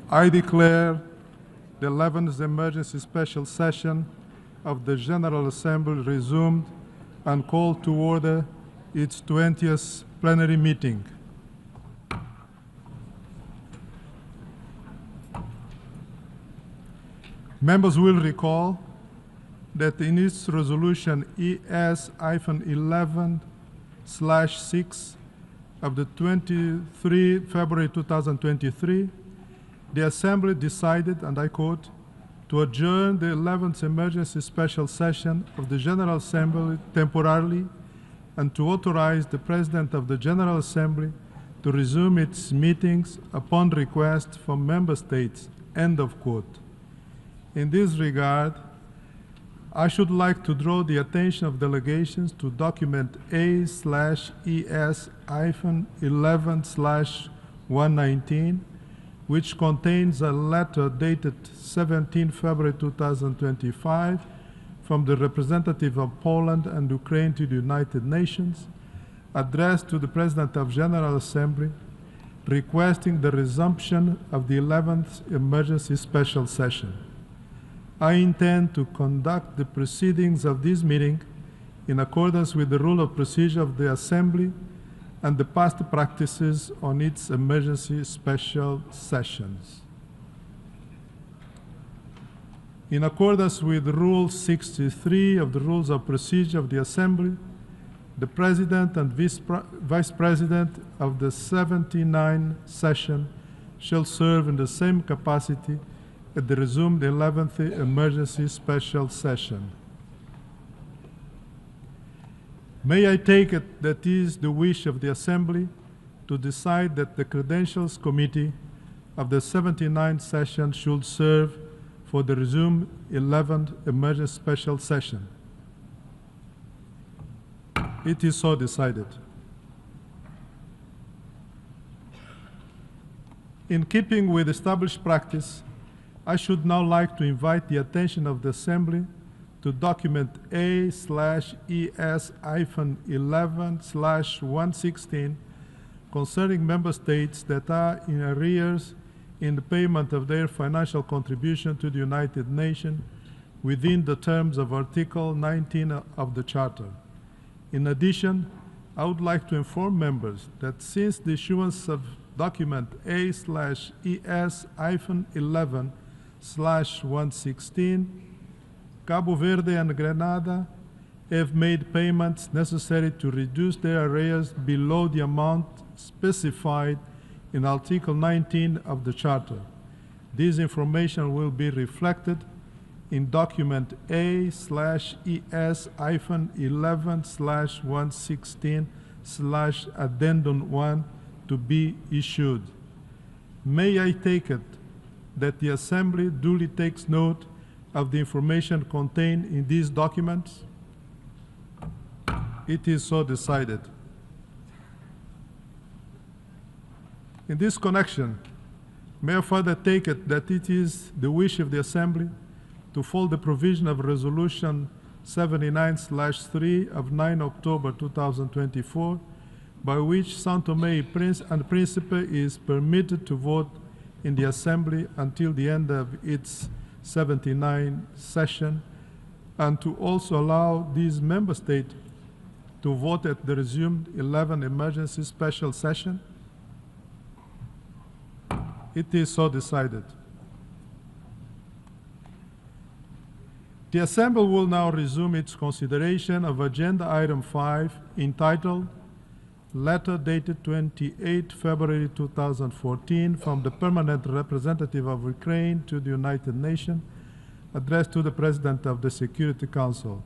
I declare the 11th emergency special session of the General Assembly resumed and called to order its 20th plenary meeting. Members will recall that in its resolution ES-11/6 of the 23 February 2023, the Assembly decided, and I quote, to adjourn the 11th emergency special session of the General Assembly temporarily and to authorize the President of the General Assembly to resume its meetings upon request from Member States, end of quote. In this regard, I should like to draw the attention of delegations to document A/ES-11/119, which contains a letter dated 17 February 2025 from the representative of Poland and Ukraine to the United Nations, addressed to the President of General Assembly, requesting the resumption of the 11th emergency special session. I intend to conduct the proceedings of this meeting in accordance with the rule of procedure of the Assembly and the past practices on its emergency special sessions. In accordance with Rule 63 of the Rules of Procedure of the Assembly, the President and Vice President of the 79th session shall serve in the same capacity at the resumed 11th emergency special session. May I take it that is the wish of the Assembly to decide that the Credentials Committee of the 79th session should serve for the resumed 11th emergency special session? It is so decided. In keeping with established practice, I should now like to invite the attention of the Assembly to document A/ES-11/116 concerning Member States that are in arrears in the payment of their financial contribution to the United Nations within the terms of Article 19 of the Charter. In addition, I would like to inform members that since the issuance of document A/ES-11/116, Cabo Verde and Grenada have made payments necessary to reduce their arrears below the amount specified in Article 19 of the Charter. This information will be reflected in document A/ES-11/116/Addendum 1 to be issued. May I take it that the Assembly duly takes note of the information contained in these documents? It is so decided. In this connection, may I further take it that it is the wish of the Assembly to follow the provision of Resolution 79/3 of 9 October 2024, by which São Tomé and Príncipe is permitted to vote in the Assembly until the end of its 79th session, and to also allow these member states to vote at the resumed 11th emergency special session? It is so decided. The Assembly will now resume its consideration of Agenda Item 5, entitled Letter dated 28 February 2014 from the Permanent Representative of Ukraine to the United Nations, addressed to the President of the Security Council,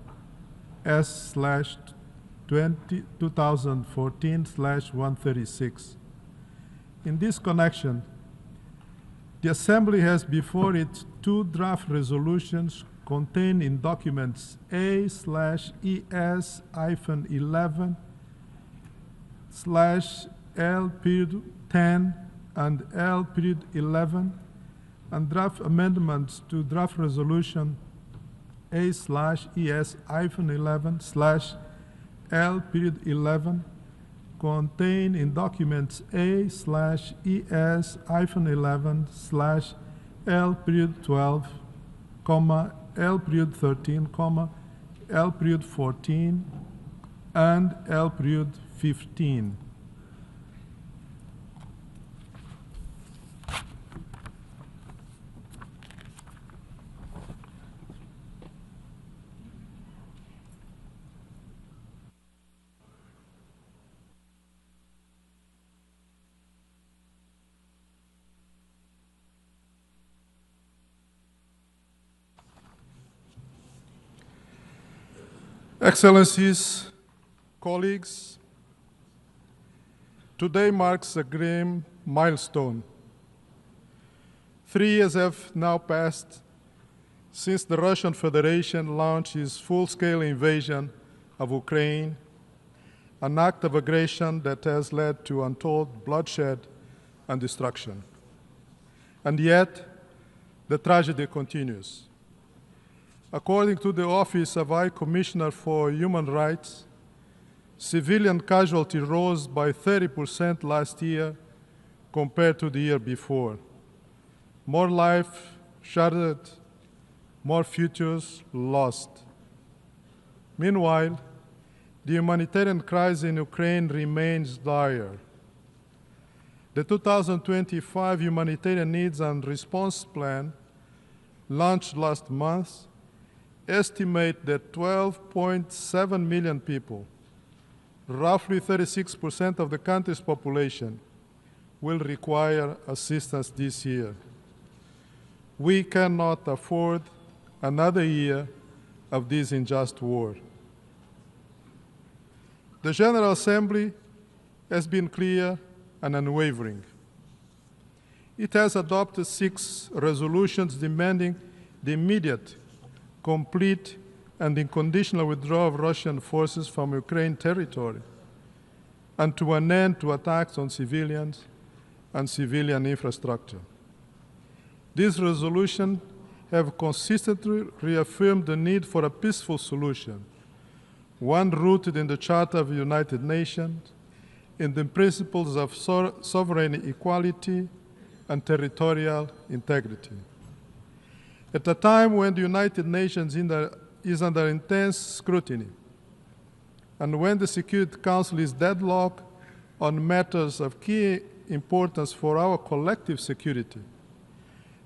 S/2014/136. In this connection, the Assembly has before it two draft resolutions contained in documents A/ES-11/L:10 and L:11, and draft amendments to draft resolution A/ES-11/L:11, contained in documents A/ES-11/L 12, L 13, L 14, and L 15. Excellencies, colleagues, today marks a grim milestone. 3 years have now passed since the Russian Federation launched its full-scale invasion of Ukraine, an act of aggression that has led to untold bloodshed and destruction. And yet, the tragedy continues. According to the Office of High Commissioner for Human Rights, civilian casualties rose by 30% last year compared to the year before. More lives shattered, more futures lost. Meanwhile, the humanitarian crisis in Ukraine remains dire. The 2025 Humanitarian Needs and Response Plan, launched last month, estimate that 12.7 million people, roughly 36% of the country's population, will require assistance this year. We cannot afford another year of this unjust war. The General Assembly has been clear and unwavering. It has adopted 6 resolutions demanding the immediate, complete, and unconditional withdrawal of Russian forces from Ukraine territory, and to an end to attacks on civilians and civilian infrastructure. These resolutions have consistently reaffirmed the need for a peaceful solution, one rooted in the Charter of the United Nations, in the principles of sovereign equality and territorial integrity. At a time when the United Nations is under intense scrutiny, and when the Security Council is deadlocked on matters of key importance for our collective security,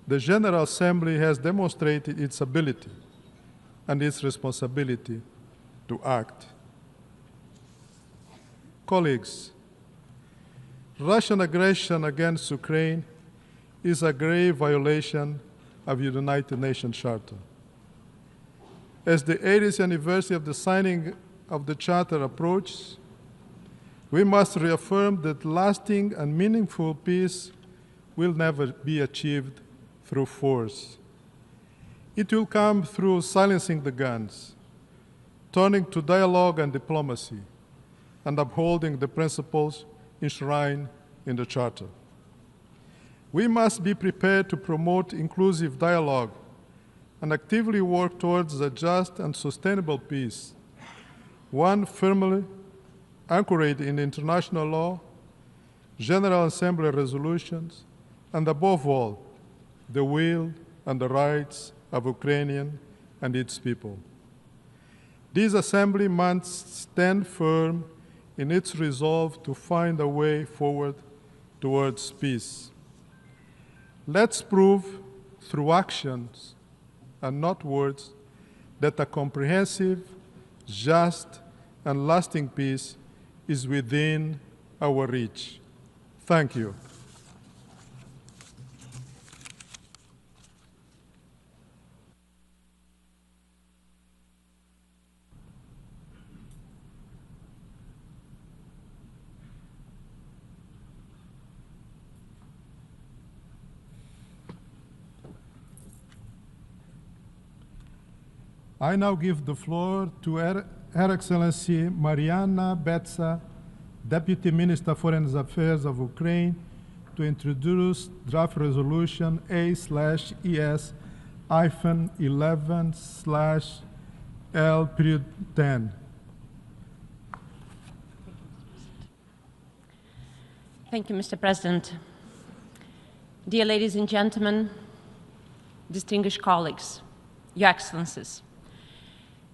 the General Assembly has demonstrated its ability and its responsibility to act. Colleagues, Russian aggression against Ukraine is a grave violation of the United Nations Charter. As the 80th anniversary of the signing of the Charter approaches, we must reaffirm that lasting and meaningful peace will never be achieved through force. It will come through silencing the guns, turning to dialogue and diplomacy, and upholding the principles enshrined in the Charter. We must be prepared to promote inclusive dialogue and actively work towards a just and sustainable peace, one firmly anchored in international law, General Assembly resolutions, and above all, the will and the rights of Ukraine and its people. This Assembly must stand firm in its resolve to find a way forward towards peace. Let's prove through actions and not words that a comprehensive, just, and lasting peace is within our reach. Thank you. I now give the floor to Her Excellency Mariana Betsa, Deputy Minister of Foreign Affairs of Ukraine, to introduce draft resolution A/ES-11/L 10. Thank you, Mr. President. Dear ladies and gentlemen, distinguished colleagues, Your Excellencies,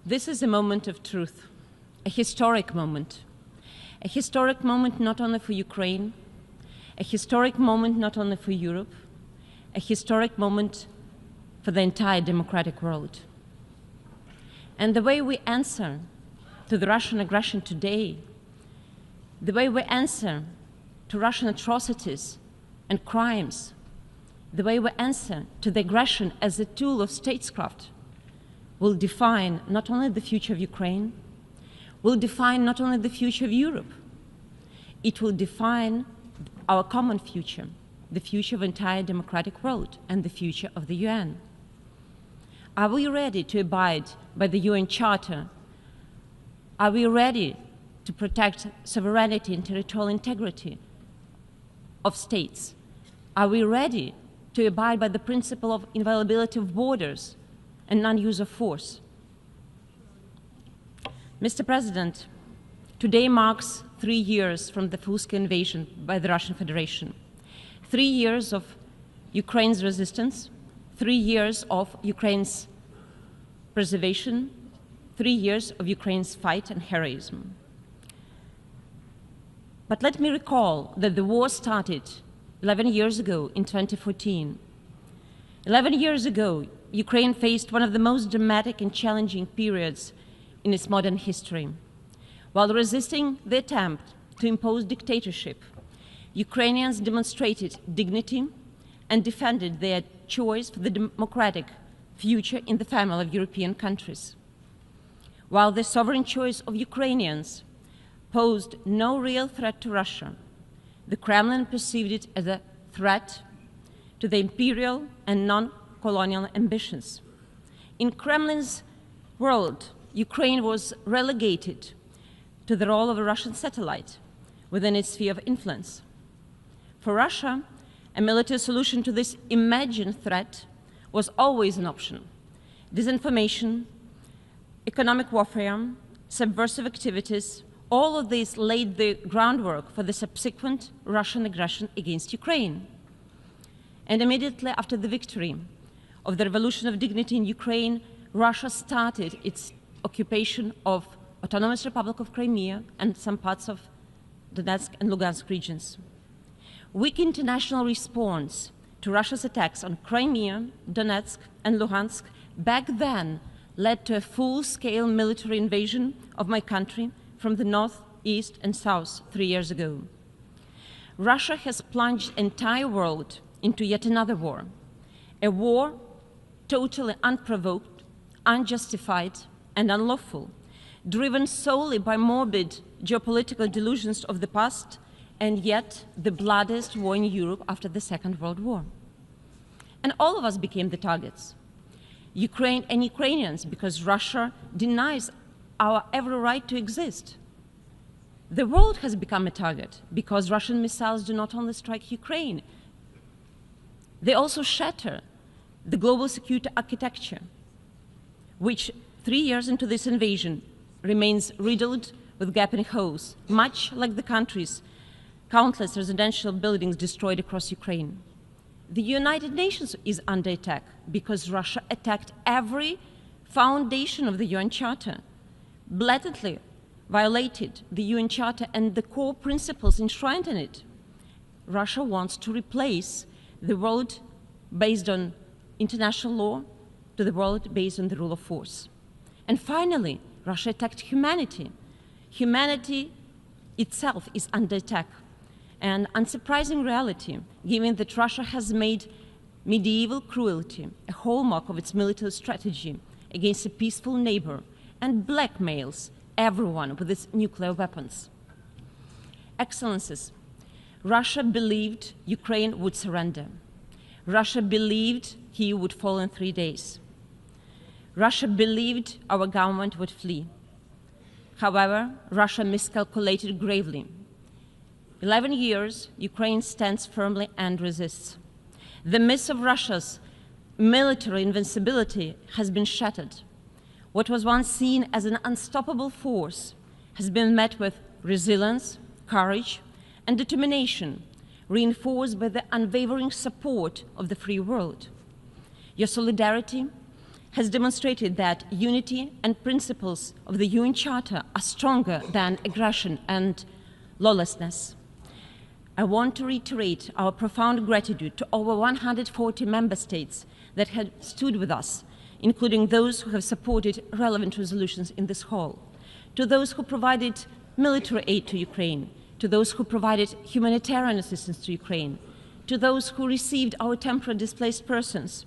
this is a moment of truth, a historic moment not only for Ukraine, a historic moment not only for Europe, a historic moment for the entire democratic world. And the way we answer to the Russian aggression today, the way we answer to Russian atrocities and crimes, the way we answer to the aggression as a tool of statecraft will define not only the future of Ukraine, will define not only the future of Europe, it will define our common future, the future of the entire democratic world and the future of the UN. Are we ready to abide by the UN Charter? Are we ready to protect sovereignty and territorial integrity of states? Are we ready to abide by the principle of inviolability of borders and non-use of force? Mr. President, today marks 3 years from the full-scale invasion by the Russian Federation. 3 years of Ukraine's resistance, 3 years of Ukraine's preservation, 3 years of Ukraine's fight and heroism. But let me recall that the war started 11 years ago in 2014. 11 years ago, Ukraine faced one of the most dramatic and challenging periods in its modern history. While resisting the attempt to impose dictatorship, Ukrainians demonstrated dignity and defended their choice for the democratic future in the family of European countries. While the sovereign choice of Ukrainians posed no real threat to Russia, the Kremlin perceived it as a threat to the imperial and non-colonial ambitions. In Kremlin's world, Ukraine was relegated to the role of a Russian satellite within its sphere of influence. For Russia, a military solution to this imagined threat was always an option. Disinformation, economic warfare, subversive activities, all of this laid the groundwork for the subsequent Russian aggression against Ukraine. And immediately after the victory of the Revolution of Dignity in Ukraine, Russia started its occupation of Autonomous Republic of Crimea and some parts of Donetsk and Lugansk regions. Weak international response to Russia's attacks on Crimea, Donetsk, and Luhansk back then led to a full-scale military invasion of my country from the north, east, and south 3 years ago. Russia has plunged the entire world into yet another war, a war totally unprovoked, unjustified, and unlawful, driven solely by morbid geopolitical delusions of the past, and yet the bloodiest war in Europe after the Second World War. And all of us became the targets. Ukraine and Ukrainians, because Russia denies our every right to exist. The world has become a target because Russian missiles do not only strike Ukraine, they also shatter the global security architecture, which 3 years into this invasion remains riddled with gaping holes, much like the country's countless residential buildings destroyed across Ukraine. The United Nations is under attack because Russia attacked every foundation of the UN Charter, blatantly violated the UN Charter and the core principles enshrined in it. Russia wants to replace the world based on international law to the world based on the rule of force. And finally, Russia attacked humanity. Humanity itself is under attack. An unsurprising reality, given that Russia has made medieval cruelty a hallmark of its military strategy against a peaceful neighbor and blackmails everyone with its nuclear weapons. Excellencies, Russia believed Ukraine would surrender. Russia believed Kyiv would fall in 3 days. Russia believed our government would flee. However, Russia miscalculated gravely. 11 years, Ukraine stands firmly and resists. The myth of Russia's military invincibility has been shattered. What was once seen as an unstoppable force has been met with resilience, courage, and determination reinforced by the unwavering support of the free world. Your solidarity has demonstrated that unity and principles of the UN Charter are stronger than aggression and lawlessness. I want to reiterate our profound gratitude to over 140 member states that have stood with us, including those who have supported relevant resolutions in this hall, to those who provided military aid to Ukraine, to those who provided humanitarian assistance to Ukraine, to those who received our temporarily displaced persons,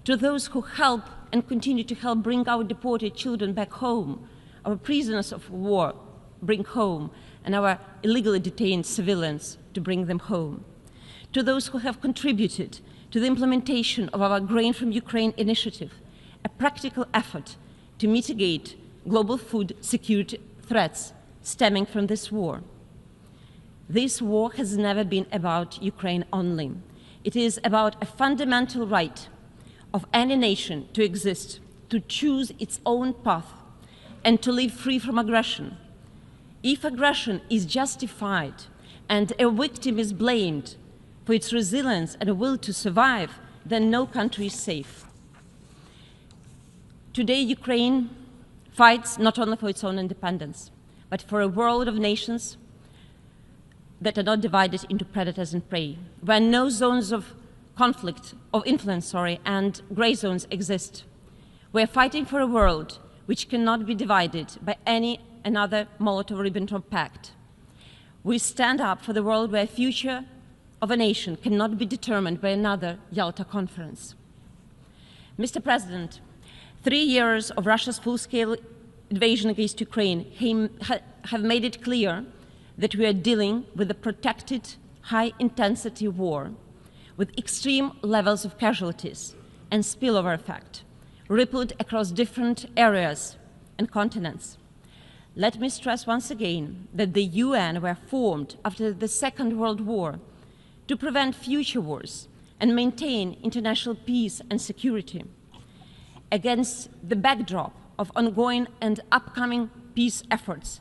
to those who help and continue to help bring our deported children back home, our prisoners of war bring home, and our illegally detained civilians to bring them home, to those who have contributed to the implementation of our Grain from Ukraine initiative, a practical effort to mitigate global food security threats stemming from this war. This war has never been about Ukraine only. It is about a fundamental right of any nation to exist, to choose its own path, and to live free from aggression. If aggression is justified and a victim is blamed for its resilience and a will to survive, then no country is safe. Today, Ukraine fights not only for its own independence, but for a world of nations that are not divided into predators and prey, where no zones of conflict, of influence, and gray zones exist. We're fighting for a world which cannot be divided by any another Molotov-Ribbentrop Pact. We stand up for the world where the future of a nation cannot be determined by another Yalta Conference. Mr. President, 3 years of Russia's full-scale invasion against Ukraine have made it clear that we are dealing with a protracted, high-intensity war with extreme levels of casualties and spillover effect, rippled across different areas and continents. Let me stress once again that the UN were formed after the Second World War to prevent future wars and maintain international peace and security. Against the backdrop of ongoing and upcoming peace efforts,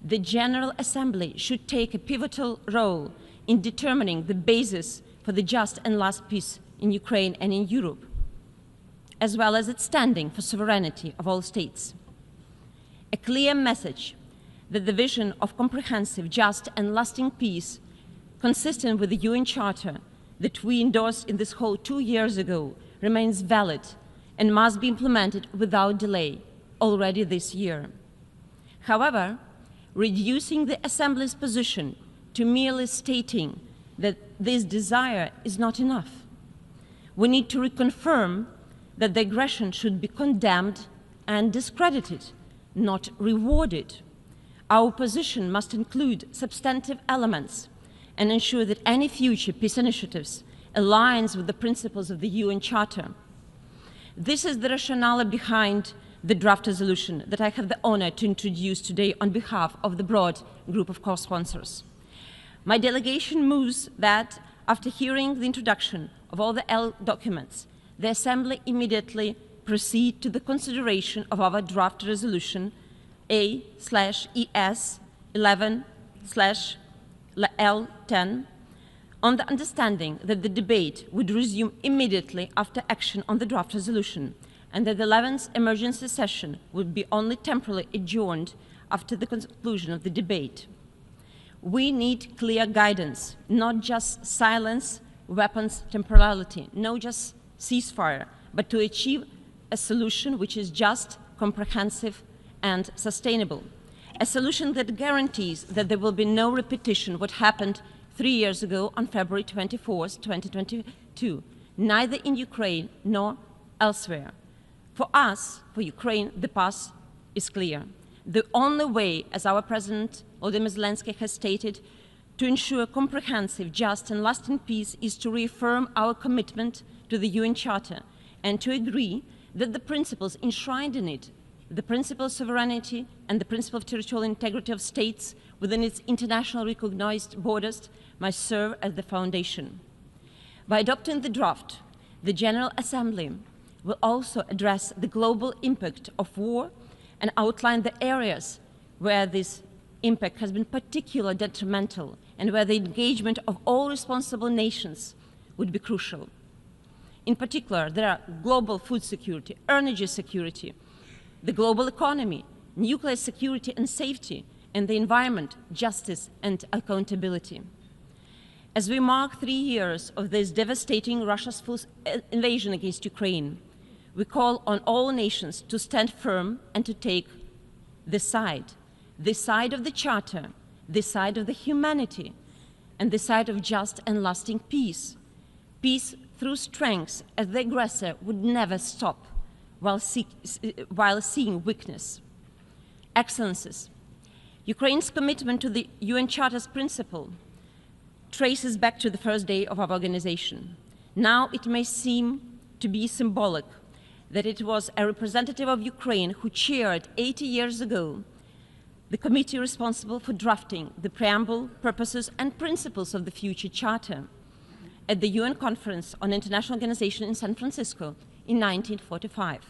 the General Assembly should take a pivotal role in determining the basis for the just and lasting peace in Ukraine and in Europe, as well as its standing for sovereignty of all states. A clear message that the vision of comprehensive, just and lasting peace, consistent with the UN Charter that we endorsed in this hall 2 years ago, remains valid and must be implemented without delay already this year. However, reducing the Assembly's position to merely stating that this desire is not enough. We need to reconfirm that the aggression should be condemned and discredited, not rewarded. Our position must include substantive elements and ensure that any future peace initiatives aligns with the principles of the UN Charter. This is the rationale behind the draft resolution that I have the honor to introduce today on behalf of the broad group of co-sponsors. My delegation moves that, after hearing the introduction of all the L documents, the Assembly immediately proceed to the consideration of our draft resolution A/ES11/L10 on the understanding that the debate would resume immediately after action on the draft resolution, and that the 11th emergency session would be only temporarily adjourned after the conclusion of the debate. We need clear guidance, not just silence, weapons, temporality, not just ceasefire, but to achieve a solution which is just, comprehensive, and sustainable. A solution that guarantees that there will be no repetition of what happened 3 years ago on February 24th, 2022, neither in Ukraine nor elsewhere. For us, for Ukraine, the path is clear. The only way, as our President Volodymyr Zelensky has stated, to ensure comprehensive, just, and lasting peace is to reaffirm our commitment to the UN Charter and to agree that the principles enshrined in it, the principle of sovereignty and the principle of territorial integrity of states within its internationally recognized borders, must serve as the foundation. By adopting the draft, the General Assembly will also address the global impact of war and outline the areas where this impact has been particularly detrimental and where the engagement of all responsible nations would be crucial. In particular, there are global food security, energy security, the global economy, nuclear security and safety, and the environment, justice, and accountability. As we mark 3 years of this devastating Russia's full invasion against Ukraine, we call on all nations to stand firm and to take this side of the Charter, this side of the humanity, and the side of just and lasting peace. Peace through strength, as the aggressor would never stop while seeing weakness. Excellencies, Ukraine's commitment to the UN Charter's principle traces back to the first day of our organization. Now it may seem to be symbolic that it was a representative of Ukraine who chaired 80 years ago the committee responsible for drafting the preamble, purposes, and principles of the future Charter at the UN Conference on International Organization in San Francisco in 1945.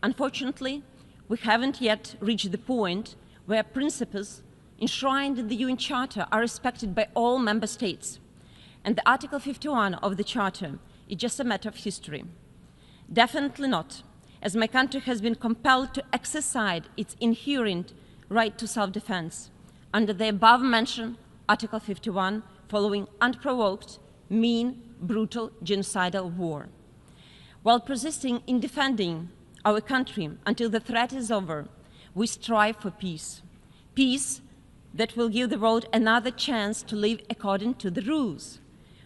Unfortunately, we haven't yet reached the point where principles enshrined in the UN Charter are respected by all member states, and the Article 51 of the Charter is just a matter of history. Definitely not, as my country has been compelled to exercise its inherent right to self-defense under the above-mentioned Article 51 following unprovoked, mean, brutal, genocidal war. While persisting in defending our country until the threat is over, we strive for peace. Peace that will give the world another chance to live according to the rules,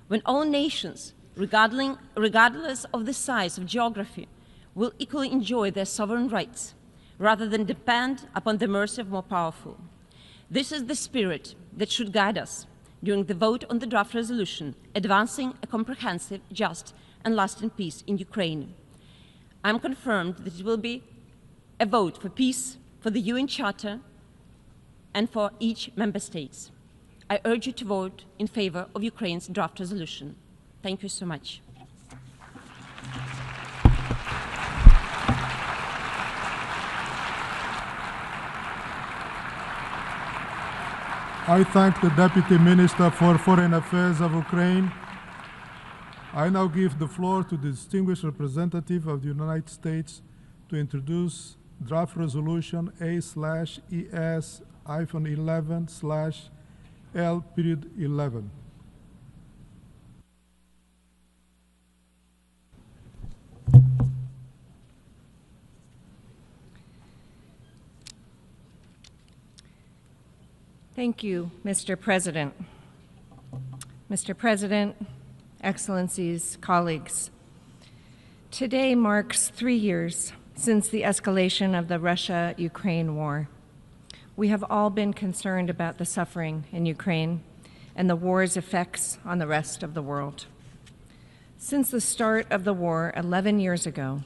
when all nations, regardless of the size of geography, will equally enjoy their sovereign rights, rather than depend upon the mercy of more powerful. This is the spirit that should guide us during the vote on the draft resolution, advancing a comprehensive, just, and lasting peace in Ukraine. I'm confirmed that it will be a vote for peace, for the UN Charter, and for each member state. I urge you to vote in favor of Ukraine's draft resolution. Thank you so much. I thank the Deputy Minister for Foreign Affairs of Ukraine. I now give the floor to the distinguished representative of the United States to introduce draft resolution A/ES-11/L.11. Thank you, Mr. President. Mr. President, Excellencies, colleagues, today marks 3 years since the escalation of the Russia-Ukraine war. We have all been concerned about the suffering in Ukraine and the war's effects on the rest of the world. Since the start of the war 11 years ago,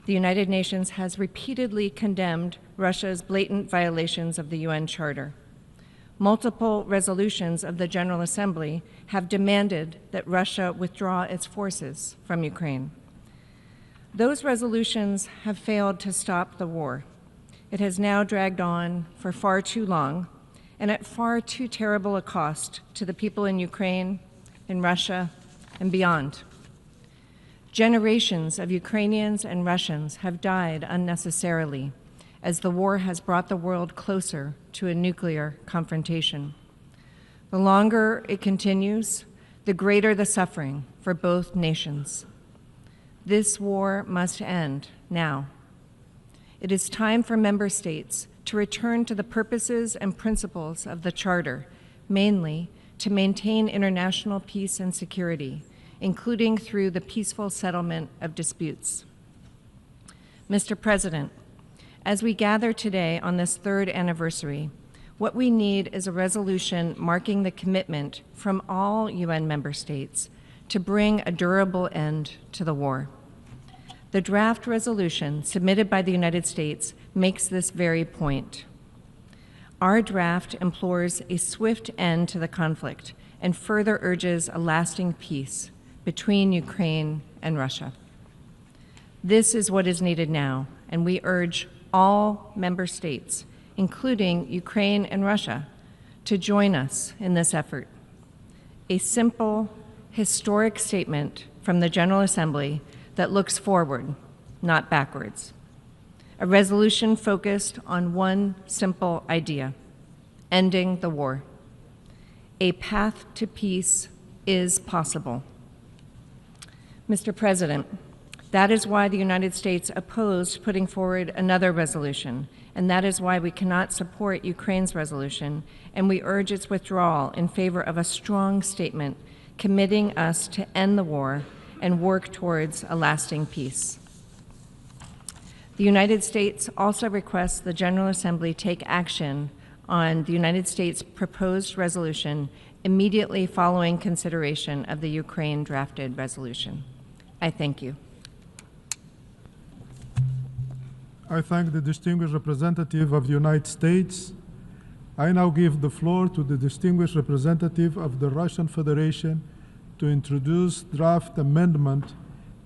the United Nations has repeatedly condemned Russia's blatant violations of the UN Charter. Multiple resolutions of the General Assembly have demanded that Russia withdraw its forces from Ukraine. Those resolutions have failed to stop the war. It has now dragged on for far too long and at far too terrible a cost to the people in Ukraine, in Russia, and beyond. Generations of Ukrainians and Russians have died unnecessarily as the war has brought the world closer to a nuclear confrontation. The longer it continues, the greater the suffering for both nations. This war must end now. It is time for member states to return to the purposes and principles of the Charter, mainly to maintain international peace and security, including through the peaceful settlement of disputes. Mr. President, as we gather today on this 3rd anniversary, what we need is a resolution marking the commitment from all UN member states to bring a durable end to the war. The draft resolution submitted by the United States makes this very point. Our draft implores a swift end to the conflict and further urges a lasting peace between Ukraine and Russia. This is what is needed now, and we urge all member states, including Ukraine and Russia, to join us in this effort. A simple, historic statement from the General Assembly that looks forward, not backwards. A resolution focused on one simple idea: ending the war. A path to peace is possible. Mr. President, that is why the United States opposed putting forward another resolution, and that is why we cannot support Ukraine's resolution, and we urge its withdrawal in favor of a strong statement committing us to end the war and work towards a lasting peace. The United States also requests the General Assembly take action on the United States' proposed resolution immediately following consideration of the Ukraine drafted resolution. I thank you. I thank the distinguished representative of the United States. I now give the floor to the distinguished representative of the Russian Federation to introduce draft amendment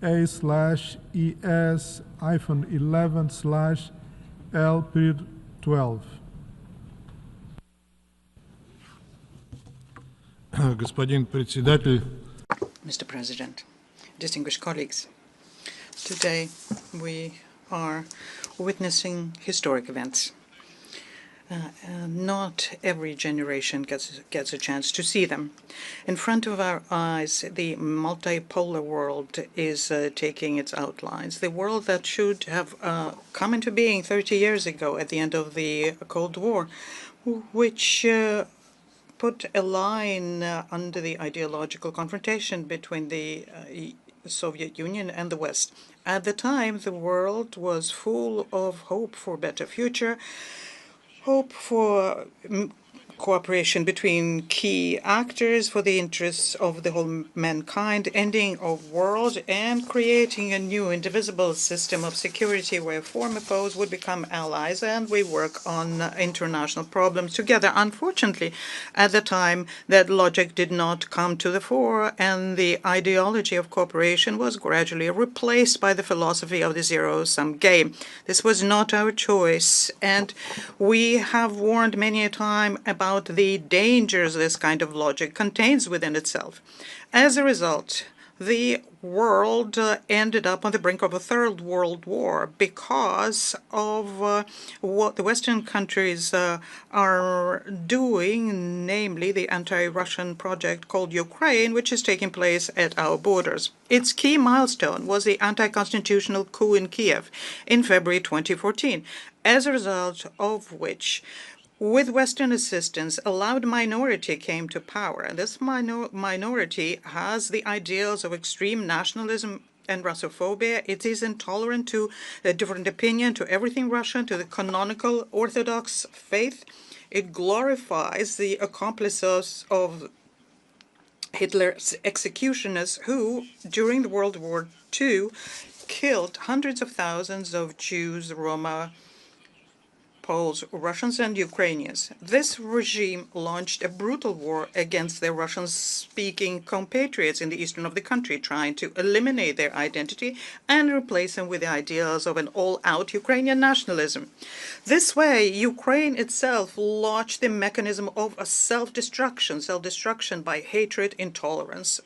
A/ES-11/L.12. Господин председатель, Mr. President, distinguished colleagues, today we are witnessing historic events. Not every generation gets a chance to see them. In front of our eyes, the multipolar world is taking its outlines. The world that should have come into being 30 years ago at the end of the Cold War, which put a line under the ideological confrontation between the Soviet Union and the West. At the time, the world was full of hope for a better future, hope for cooperation between key actors for the interests of the whole mankind, ending a world and creating a new indivisible system of security where former foes would become allies and we work on international problems together. Unfortunately, at the time, that logic did not come to the fore and the ideology of cooperation was gradually replaced by the philosophy of the zero-sum game. This was not our choice, and we have warned many a time about the dangers this kind of logic contains within itself. As a result, the world ended up on the brink of a third world war because of what the Western countries are doing, namely the anti-Russian project called Ukraine, which is taking place at our borders. Its key milestone was the anti-constitutional coup in Kiev in February 2014, as a result of which, with Western assistance, a loud minority came to power. And this minority has the ideals of extreme nationalism and Russophobia. It is intolerant to a different opinion, to everything Russian, to the canonical Orthodox faith. It glorifies the accomplices of Hitler's executioners who, during the World War II, killed hundreds of thousands of Jews, Roma, Poles, Russians, and Ukrainians. This regime launched a brutal war against their Russian-speaking compatriots in the eastern of the country, trying to eliminate their identity and replace them with the ideals of an all-out Ukrainian nationalism. This way, Ukraine itself launched the mechanism of a self-destruction by hatred, intolerance.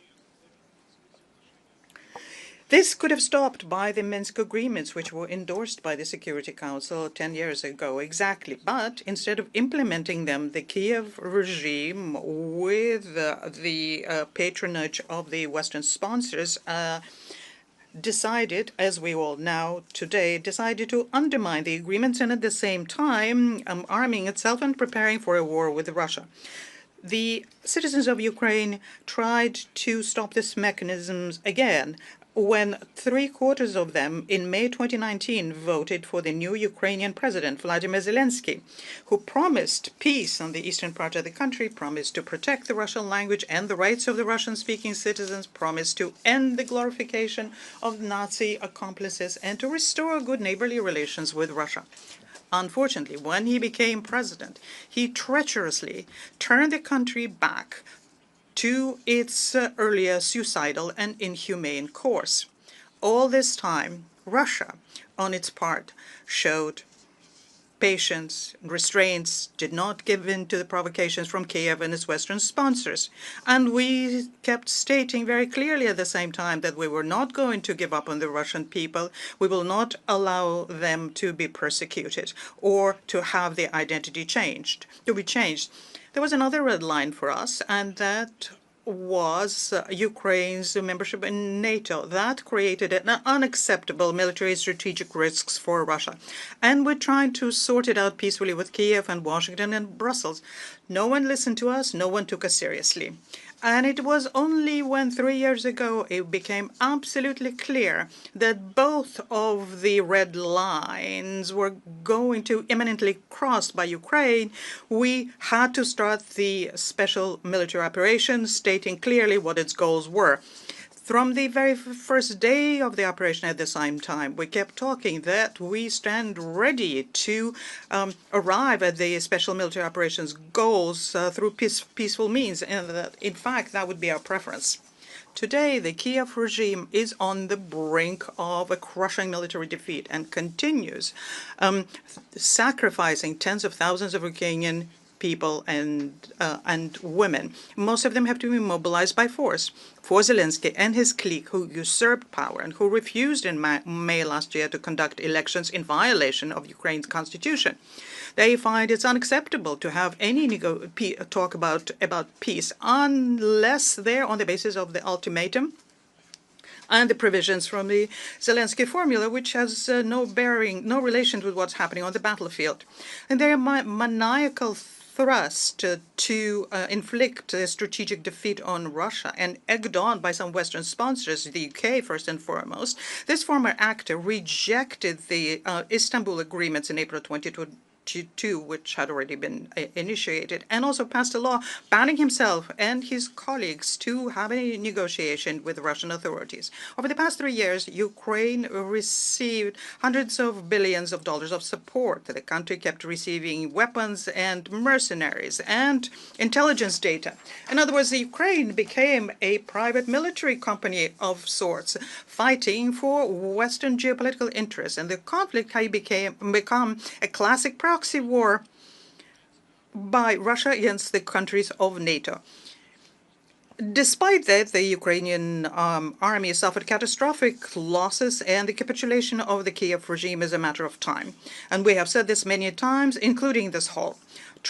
This could have stopped by the Minsk agreements, which were endorsed by the Security Council 10 years ago exactly. But instead of implementing them, the Kiev regime, with the patronage of the Western sponsors, decided, as we all know today, decided to undermine the agreements and at the same time arming itself and preparing for a war with Russia. The citizens of Ukraine tried to stop this mechanism again when 3/4 of them in May 2019 voted for the new Ukrainian president, Vladimir Zelensky, who promised peace on the eastern part of the country, promised to protect the Russian language and the rights of the Russian-speaking citizens, promised to end the glorification of Nazi accomplices, and to restore good neighborly relations with Russia. Unfortunately, when he became president, he treacherously turned the country back to its earlier suicidal and inhumane course. All this time, Russia, on its part, showed patience and restraints, did not give in to the provocations from Kiev and its Western sponsors. And we kept stating very clearly at the same time that we were not going to give up on the Russian people. We will not allow them to be persecuted or to have their identity changed. There was another red line for us, and that was Ukraine's membership in NATO. That created an unacceptable military strategic risks for Russia. And we're trying to sort it out peacefully with Kiev and Washington and Brussels. No one listened to us. No one took us seriously. And it was only when 3 years ago it became absolutely clear that both of the red lines were going to imminently crossed by Ukraine, we had to start the special military operation, stating clearly what its goals were. From the very first day of the operation at the same time, we kept talking that we stand ready to arrive at the special military operations goals through peaceful means, and that, in fact, that would be our preference. Today, the Kiev regime is on the brink of a crushing military defeat and continues sacrificing tens of thousands of Ukrainian people and women. Most of them have to be mobilized by force. For Zelensky and his clique, who usurped power and who refused in May last year to conduct elections in violation of Ukraine's constitution, they find it's unacceptable to have any talk about peace unless they're on the basis of the ultimatum and the provisions from the Zelensky formula, which has no relation with what's happening on the battlefield. And their maniacal thrust to inflict a strategic defeat on Russia, and egged on by some Western sponsors, the UK first and foremost. This former actor rejected the Istanbul agreements in April 2022, which had already been initiated, and also passed a law banning himself and his colleagues to have any negotiation with Russian authorities. Over the past 3 years, Ukraine received hundreds of billions of dollars of support. The country kept receiving weapons and mercenaries and intelligence data. In other words, Ukraine became a private military company of sorts, fighting for Western geopolitical interests, and the conflict had become a classic proxy war by Russia against the countries of NATO. Despite that, the Ukrainian army suffered catastrophic losses, and the capitulation of the Kiev regime is a matter of time. And we have said this many times, including this hall.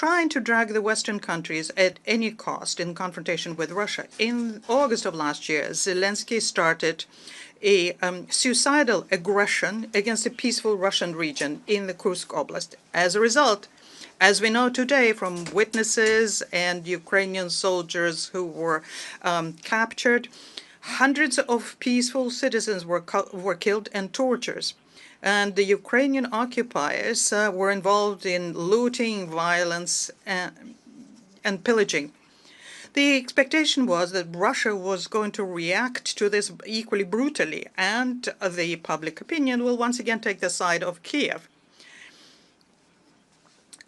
Trying to drag the Western countries at any cost in confrontation with Russia. In August of last year, Zelensky started a suicidal aggression against a peaceful Russian region in the Kursk Oblast. As a result, as we know today from witnesses and Ukrainian soldiers who were captured, hundreds of peaceful citizens were killed and tortured. And the Ukrainian occupiers were involved in looting, violence, and pillaging. The expectation was that Russia was going to react to this equally brutally, and the public opinion will once again take the side of Kiev.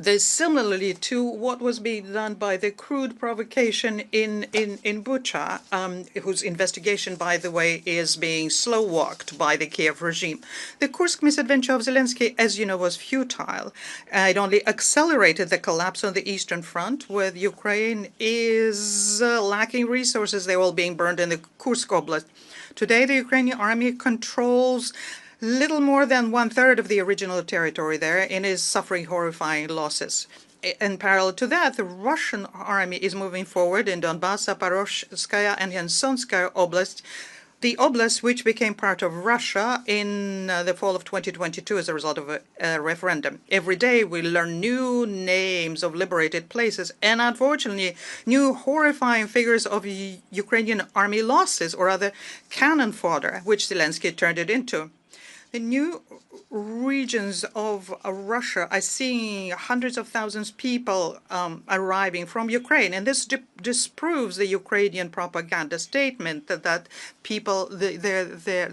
This similarly to what was being done by the crude provocation in Bucha, whose investigation, by the way, is being slow-walked by the Kiev regime. The Kursk misadventure of Zelensky, as you know, was futile. It only accelerated the collapse on the Eastern Front, where Ukraine is lacking resources. They're all being burned in the Kursk Oblast. Today, the Ukrainian army controls little more than 1/3 of the original territory there and is suffering horrifying losses. In parallel to that, the Russian army is moving forward in Donbass, Zaporozhskaya, and Kherson Oblast, the oblast which became part of Russia in the fall of 2022 as a result of a referendum. Every day we learn new names of liberated places and, unfortunately, new horrifying figures of Ukrainian army losses, or other cannon fodder, which Zelensky turned it into. The new regions of Russia are seeing hundreds of thousands of people arriving from Ukraine, and this disproves the Ukrainian propaganda statement that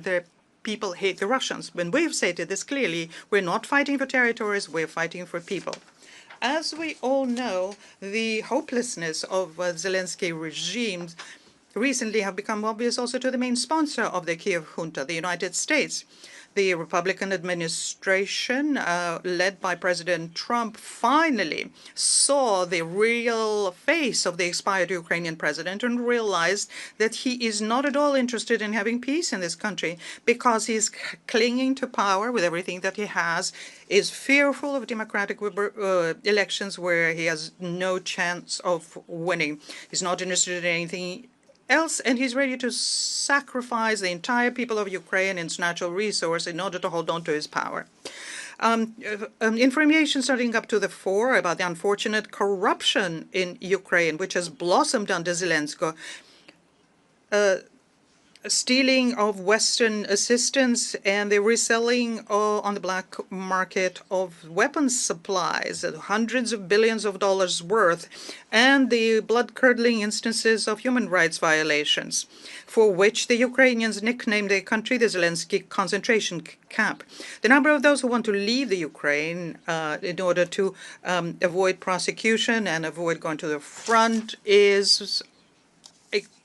their people hate the Russians. When we've stated this clearly, we're not fighting for territories, we're fighting for people. As we all know, the hopelessness of Zelensky regime recently have become obvious also to the main sponsor of the Kiev junta, the United States. The Republican administration, led by President Trump, finally saw the real face of the expired Ukrainian president and realized that he is not at all interested in having peace in this country because he's clinging to power with everything that he has, is fearful of democratic elections where he has no chance of winning. He's not interested in anything else, and he's ready to sacrifice the entire people of Ukraine and its natural resource in order to hold on to his power. Information starting up to the fore about the unfortunate corruption in Ukraine, which has blossomed under Zelensky, stealing of Western assistance and the reselling on the black market of weapons supplies, hundreds of billions of dollars worth, and the blood-curdling instances of human rights violations, for which the Ukrainians nicknamed their country the Zelensky concentration camp. The number of those who want to leave the Ukraine in order to avoid prosecution and avoid going to the front is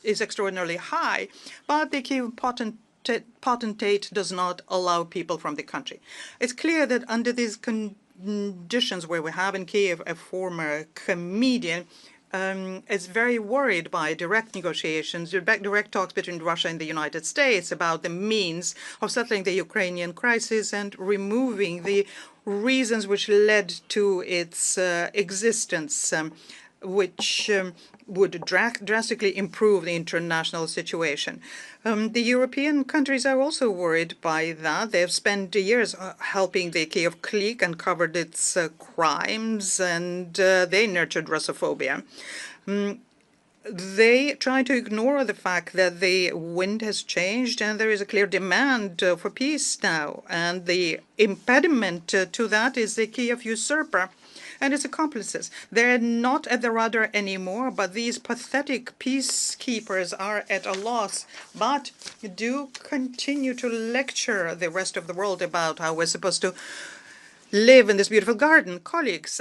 extraordinarily high, but the Kiev potentate does not allow people from the country. It's clear that under these conditions where we have in Kiev a former comedian, is very worried by direct negotiations, direct talks between Russia and the United States about the means of settling the Ukrainian crisis and removing the reasons which led to its existence, which would drastically improve the international situation. The European countries are also worried by that. They have spent years helping the Kiev clique and covered its crimes, and they nurtured Russophobia. They try to ignore the fact that the wind has changed and there is a clear demand for peace now. And the impediment to that is the Kiev usurper and its accomplices. They're not at the rudder anymore, but these pathetic peacekeepers are at a loss, but do continue to lecture the rest of the world about how we're supposed to live in this beautiful garden. Colleagues,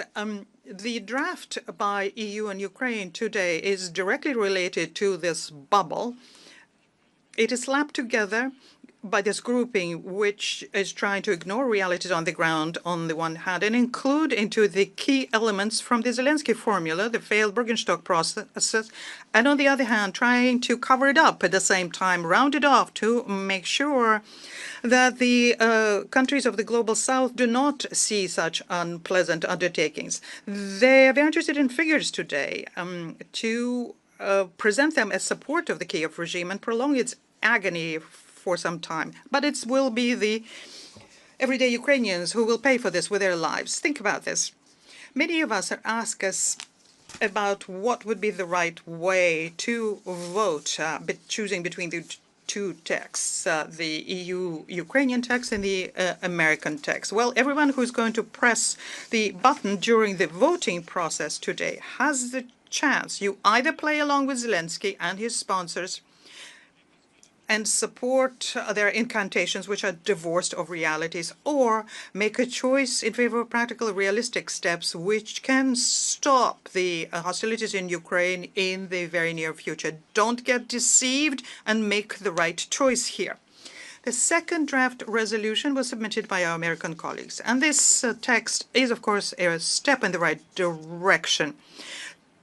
the draft by EU and Ukraine today is directly related to this bubble. It is slapped together by this grouping which is trying to ignore realities on the ground on the one hand and include into the key elements from the Zelensky formula, the failed Bergenstock process, and on the other hand trying to cover it up at the same time, round it off to make sure that the countries of the global south do not see such unpleasant undertakings. They are very interested in figures today to present them as support of the Kiev regime and prolong its agony for some time. But it will be the everyday Ukrainians who will pay for this with their lives. Think about this. Many of us ask us about what would be the right way to vote, choosing between the two texts, the EU-Ukrainian text and the American text. Well, everyone who's going to press the button during the voting process today has the chance. You either play along with Zelensky and his sponsors and support their incantations, which are divorced of realities, or make a choice in favor of practical, realistic steps which can stop the hostilities in Ukraine in the very near future. Don't get deceived and make the right choice here. The second draft resolution was submitted by our American colleagues, and this text is, of course, a step in the right direction.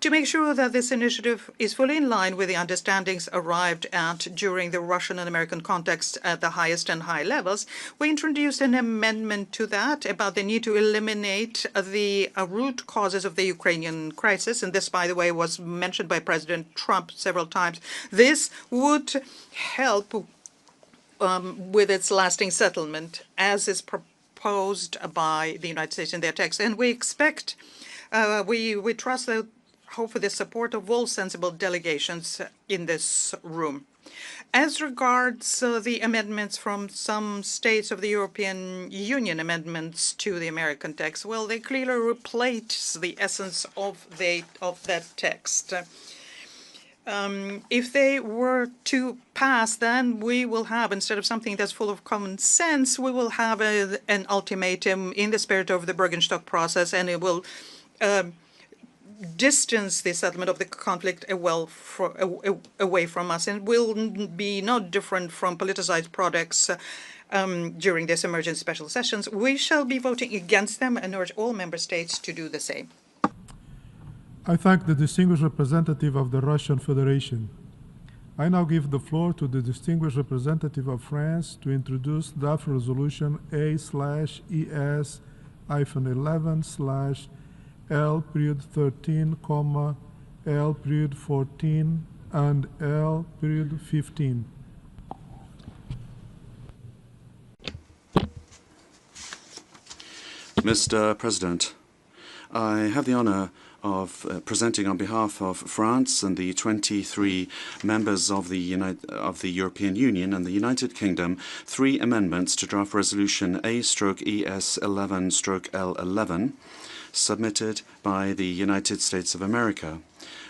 To make sure that this initiative is fully in line with the understandings arrived at during the Russian and American context at the highest and high levels, we introduced an amendment to that about the need to eliminate the root causes of the Ukrainian crisis. And this, by the way, was mentioned by President Trump several times. This would help with its lasting settlement, as is proposed by the United States in their text. And we expect, we trust that hope for the support of all sensible delegations in this room. As regards the amendments from some states of the European Union, amendments to the American text, well, they clearly replace the essence of that text. If they were to pass, then we will have, instead of something that's full of common sense, we will have an ultimatum in the spirit of the Bergenstock process, and it will distance the settlement of the conflict away from us, and will be not different from politicized products during this emergency special sessions. We shall be voting against them and urge all member states to do the same. I thank the distinguished representative of the Russian Federation. I now give the floor to the distinguished representative of France to introduce draft resolution A/ES-11/L:13, L:14 and L:15. Mr. President, I have the honor of presenting on behalf of France and the 23 members of the European Union and the United Kingdom 3 amendments to draft resolution A/ES-11/L11 submitted by the United States of America,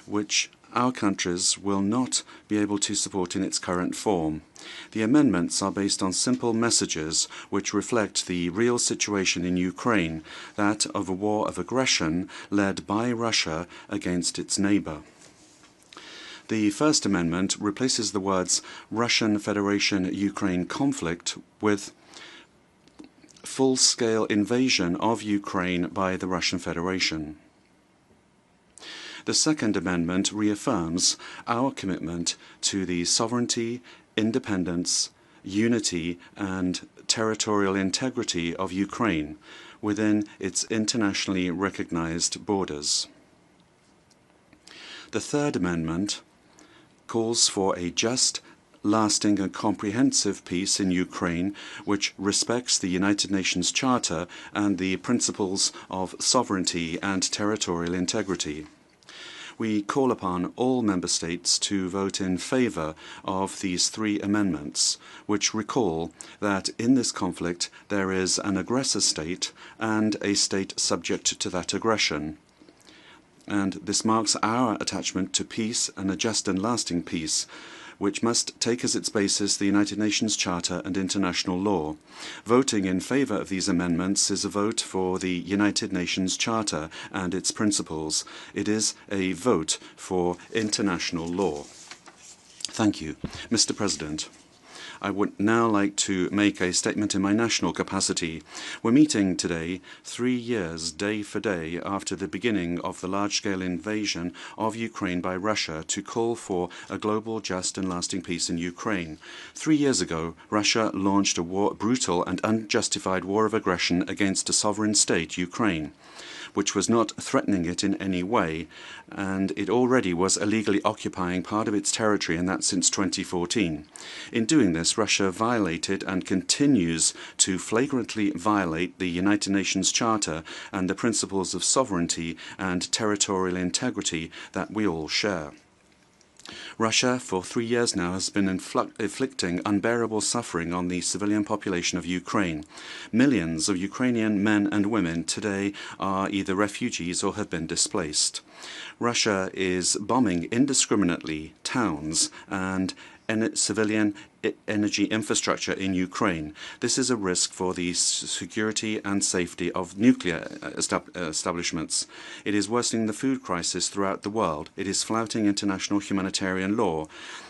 which our countries will not be able to support in its current form. The amendments are based on simple messages which reflect the real situation in Ukraine, that of a war of aggression led by Russia against its neighbor. The first amendment replaces the words Russian Federation-Ukraine conflict with full-scale invasion of Ukraine by the Russian Federation. The second amendment reaffirms our commitment to the sovereignty, independence, unity, and territorial integrity of Ukraine within its internationally recognized borders. The third amendment calls for a just, lasting and comprehensive peace in Ukraine which respects the United Nations Charter and the principles of sovereignty and territorial integrity. We call upon all member states to vote in favor of these 3 amendments, which recall that in this conflict there is an aggressor state and a state subject to that aggression. And this marks our attachment to peace and a just and lasting peace, which must take as its basis the United Nations Charter and international law. Voting in favor of these amendments is a vote for the United Nations Charter and its principles. It is a vote for international law. Thank you. Mr. President, I would now like to make a statement in my national capacity. We're meeting today 3 years, day for day, after the beginning of the large-scale invasion of Ukraine by Russia to call for a global, just and lasting peace in Ukraine. 3 years ago, Russia launched a brutal and unjustified war of aggression against a sovereign state, Ukraine, which was not threatening it in any way, and it already was illegally occupying part of its territory, and that since 2014. In doing this, Russia violated and continues to flagrantly violate the United Nations Charter and the principles of sovereignty and territorial integrity that we all share. Russia, for 3 years now, has been inflicting unbearable suffering on the civilian population of Ukraine. Millions of Ukrainian men and women today are either refugees or have been displaced. Russia is bombing indiscriminately towns and civilian energy infrastructure in Ukraine. This is a risk for the security and safety of nuclear establishments. It is worsening the food crisis throughout the world. It is flouting international humanitarian law.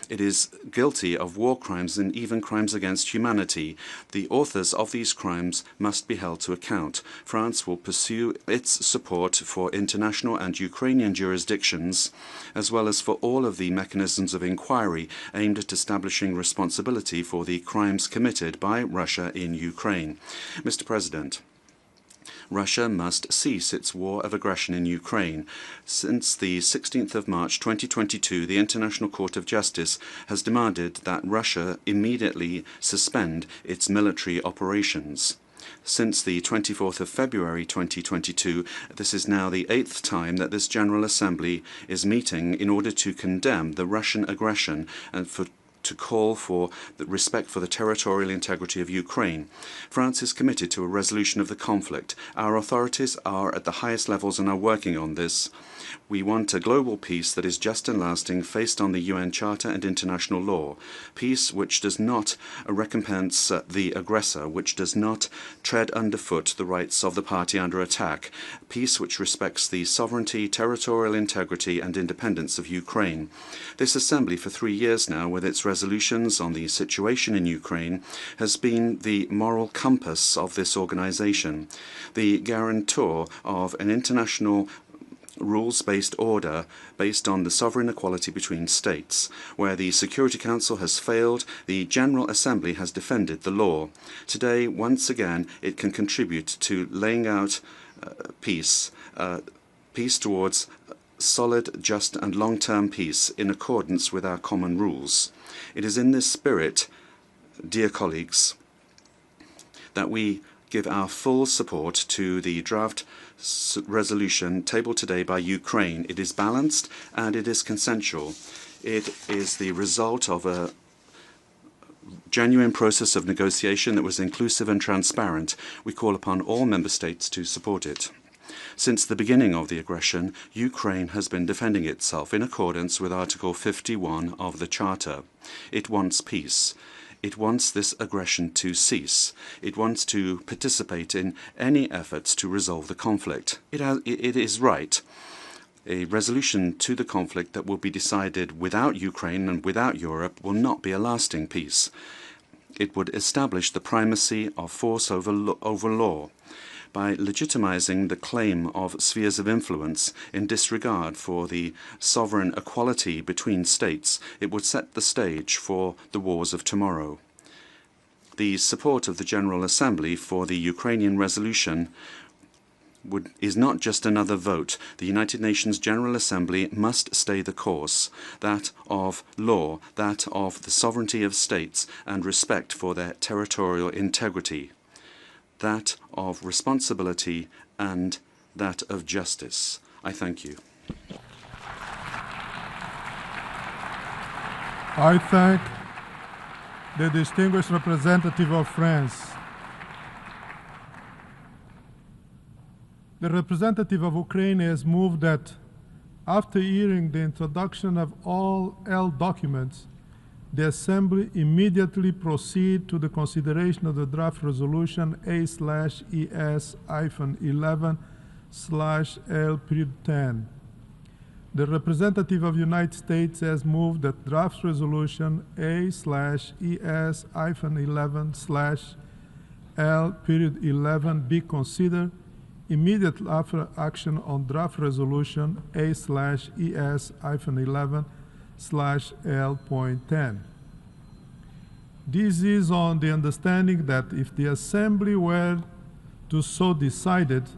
It is guilty of war crimes and even crimes against humanity. The authors of these crimes must be held to account. France will pursue its support for international and Ukrainian jurisdictions, as well as for all of the mechanisms of inquiry aimed at establishing responsibility for the crimes committed by Russia in Ukraine. Mr. President, Russia must cease its war of aggression in Ukraine. Since the 16th of March 2022, the International Court of Justice has demanded that Russia immediately suspend its military operations. Since the 24th of February 2022, this is now the 8th time that this General Assembly is meeting in order to condemn the Russian aggression and to call for the respect for the territorial integrity of Ukraine. France is committed to a resolution of the conflict. Our authorities are at the highest levels and are working on this. We want a global peace that is just and lasting, based on the UN Charter and international law. Peace which does not recompense the aggressor, which does not tread underfoot the rights of the party under attack. Peace which respects the sovereignty, territorial integrity and independence of Ukraine. This Assembly, for 3 years now, with its resolutions on the situation in Ukraine, has been the moral compass of this organization, the guarantor of an international rules-based order based on the sovereign equality between states. Where the Security Council has failed, the General Assembly has defended the law. Today, once again, it can contribute to laying out peace towards solid, just and long-term peace in accordance with our common rules. It is in this spirit, dear colleagues, that we give our full support to the draft resolution tabled today by Ukraine. It is balanced and it is consensual. It is the result of a genuine process of negotiation that was inclusive and transparent. We call upon all member states to support it. Since the beginning of the aggression, Ukraine has been defending itself in accordance with Article 51 of the Charter. It wants peace. It wants this aggression to cease. It wants to participate in any efforts to resolve the conflict. It is right. A resolution to the conflict that will be decided without Ukraine and without Europe will not be a lasting peace. It would establish the primacy of force over law. By legitimizing the claim of spheres of influence in disregard for the sovereign equality between states, it would set the stage for the wars of tomorrow. The support of the General Assembly for the Ukrainian resolution is not just another vote. The United Nations General Assembly must stay the course, that of law, that of the sovereignty of states and respect for their territorial integrity, that of responsibility and that of justice. I thank you. I thank the distinguished representative of France. The representative of Ukraine has moved that after hearing the introduction of all L documents, the Assembly immediately proceed to the consideration of the draft resolution A/ES-11/L-10. The representative of the United States has moved that draft resolution A/ES-11/L-11 be considered immediately after action on draft resolution A/ES-11/L.10. This is on the understanding that if the Assembly were to so decided,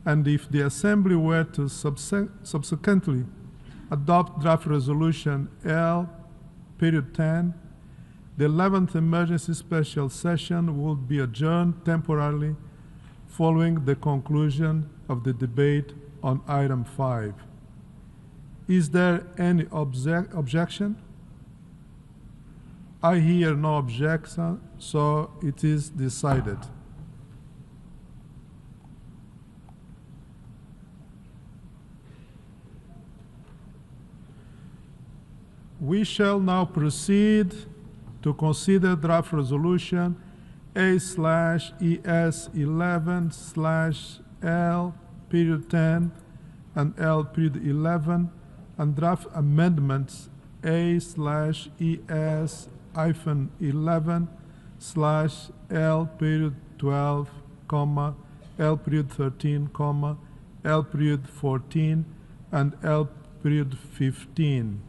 and if the Assembly were to subsequently adopt draft resolution L.10, the 11th emergency special session would be adjourned temporarily following the conclusion of the debate on item 5. Is there any objection? I hear no objection, so it is decided. We shall now proceed to consider draft resolution A/ES-11/L-10 and L-11 and draft amendments A/11/L-12, L-13, L-14 and L-15.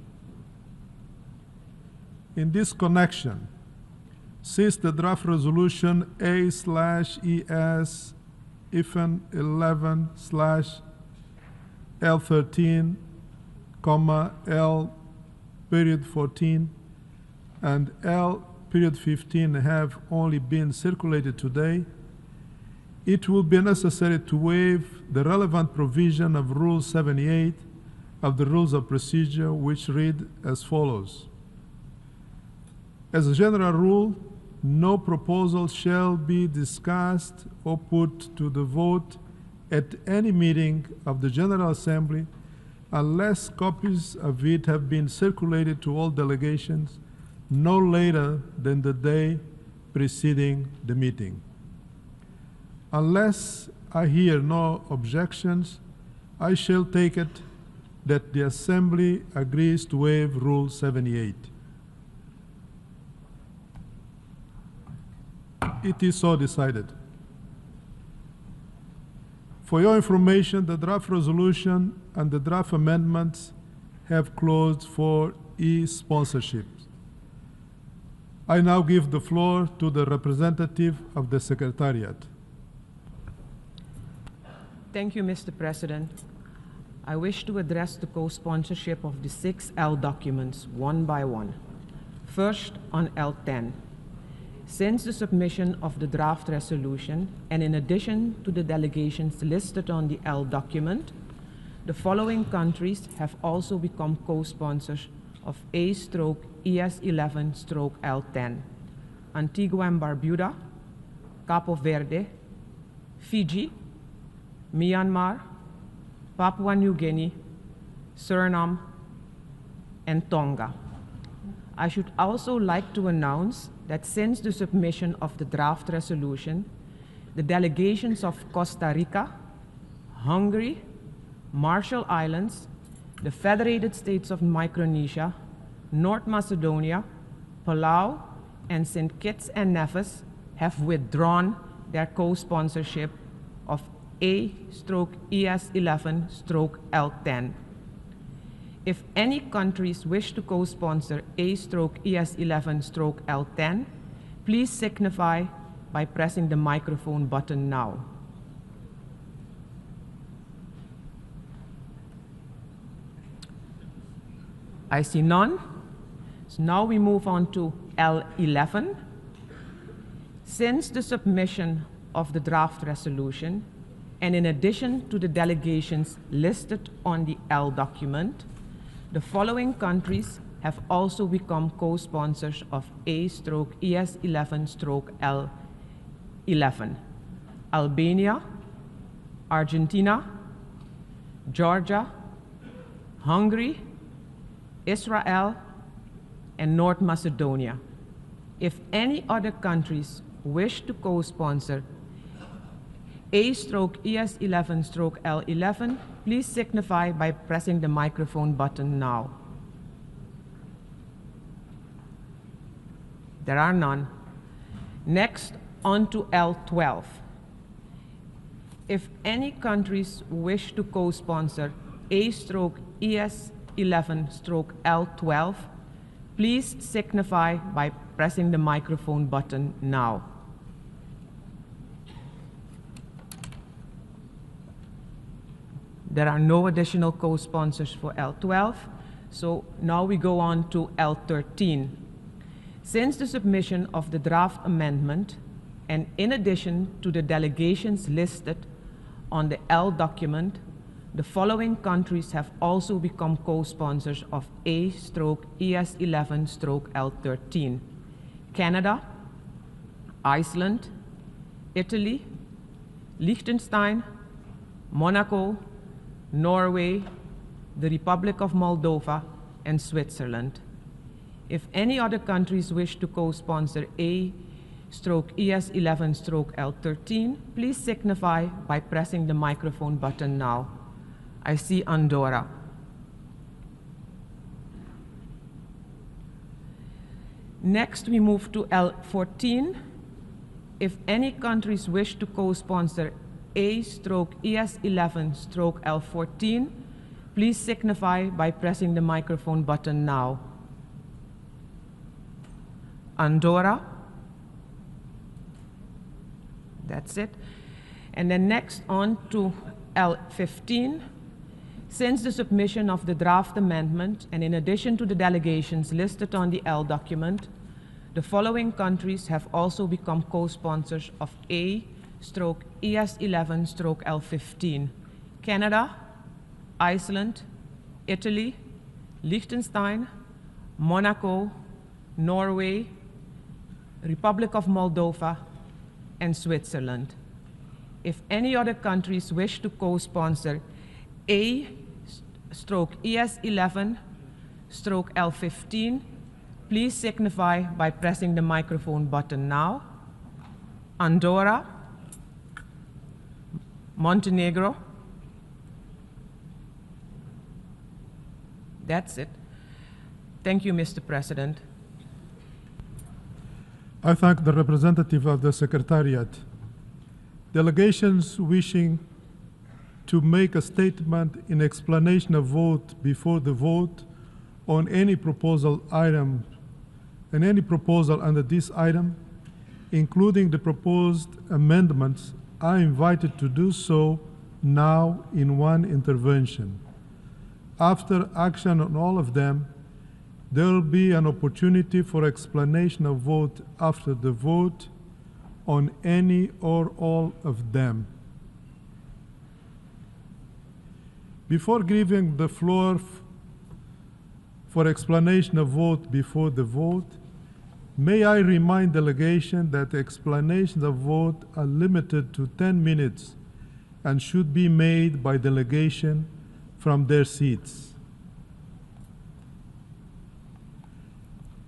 In this connection, since the draft resolution A/11/L13, L-14 and L-15 have only been circulated today, it will be necessary to waive the relevant provision of Rule 78 of the Rules of Procedure, which read as follows. As a general rule, no proposal shall be discussed or put to the vote at any meeting of the General Assembly unless copies of it have been circulated to all delegations no later than the day preceding the meeting. Unless I hear no objections, I shall take it that the Assembly agrees to waive Rule 78. It is so decided. For your information, the draft resolution and the draft amendments have closed for e-sponsorship. I now give the floor to the representative of the Secretariat. Thank you, Mr. President. I wish to address the co-sponsorship of the 6 L documents one by one. First, on L10. Since the submission of the draft resolution, and in addition to the delegations listed on the L document, the following countries have also become co-sponsors of A/ES11/L10: Antigua and Barbuda, Capo Verde, Fiji, Myanmar, Papua New Guinea, Suriname, and Tonga. I should also like to announce that since the submission of the draft resolution, the delegations of Costa Rica, Hungary, Marshall Islands, the Federated States of Micronesia, North Macedonia, Palau, and St. Kitts and Nevis have withdrawn their co-sponsorship of A/ES11/L10. If any countries wish to co-sponsor A/ES11/L10, please signify by pressing the microphone button now. I see none. So now we move on to L11. Since the submission of the draft resolution, and in addition to the delegations listed on the L document, the following countries have also become co-sponsors of A/ES11/L11: Albania, Argentina, Georgia, Hungary, Israel, and North Macedonia. If any other countries wish to co-sponsor A/ES11/L11, please signify by pressing the microphone button now. There are none. Next, on to L12. If any countries wish to co-sponsor A/ES11/L12, please signify by pressing the microphone button now. There are no additional co-sponsors for L12, so now we go on to L13. Since the submission of the draft amendment, and in addition to the delegations listed on the L document, the following countries have also become co-sponsors of A/ES11/L13: Canada, Iceland, Italy, Liechtenstein, Monaco, Norway, the Republic of Moldova, and Switzerland. If any other countries wish to co-sponsor A/ES11/L13, please signify by pressing the microphone button now. I see Andorra. Next, we move to L14. If any countries wish to co-sponsor A/ES11/L14, please signify by pressing the microphone button now. Andorra. That's it. And then next on to L15. Since the submission of the draft amendment, and in addition to the delegations listed on the L document, the following countries have also become co-sponsors of A/ES11/L15: Canada, Iceland, Italy, Liechtenstein, Monaco, Norway, Republic of Moldova, and Switzerland. If any other countries wish to co-sponsor A/ES11/L15, please signify by pressing the microphone button now. Andorra, Montenegro. That's it. Thank you, Mr. President. I thank the representative of the Secretariat. Delegations wishing to make a statement in explanation of vote before the vote on any proposal item and any proposal under this item, including the proposed amendments, are invited to do so now in one intervention. After action on all of them, there will be an opportunity for explanation of vote after the vote on any or all of them. Before giving the floor for explanation of vote before the vote, may I remind delegation that explanations of vote are limited to 10 minutes and should be made by delegation from their seats.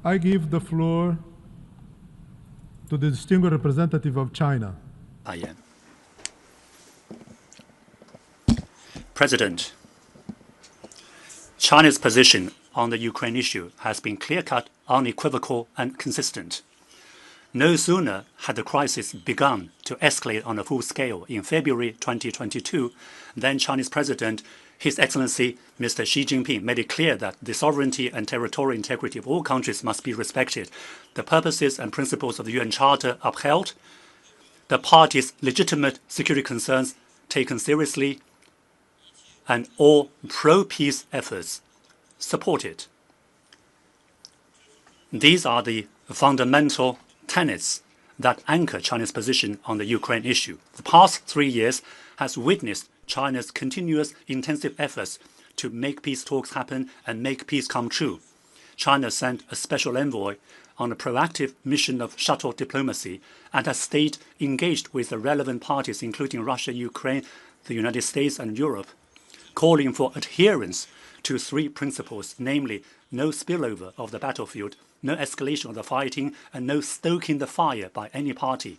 I give the floor to the distinguished representative of China. I am. President, China's position on the Ukraine issue has been clear-cut, unequivocal, and consistent. No sooner had the crisis begun to escalate on a full scale in February 2022 than Chinese President His Excellency Mr. Xi Jinping made it clear that the sovereignty and territorial integrity of all countries must be respected, the purposes and principles of the UN Charter upheld, the parties' legitimate security concerns taken seriously, and all pro-peace efforts supported. These are the fundamental tenets that anchor China's position on the Ukraine issue. The past 3 years has witnessed China's continuous intensive efforts to make peace talks happen and make peace come true. China sent a special envoy on a proactive mission of shuttle diplomacy and has stayed engaged with the relevant parties, including Russia, Ukraine, the United States, and Europe, calling for adherence to 3 principles, namely no spillover of the battlefield, no escalation of the fighting, and no stoking the fire by any party.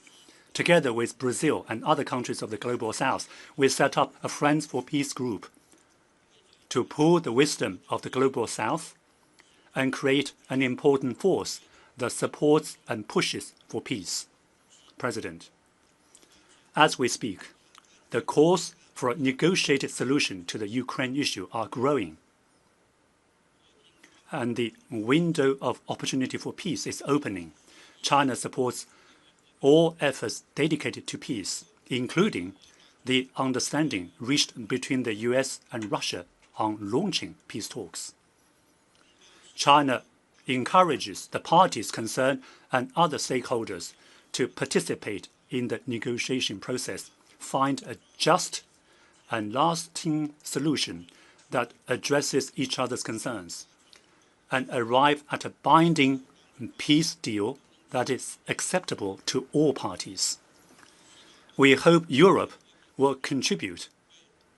Together with Brazil and other countries of the Global South, we set up a Friends for Peace group to pool the wisdom of the Global South and create an important force that supports and pushes for peace. President, as we speak, the calls for a negotiated solution to the Ukraine issue are growing, and the window of opportunity for peace is opening. China supports all efforts dedicated to peace, including the understanding reached between the US and Russia on launching peace talks. China encourages the parties concerned and other stakeholders to participate in the negotiation process, find a just and lasting solution that addresses each other's concerns, and arrive at a binding peace deal that is acceptable to all parties. We hope Europe will contribute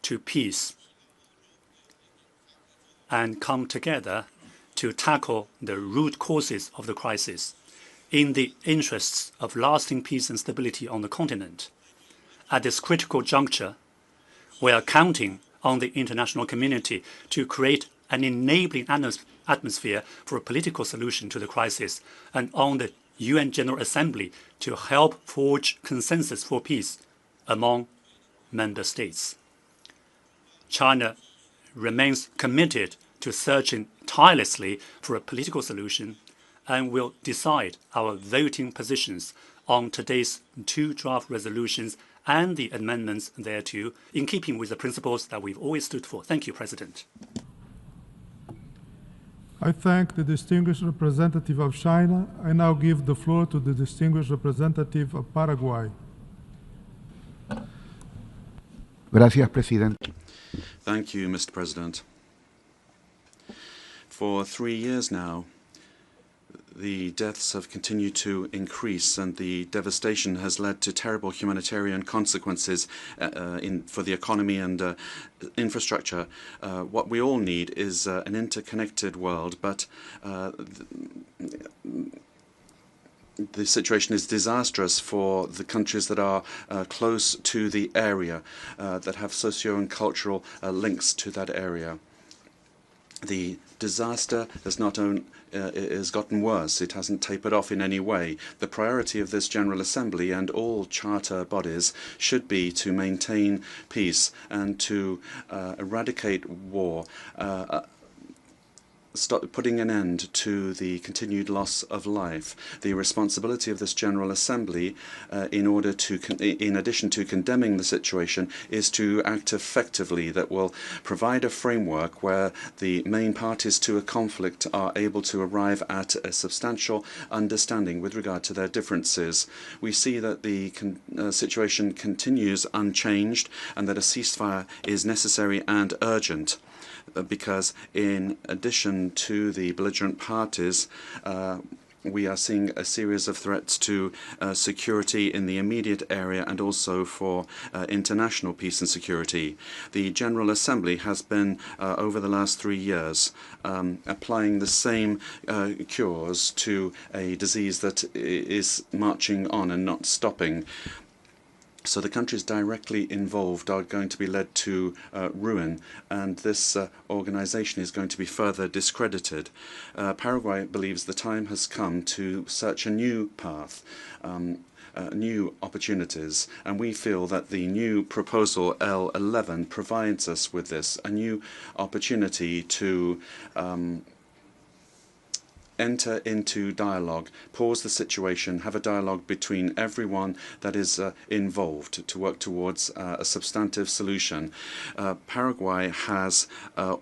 to peace and come together to tackle the root causes of the crisis in the interests of lasting peace and stability on the continent. At this critical juncture, we are counting on the international community to create an enabling atmosphere for a political solution to the crisis, and on the UN General Assembly to help forge consensus for peace among member states. China remains committed to searching tirelessly for a political solution and will decide our voting positions on today's 2 draft resolutions and the amendments thereto, in keeping with the principles that we've always stood for. Thank you, President. I thank the distinguished representative of China. I now give the floor to the distinguished representative of Paraguay. Gracias, Presidente. Thank you, Mr. President. For 3 years now, The deaths have continued to increase, and the devastation has led to terrible humanitarian consequences for the economy and infrastructure. What we all need is an interconnected world, but the situation is disastrous for the countries that are close to the area, that have socio and cultural links to that area. The disaster has has gotten worse. It hasn't tapered off in any way. The priority of this General Assembly and all charter bodies should be to maintain peace and to eradicate war, stop putting an end to the continued loss of life. The responsibility of this General Assembly, in addition to condemning the situation, is to act effectively that will provide a framework where the main parties to a conflict are able to arrive at a substantial understanding with regard to their differences. We see that the situation continues unchanged and that a ceasefire is necessary and urgent, because in addition to the belligerent parties, we are seeing a series of threats to security in the immediate area and also for international peace and security. The General Assembly has been, over the last 3 years, applying the same cures to a disease that is marching on and not stopping. So the countries directly involved are going to be led to ruin, and this organization is going to be further discredited. Paraguay believes the time has come to search a new path, new opportunities, and we feel that the new proposal L11 provides us with this, a new opportunity to enter into dialogue, pause the situation, have a dialogue between everyone that is involved to work towards a substantive solution. Paraguay has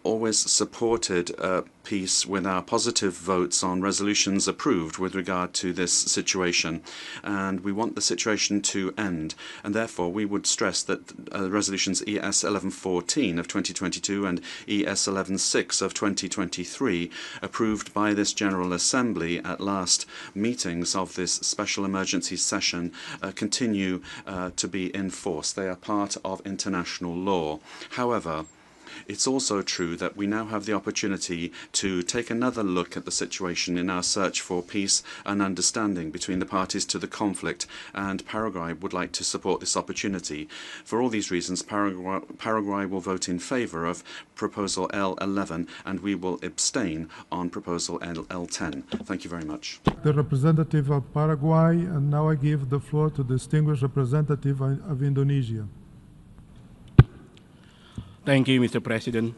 always supported peace with our positive votes on resolutions approved with regard to this situation, and we want the situation to end, and therefore we would stress that resolutions ES 1114 of 2022 and ES 116 of 2023, approved by this General Assembly at last meetings of this special emergency session, continue to be enforced. They are part of international law. However, it's also true that we now have the opportunity to take another look at the situation in our search for peace and understanding between the parties to the conflict, and Paraguay would like to support this opportunity. For all these reasons, Paraguay will vote in favor of proposal L11, and we will abstain on proposal L10. Thank you very much. The representative of Paraguay, and now I give the floor to the distinguished representative of Indonesia. Thank you, Mr. President.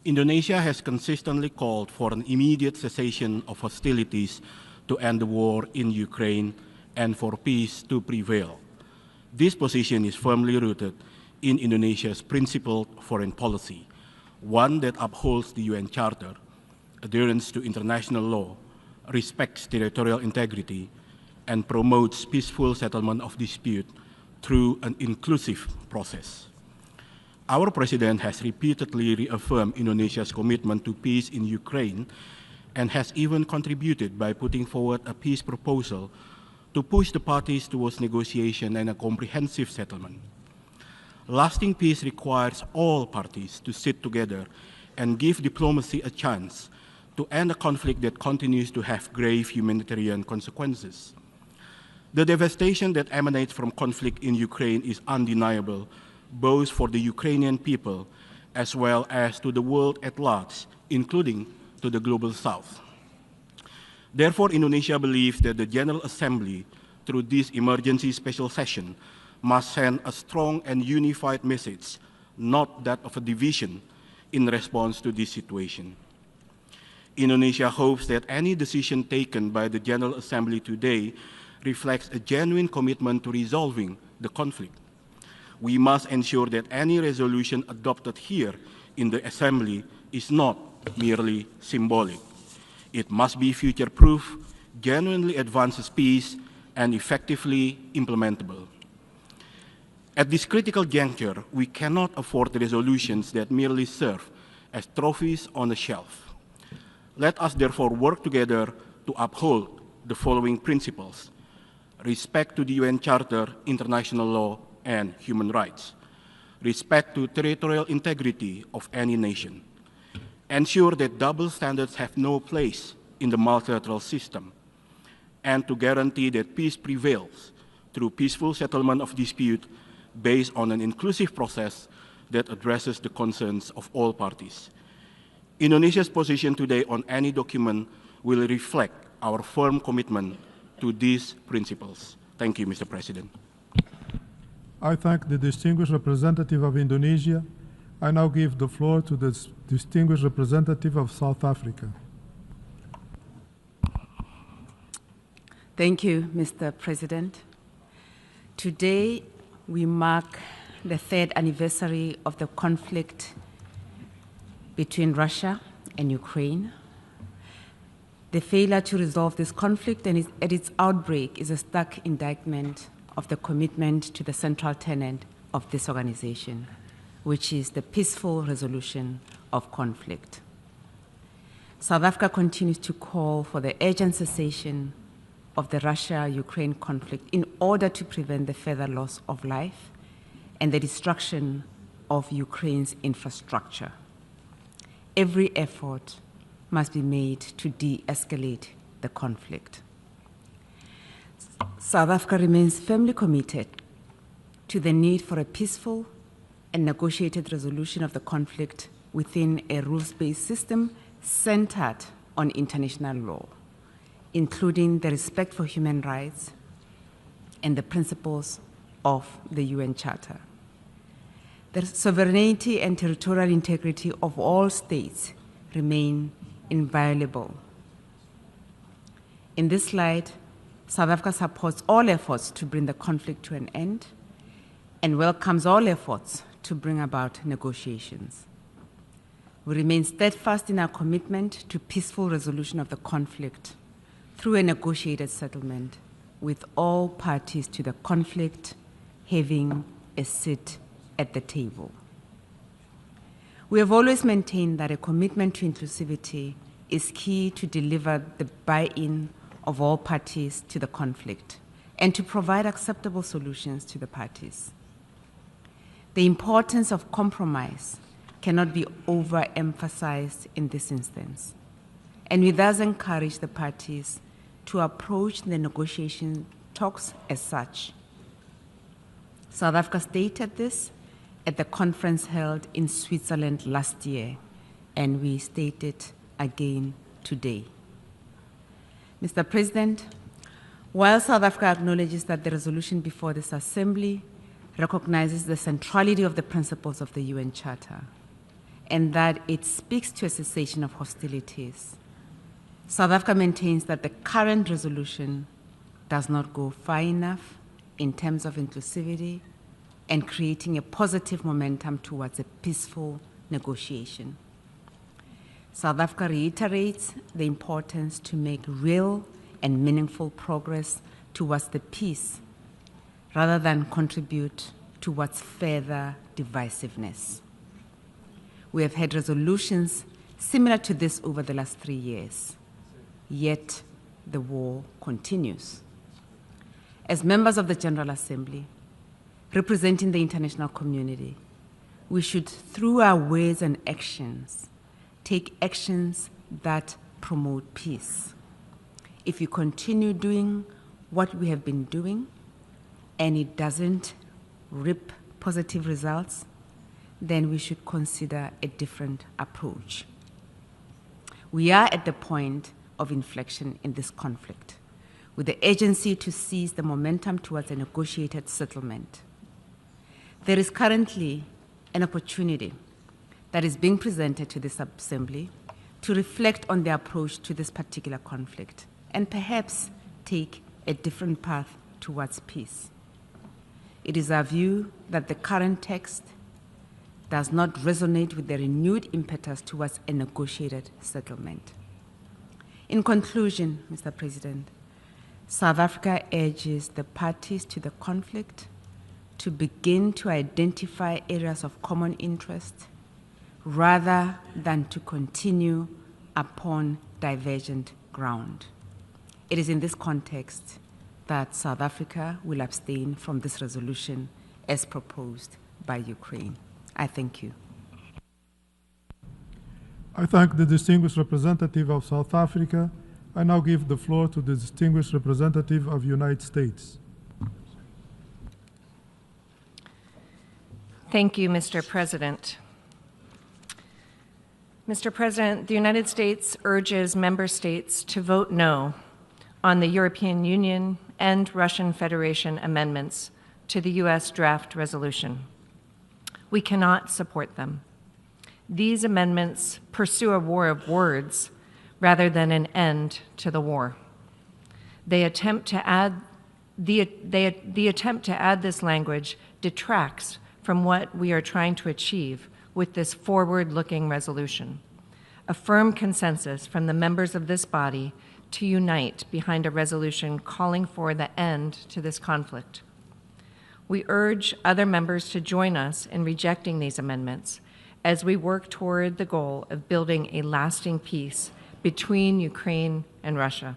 Indonesia has consistently called for an immediate cessation of hostilities to end the war in Ukraine and for peace to prevail. This position is firmly rooted in Indonesia's principled foreign policy, one that upholds the UN Charter, adherence to international law, respects territorial integrity, and promotes peaceful settlement of dispute through an inclusive process. Our President has repeatedly reaffirmed Indonesia's commitment to peace in Ukraine and has even contributed by putting forward a peace proposal to push the parties towards negotiation and a comprehensive settlement. Lasting peace requires all parties to sit together and give diplomacy a chance to end a conflict that continues to have grave humanitarian consequences. The devastation that emanates from conflict in Ukraine is undeniable, both for the Ukrainian people as well as to the world at large, including to the global south. Therefore, Indonesia believes that the General Assembly, through this emergency special session, must send a strong and unified message, not that of a division, in response to this situation. Indonesia hopes that any decision taken by the General Assembly today reflects a genuine commitment to resolving the conflict. We must ensure that any resolution adopted here in the Assembly is not merely symbolic. It must be future-proof, genuinely advances peace, and effectively implementable. At this critical juncture, we cannot afford resolutions that merely serve as trophies on a shelf. Let us therefore work together to uphold the following principles: respect to the UN Charter, international law, and human rights, respect to territorial integrity of any nation, ensure that double standards have no place in the multilateral system, and to guarantee that peace prevails through peaceful settlement of dispute based on an inclusive process that addresses the concerns of all parties. Indonesia's position today on any document will reflect our firm commitment to these principles. Thank you, Mr. President. I thank the distinguished representative of Indonesia. I now give the floor to the distinguished representative of South Africa. Thank you, Mr. President. Today, we mark the 3rd anniversary of the conflict between Russia and Ukraine. The failure to resolve this conflict and at its outbreak is a stark indictment of the commitment to the central tenet of this organization, which is the peaceful resolution of conflict. South Africa continues to call for the urgent cessation of the Russia-Ukraine conflict in order to prevent the further loss of life and the destruction of Ukraine's infrastructure. Every effort must be made to de-escalate the conflict. South Africa remains firmly committed to the need for a peaceful and negotiated resolution of the conflict within a rules-based system centered on international law, including the respect for human rights and the principles of the UN Charter. The sovereignty and territorial integrity of all states remain inviolable. In this light, South Africa supports all efforts to bring the conflict to an end and welcomes all efforts to bring about negotiations. We remain steadfast in our commitment to peaceful resolution of the conflict through a negotiated settlement, with all parties to the conflict having a seat at the table. We have always maintained that a commitment to inclusivity is key to deliver the buy-in of all parties to the conflict and to provide acceptable solutions to the parties. The importance of compromise cannot be overemphasized in this instance, and we thus encourage the parties to approach the negotiation talks as such. South Africa stated this at the conference held in Switzerland last year, and we state it again today. Mr. President, while South Africa acknowledges that the resolution before this Assembly recognizes the centrality of the principles of the UN Charter and that it speaks to a cessation of hostilities, South Africa maintains that the current resolution does not go far enough in terms of inclusivity and creating a positive momentum towards a peaceful negotiation. South Africa reiterates the importance to make real and meaningful progress towards the peace rather than contribute towards further divisiveness. We have had resolutions similar to this over the last 3 years, yet the war continues. As members of the General Assembly, representing the international community, we should, through our words and actions, take actions that promote peace. If we continue doing what we have been doing and it doesn't reap positive results, then we should consider a different approach. We are at the point of inflection in this conflict, with the urgency to seize the momentum towards a negotiated settlement. There is currently an opportunity that is being presented to this Assembly to reflect on the approach to this particular conflict and perhaps take a different path towards peace. It is our view that the current text does not resonate with the renewed impetus towards a negotiated settlement. In conclusion, Mr. President, South Africa urges the parties to the conflict to begin to identify areas of common interest rather than to continue upon divergent ground. It is in this context that South Africa will abstain from this resolution as proposed by Ukraine. I thank you. I thank the distinguished representative of South Africa. I now give the floor to the distinguished representative of the United States. Thank you, Mr. President. Mr. President, the United States urges member states to vote no on the European Union and Russian Federation amendments to the U.S. draft resolution. We cannot support them. These amendments pursue a war of words rather than an end to the war. The attempt to add this language detracts from what we are trying to achieve with this forward-looking resolution, a firm consensus from the members of this body to unite behind a resolution calling for the end to this conflict. We urge other members to join us in rejecting these amendments as we work toward the goal of building a lasting peace between Ukraine and Russia.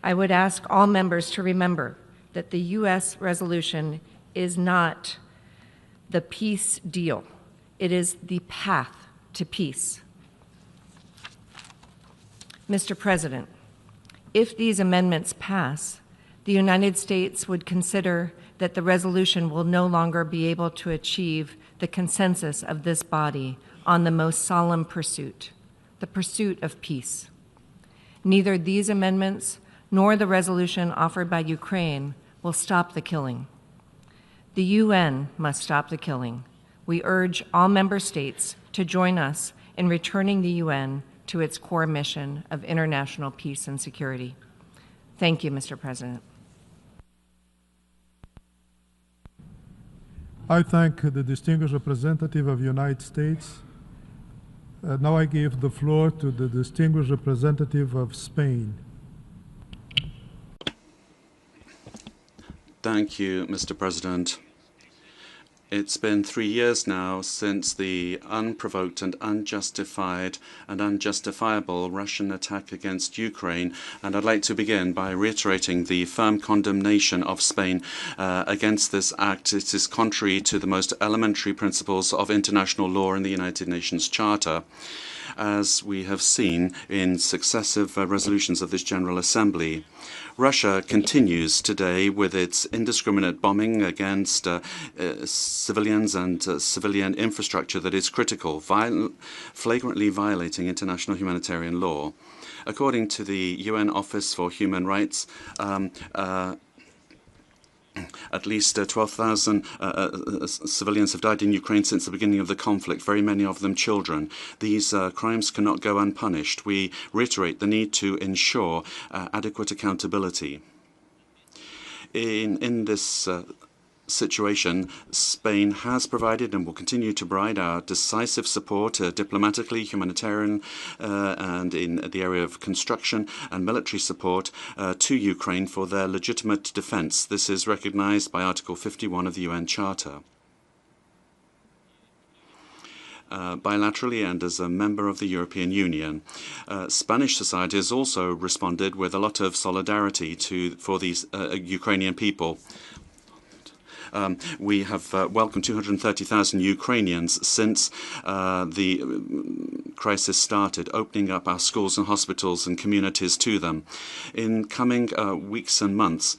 I would ask all members to remember that the U.S. resolution is not the peace deal. It is the path to peace. Mr. President, if these amendments pass, the United States would consider that the resolution will no longer be able to achieve the consensus of this body on the most solemn pursuit, the pursuit of peace. Neither these amendments nor the resolution offered by Ukraine will stop the killing. The UN must stop the killing. We urge all member states to join us in returning the UN to its core mission of international peace and security. Thank you, Mr. President. I thank the distinguished representative of the United States. Now I give the floor to the distinguished representative of Spain. Thank you, Mr. President. It's been 3 years now since the unprovoked and unjustified and unjustifiable Russian attack against Ukraine, and I'd like to begin by reiterating the firm condemnation of Spain against this act. It is contrary to the most elementary principles of international law in the United Nations Charter, as we have seen in successive resolutions of this General Assembly. Russia continues today with its indiscriminate bombing against civilians and civilian infrastructure that is critical, flagrantly violating international humanitarian law. According to the UN Office for Human Rights, at least 12,000 civilians have died in Ukraine since the beginning of the conflict, very many of them children. These crimes cannot go unpunished. We reiterate the need to ensure adequate accountability. In this situation, Spain has provided and will continue to provide our decisive support diplomatically, humanitarian, and in the area of construction and military support to Ukraine for their legitimate defense. This is recognized by Article 51 of the UN Charter. Bilaterally and as a member of the European Union. Spanish society has also responded with a lot of solidarity for these Ukrainian people. We have welcomed 230,000 Ukrainians since the crisis started, opening up our schools and hospitals and communities to them. In coming weeks and months,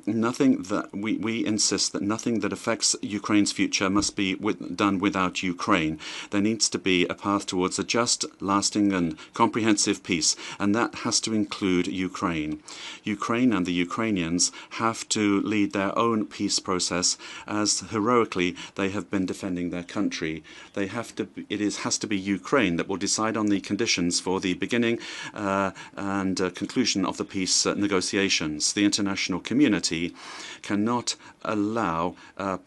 we insist that nothing that affects Ukraine's future must be done without Ukraine. There needs to be a path towards a just, lasting and comprehensive peace, and that has to include Ukraine. Ukraine and the Ukrainians have to lead their own peace process as heroically they have been defending their country. It has to be Ukraine that will decide on the conditions for the beginning and conclusion of the peace negotiations. The international community cannot allow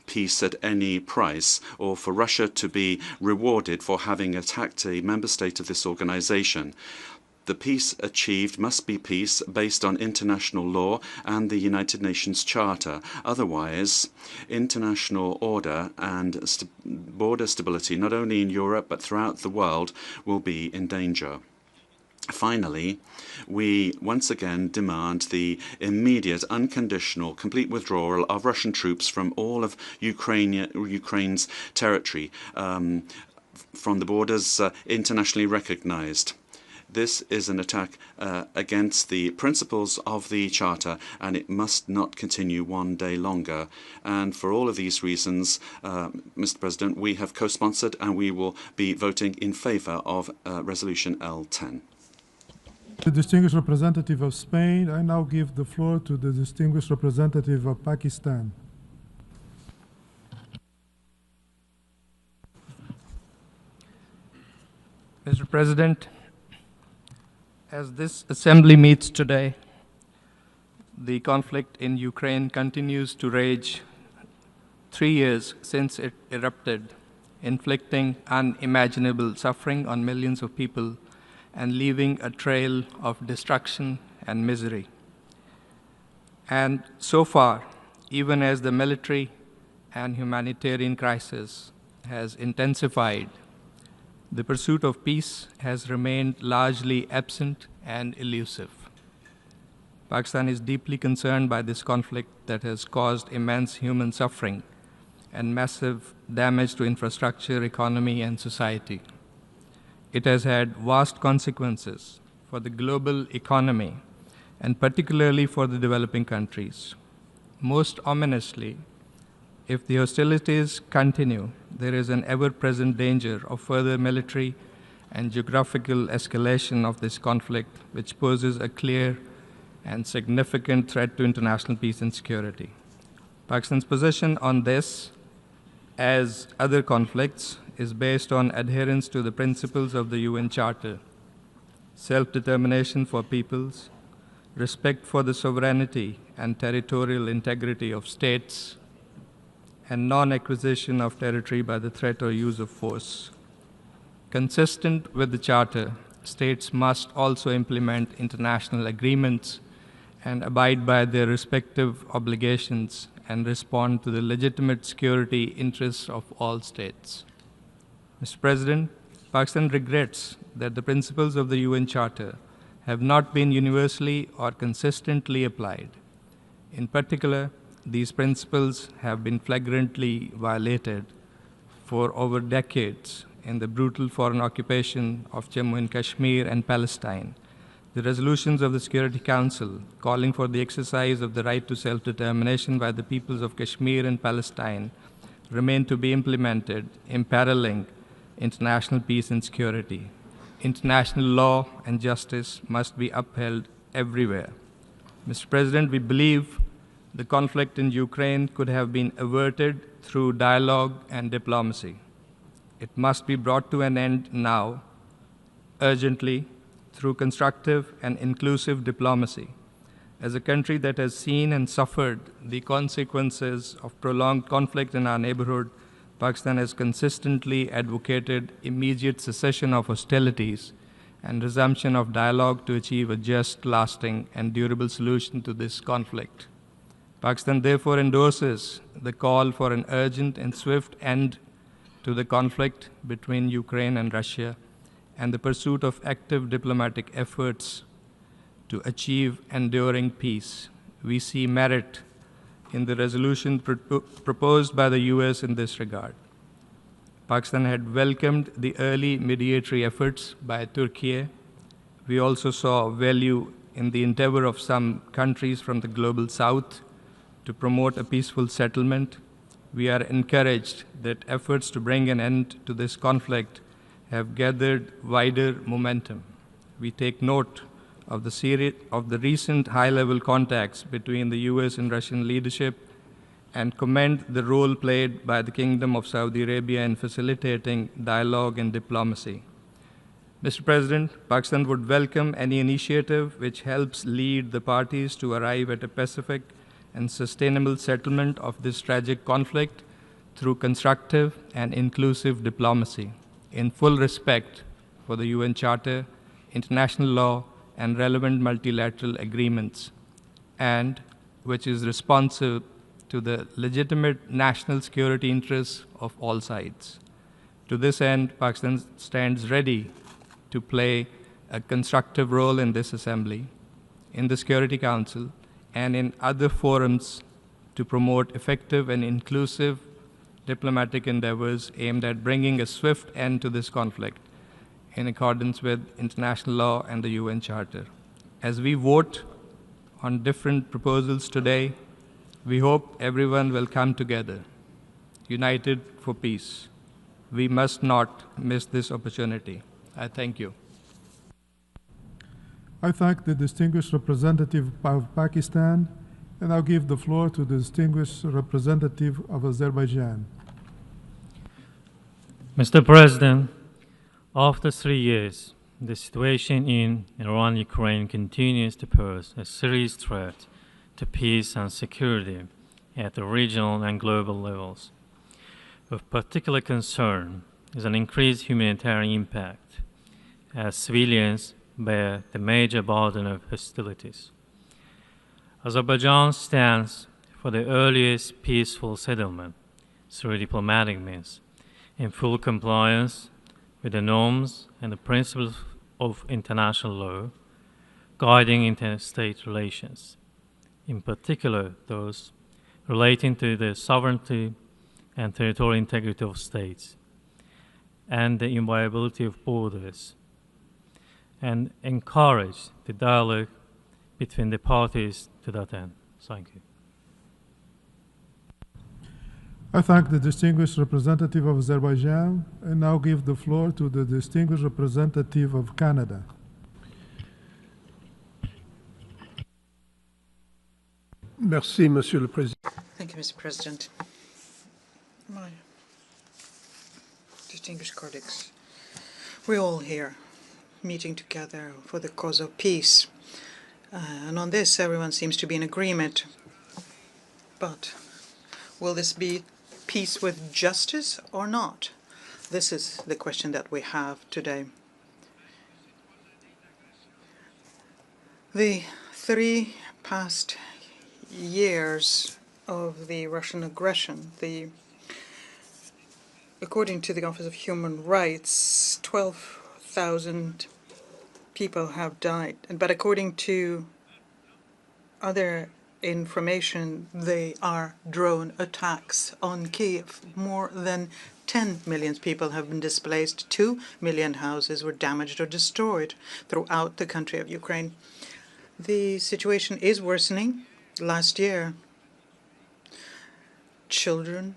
peace at any price, or for Russia to be rewarded for having attacked a member state of this organization. The peace achieved must be peace based on international law and the United Nations Charter. Otherwise, international order and border stability, not only in Europe but throughout the world, will be in danger. Finally, we once again demand the immediate, unconditional, complete withdrawal of Russian troops from all of Ukraine's territory, from the borders internationally recognized. This is an attack against the principles of the Charter, and it must not continue one day longer. And for all of these reasons, Mr. President, we have co-sponsored and we will be voting in favor of Resolution L10. The distinguished representative of Spain. I now give the floor to the distinguished representative of Pakistan. Mr. President, as this assembly meets today, the conflict in Ukraine continues to rage 3 years since it erupted, inflicting unimaginable suffering on millions of people and leaving a trail of destruction and misery. And so far, even as the military and humanitarian crisis has intensified, the pursuit of peace has remained largely absent and elusive. Pakistan is deeply concerned by this conflict that has caused immense human suffering and massive damage to infrastructure, economy, and society. It has had vast consequences for the global economy and particularly for the developing countries. Most ominously, if the hostilities continue, there is an ever-present danger of further military and geographical escalation of this conflict, which poses a clear and significant threat to international peace and security. Pakistan's position on this, as other conflicts, is based on adherence to the principles of the UN Charter, self-determination for peoples, respect for the sovereignty and territorial integrity of states, and non-acquisition of territory by the threat or use of force. Consistent with the Charter, states must also implement international agreements and abide by their respective obligations and respond to the legitimate security interests of all states. Mr. President, Pakistan regrets that the principles of the UN Charter have not been universally or consistently applied. In particular, these principles have been flagrantly violated for over decades in the brutal foreign occupation of Jammu and Kashmir and Palestine. The resolutions of the Security Council calling for the exercise of the right to self-determination by the peoples of Kashmir and Palestine remain to be implemented, imperiling international peace and security. International law and justice must be upheld everywhere. Mr. President, we believe the conflict in Ukraine could have been averted through dialogue and diplomacy. It must be brought to an end now, urgently, through constructive and inclusive diplomacy. As a country that has seen and suffered the consequences of prolonged conflict in our neighborhood, Pakistan has consistently advocated immediate cessation of hostilities and resumption of dialogue to achieve a just, lasting, and durable solution to this conflict. Pakistan therefore endorses the call for an urgent and swift end to the conflict between Ukraine and Russia and the pursuit of active diplomatic efforts to achieve enduring peace. We see merit in the resolution proposed by the US in this regard. Pakistan had welcomed the early mediatory efforts by Turkey. We also saw value in the endeavor of some countries from the global south to promote a peaceful settlement. We are encouraged that efforts to bring an end to this conflict have gathered wider momentum. We take note of the recent high-level contacts between the US and Russian leadership and commend the role played by the Kingdom of Saudi Arabia in facilitating dialogue and diplomacy. Mr. President, Pakistan would welcome any initiative which helps lead the parties to arrive at a pacific and sustainable settlement of this tragic conflict through constructive and inclusive diplomacy, in full respect for the UN Charter, international law, and relevant multilateral agreements, and which is responsive to the legitimate national security interests of all sides. To this end, Pakistan stands ready to play a constructive role in this assembly, in the Security Council, and in other forums to promote effective and inclusive diplomatic endeavors aimed at bringing a swift end to this conflict in accordance with international law and the UN Charter. As we vote on different proposals today, we hope everyone will come together, united for peace. We must not miss this opportunity. I thank you. I thank the distinguished representative of Pakistan, and I'll give the floor to the distinguished representative of Azerbaijan. Mr. President, after 3 years, the situation in Iran, Ukraine continues to pose a serious threat to peace and security at the regional and global levels. Of particular concern is an increased humanitarian impact as civilians bear the major burden of hostilities. Azerbaijan stands for the earliest peaceful settlement through diplomatic means, in full compliance with the norms and the principles of international law guiding interstate relations, in particular those relating to the sovereignty and territorial integrity of states, and the inviolability of borders, and encourage the dialogue between the parties to that end. Thank you. I thank the distinguished representative of Azerbaijan, and now give the floor to the distinguished representative of Canada. Merci, Monsieur le Président. Thank you, Mr. President. My distinguished colleagues, we're all here meeting together for the cause of peace. And on this, everyone seems to be in agreement. But will this be peace with justice or not? This is the question that we have today. The 3 past years of the Russian aggression, according to the Office of Human Rights, 12,000 people have died. But according to other information, they are drone attacks on Kiev. More than 10 million people have been displaced. 2 million houses were damaged or destroyed throughout the country of Ukraine. The situation is worsening. Last year, children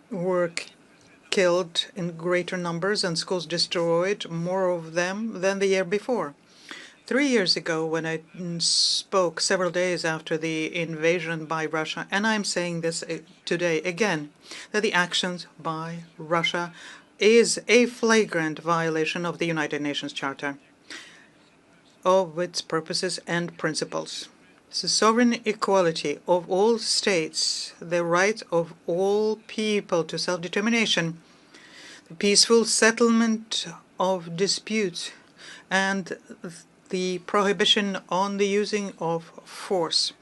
were killed in greater numbers and schools destroyed, more of them than the year before. 3 years ago, when I spoke several days after the invasion by Russia, and I'm saying this today again, that the actions by Russia is a flagrant violation of the United Nations Charter, of its purposes and principles. The sovereign equality of all states, the right of all people to self-determination, the peaceful settlement of disputes, and the prohibition on the using of force.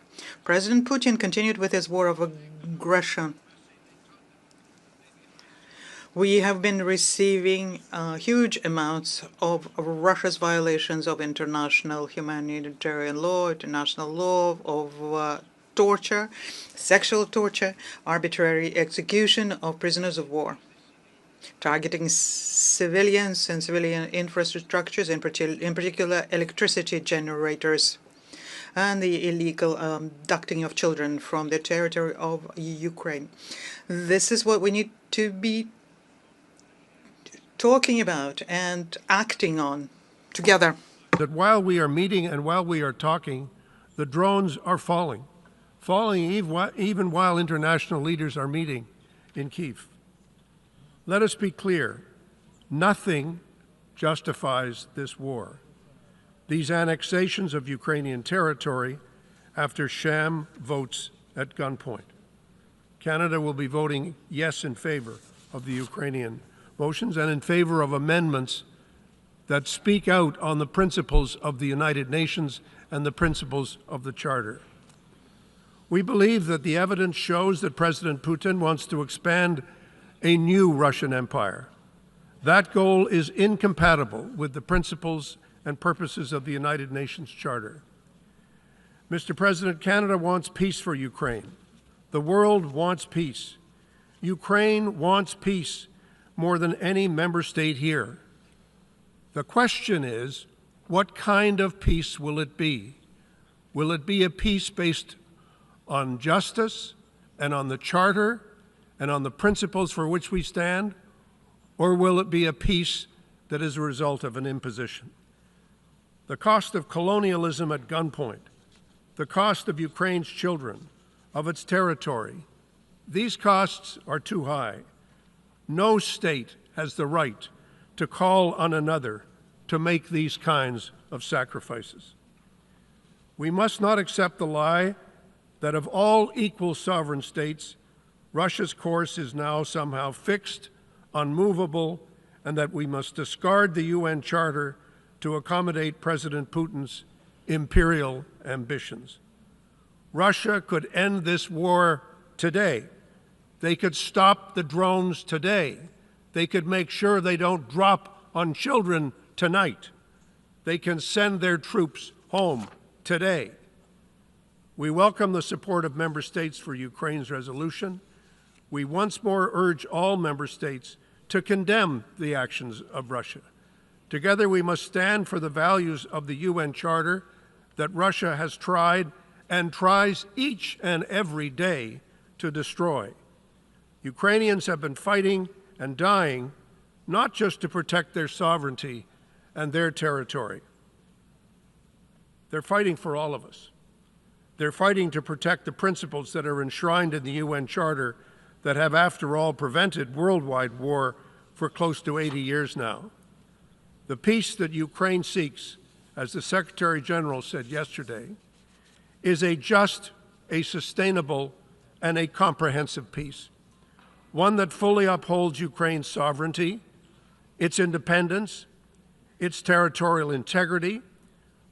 President Putin continued with his war of aggression. We have been receiving huge amounts of Russia's violations of international humanitarian law, international law, of torture, sexual torture, arbitrary execution of prisoners of war, targeting civilians and civilian infrastructures, in particular electricity generators, and the illegal abducting of children from the territory of Ukraine. This is what we need to be talking about and acting on together. That while we are meeting and while we are talking, the drones are falling even while international leaders are meeting in Kyiv. Let us be clear, nothing justifies this war. These annexations of Ukrainian territory after sham votes at gunpoint. Canada will be voting yes in favor of the Ukrainian motions and in favor of amendments that speak out on the principles of the United Nations and the principles of the Charter. We believe that the evidence shows that President Putin wants to expand a new Russian empire, That goal is incompatible with the principles and purposes of the United Nations Charter. Mr. President, Canada wants peace for Ukraine. The world wants peace. Ukraine wants peace more than any member state here. The question is, what kind of peace will it be? Will it be a peace based on justice and on the Charter and on the principles for which we stand? Or will it be a peace that is a result of an imposition? The cost of colonialism at gunpoint, the cost of Ukraine's children, of its territory, these costs are too high. No state has the right to call on another to make these kinds of sacrifices. We must not accept the lie that of all equal sovereign states, Russia's course is now somehow fixed, unmovable, and that we must discard the UN Charter to accommodate President Putin's imperial ambitions. Russia could end this war today. They could stop the drones today. They could make sure they don't drop on children tonight. They can send their troops home today. We welcome the support of member states for Ukraine's resolution. We once more urge all member states to condemn the actions of Russia. Together we must stand for the values of the UN Charter that Russia has tried and tries each and every day to destroy. Ukrainians have been fighting and dying not just to protect their sovereignty and their territory. They're fighting for all of us. They're fighting to protect the principles that are enshrined in the UN Charter that have, after all, prevented worldwide war for close to 80 years now. The peace that Ukraine seeks, as the Secretary General said yesterday, is a just, a sustainable, and a comprehensive peace. One that fully upholds Ukraine's sovereignty, its independence, its territorial integrity,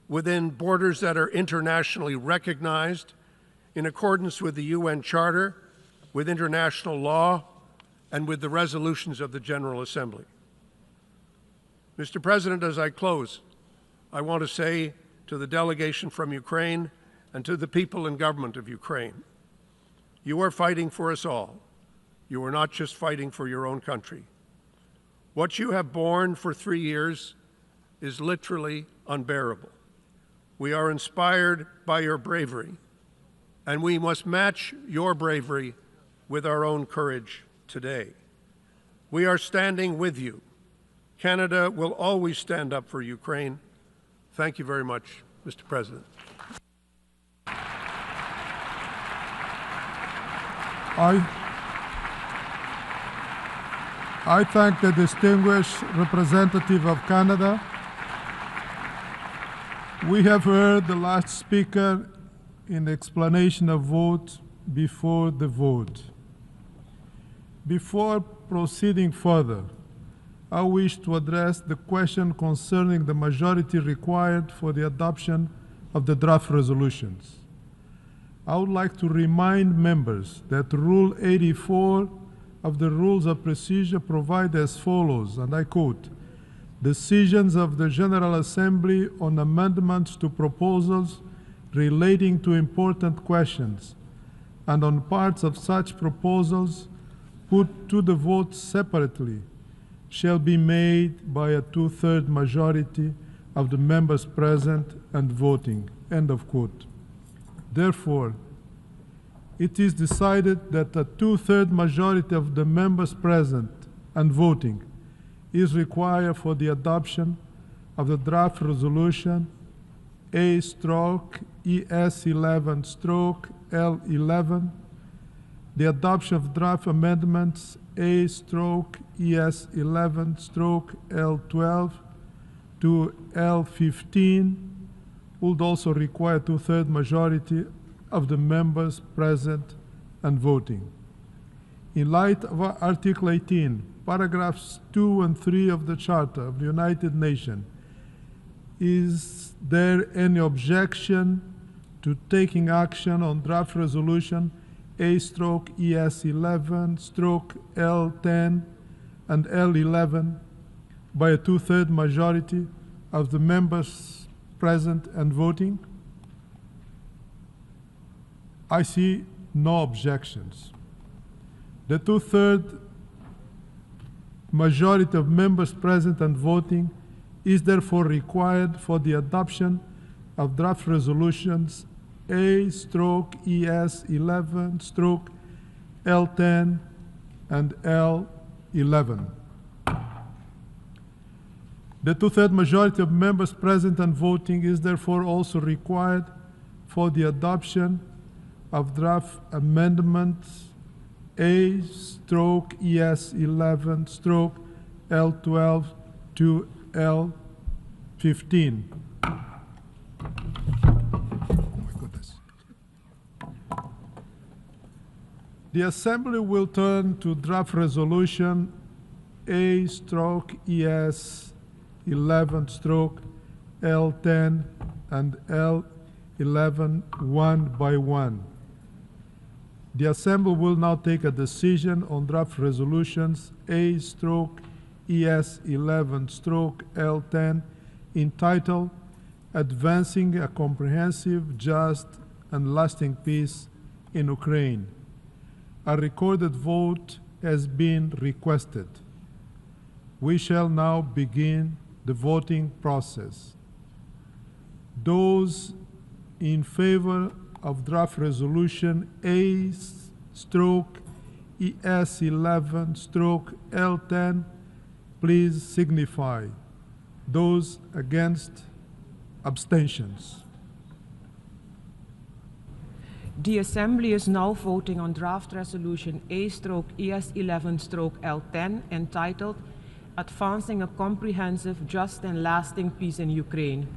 within borders that are internationally recognized, in accordance with the UN Charter, with international law, and with the resolutions of the General Assembly. Mr. President, as I close, I want to say to the delegation from Ukraine and to the people and government of Ukraine, you are fighting for us all. You are not just fighting for your own country. What you have borne for 3 years is literally unbearable. We are inspired by your bravery, and we must match your bravery with our own courage today. We are standing with you. Canada will always stand up for Ukraine. Thank you very much, Mr. President. I thank the distinguished representative of Canada. We have heard the last speaker in the explanation of vote before the vote. Before proceeding further, I wish to address the question concerning the majority required for the adoption of the draft resolutions. I would like to remind members that Rule 84 of the Rules of Procedure provide as follows, and I quote, "Decisions of the General Assembly on amendments to proposals relating to important questions and on parts of such proposals put to the vote separately shall be made by a 2/3 majority of the members present and voting." End of quote. Therefore, it is decided that a 2/3 majority of the members present and voting is required for the adoption of the draft resolution A/ES11/L11, the adoption of draft amendments A/ES11/L12 to L15 would also require 2/3 majority of the members present and voting. In light of Article 18, paragraphs 2 and 3 of the Charter of the United Nations, is there any objection to taking action on draft resolution A/ES11/L10 and L11 by a two-thirds majority of the members present and voting? I see no objections. The two-thirds majority of members present and voting is therefore required for the adoption of draft resolutions A/ES11/L10 and L11. The two-thirds majority of members present and voting is therefore also required for the adoption of draft amendments A/ES11/L12 to L15. The Assembly will turn to draft resolution A/ES11/L10 and L11 one by one. The Assembly will now take a decision on draft resolutions A/ES11/L10 entitled Advancing a Comprehensive, Just, and Lasting Peace in Ukraine. A recorded vote has been requested. We shall now begin the voting process. Those in favor of draft resolution A/ES11/L10, please signify. Those against, abstentions. The Assembly is now voting on draft resolution A/ES11/L10 entitled Advancing a Comprehensive, Just and Lasting Peace in Ukraine.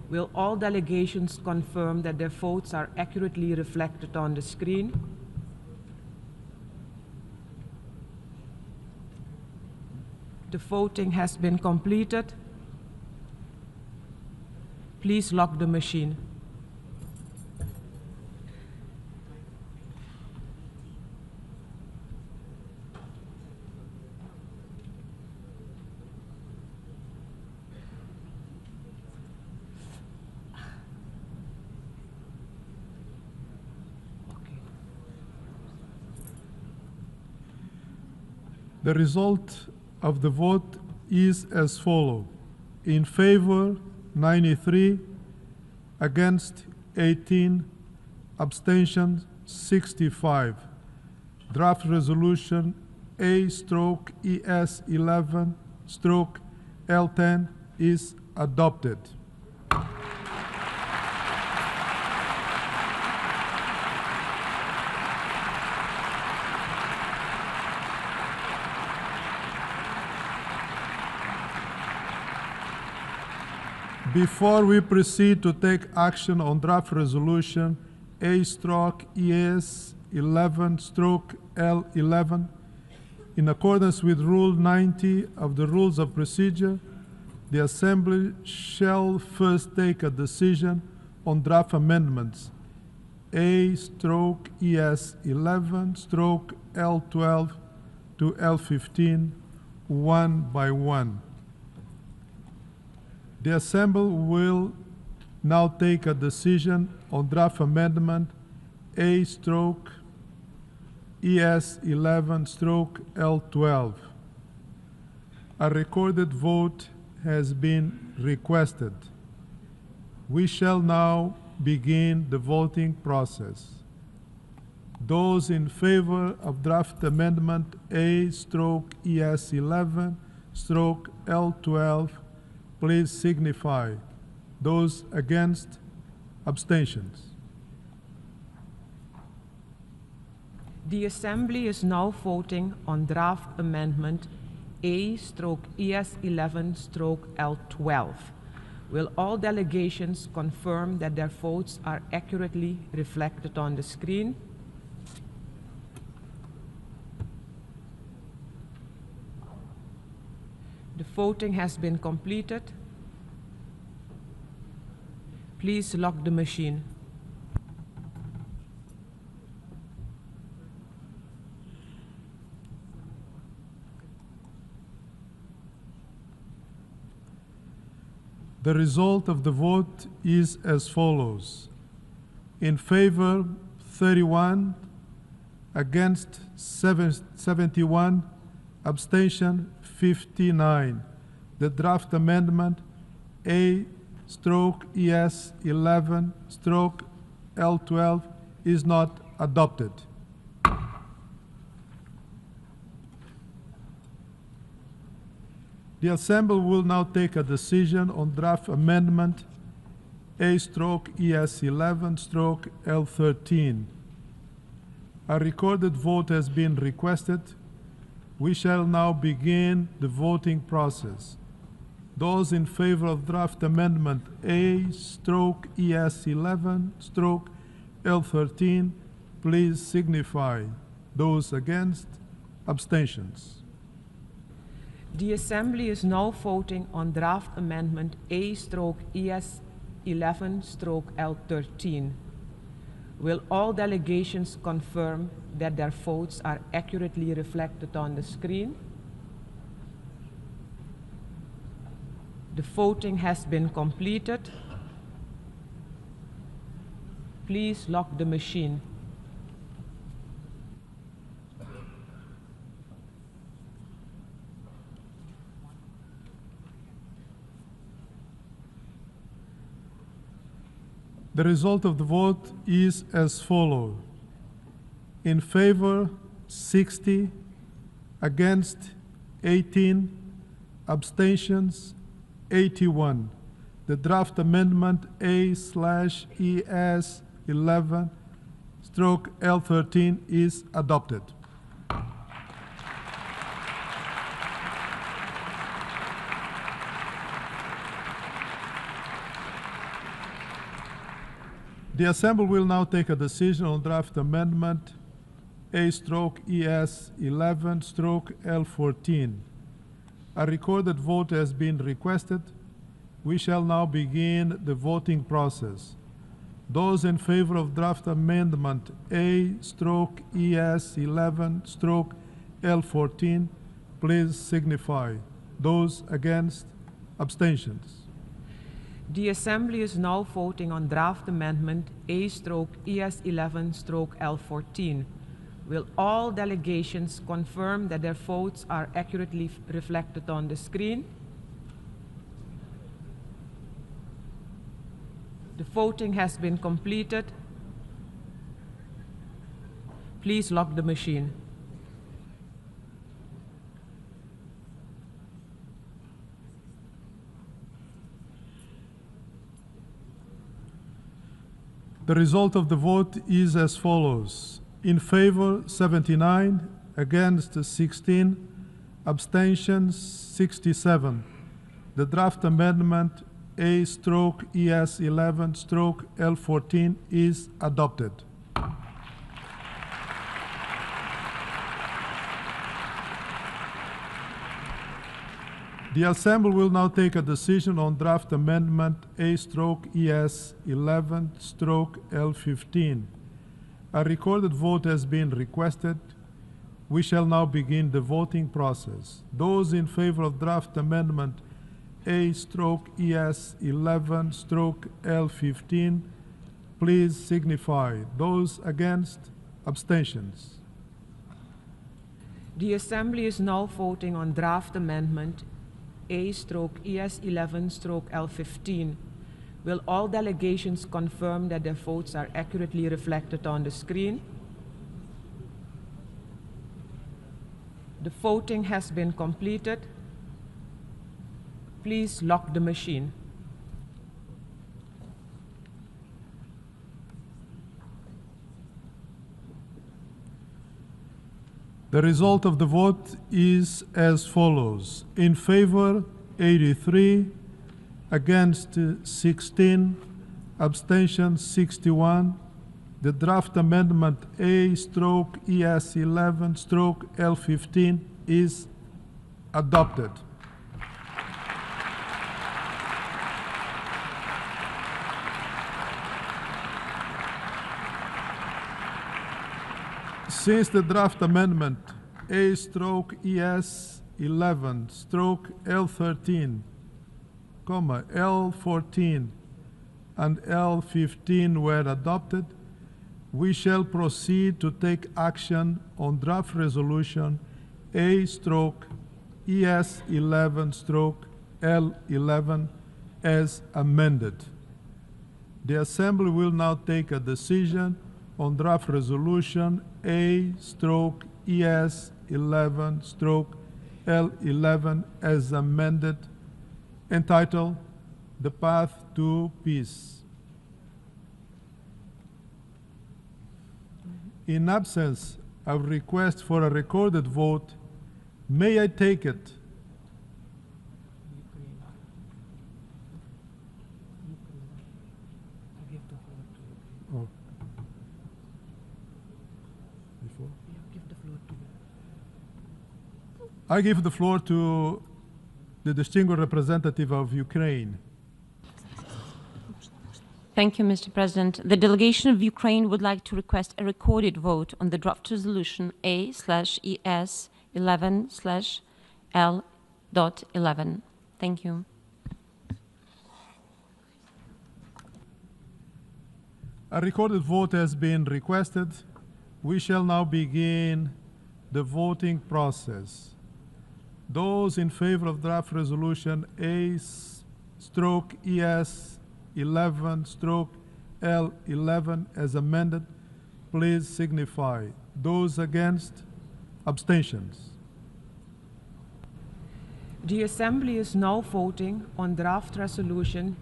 Will all delegations confirm that their votes are accurately reflected on the screen? The voting has been completed. Please lock the machine. The result of the vote is as follows. In favor, 93, against 18, abstentions 65. Draft resolution A/ES11/L10 is adopted. Before we proceed to take action on draft resolution A/ES11/L11, in accordance with Rule 90 of the Rules of Procedure, the Assembly shall first take a decision on draft amendments A/ES11/L12 to L15, one by one. The Assembly will now take a decision on draft amendment A/ES11/L12. A recorded vote has been requested. We shall now begin the voting process. Those in favor of draft amendment A/ES11/L12, please signify. Those against, abstentions. The Assembly is now voting on draft amendment A/ES11/L12. Will all delegations confirm that their votes are accurately reflected on the screen? The voting has been completed. Please lock the machine. The result of the vote is as follows. In favor, 31, against 71, abstention 59. The draft amendment A/ES 11/L12 is not adopted. The Assembly will now take a decision on draft amendment A/ES 11/L13. A recorded vote has been requested. We shall now begin the voting process. Those in favor of draft amendment A/ES 11/L13, please signify. Those against, abstentions. The Assembly is now voting on draft amendment A/ES 11/L13. Will all delegations confirm that their votes are accurately reflected on the screen? The voting has been completed. Please lock the machine. The result of the vote is as follows. In favor, 60, against 18, abstentions 81. The draft amendment A/ES 11/L13 is adopted. The Assembly will now take a decision on draft amendment A/ES 11/L14. A recorded vote has been requested. We shall now begin the voting process. Those in favor of draft amendment A/ES 11/L14, please signify. Those against, abstentions. The Assembly is now voting on draft amendment A/ES 11/L14. Will all delegations confirm that their votes are accurately reflected on the screen? The voting has been completed. Please lock the machine. The result of the vote is as follows. In favor, 79, against 16, abstentions 67. The draft amendment A/ES 11/L14 is adopted. The Assembly will now take a decision on draft amendment A/ES 11/L15. A recorded vote has been requested. We shall now begin the voting process. Those in favor of draft amendment A/ES 11/L15, please signify. Those against, abstentions. The Assembly is now voting on draft amendment A/ES 11/L15. Will all delegations confirm that their votes are accurately reflected on the screen? The voting has been completed. Please lock the machine. The result of the vote is as follows. In favor, 83, against 16, abstention 61. The draft amendment A/ES 11/L15 is adopted. Since the draft amendment A/ES 11/L13 L14 and L15 were adopted, we shall proceed to take action on draft resolution A/ES11/L11 as amended. The Assembly will now take a decision on draft resolution A/ES11/L11 as amended, entitled The Path to Peace. In absence of request for a recorded vote, may I take it? Oh. Before? I give the floor to the distinguished representative of Ukraine. Thank you, Mr. President. The delegation of Ukraine would like to request a recorded vote on the draft resolution A/ES11/L.11. Thank you. A recorded vote has been requested. We shall now begin the voting process. Those in favor of draft resolution A/ES11/L11 as amended, please signify. Those against, abstentions. The Assembly is now voting on draft resolution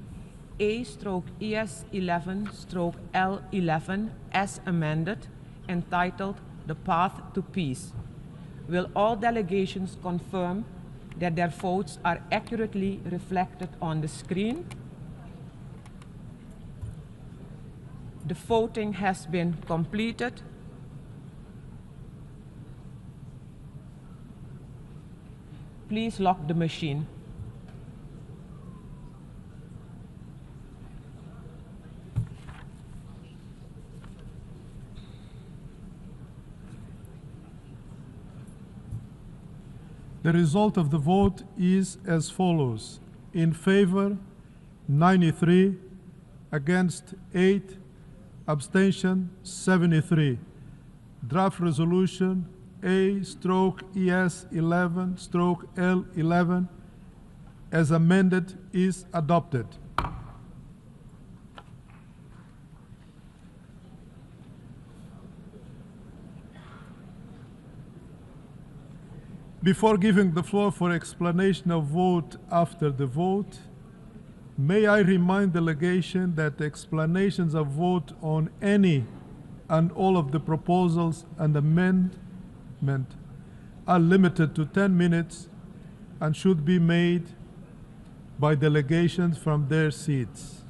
A/ES11/L11 as amended, entitled The Path to Peace. Will all delegations confirm that their votes are accurately reflected on the screen? The voting has been completed. Please lock the machine. The result of the vote is as follows. In favor, 93, against 8, abstention 73. Draft resolution A/ES11/L11 as amended is adopted. Before giving the floor for explanation of vote after the vote, may I remind the delegation that explanations of vote on any and all of the proposals and amendment are limited to 10 minutes and should be made by delegations from their seats.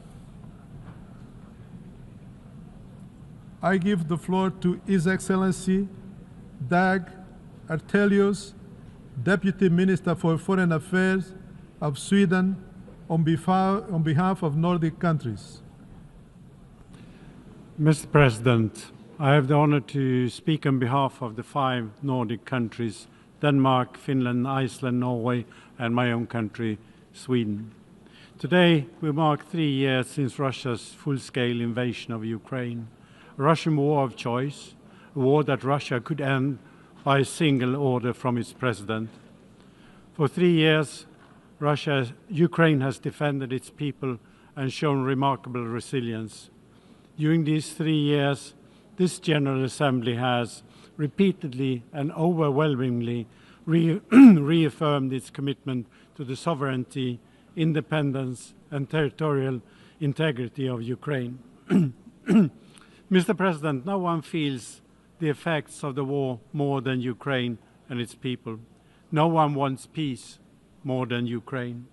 I give the floor to His Excellency Dag Artelius, Deputy Minister for Foreign Affairs of Sweden, on behalf of Nordic countries. Mr. President, I have the honor to speak on behalf of the 5 Nordic countries, Denmark, Finland, Iceland, Norway, and my own country, Sweden. Today, we mark 3 years since Russia's full-scale invasion of Ukraine, a Russian war of choice, a war that Russia could end by a single order from its president. For 3 years, Ukraine has defended its people and shown remarkable resilience. During these 3 years, this General Assembly has repeatedly and overwhelmingly reaffirmed its commitment to the sovereignty, independence, and territorial integrity of Ukraine. Mr. President, no one feels the effects of the war more than Ukraine and its people. No one wants peace more than Ukraine.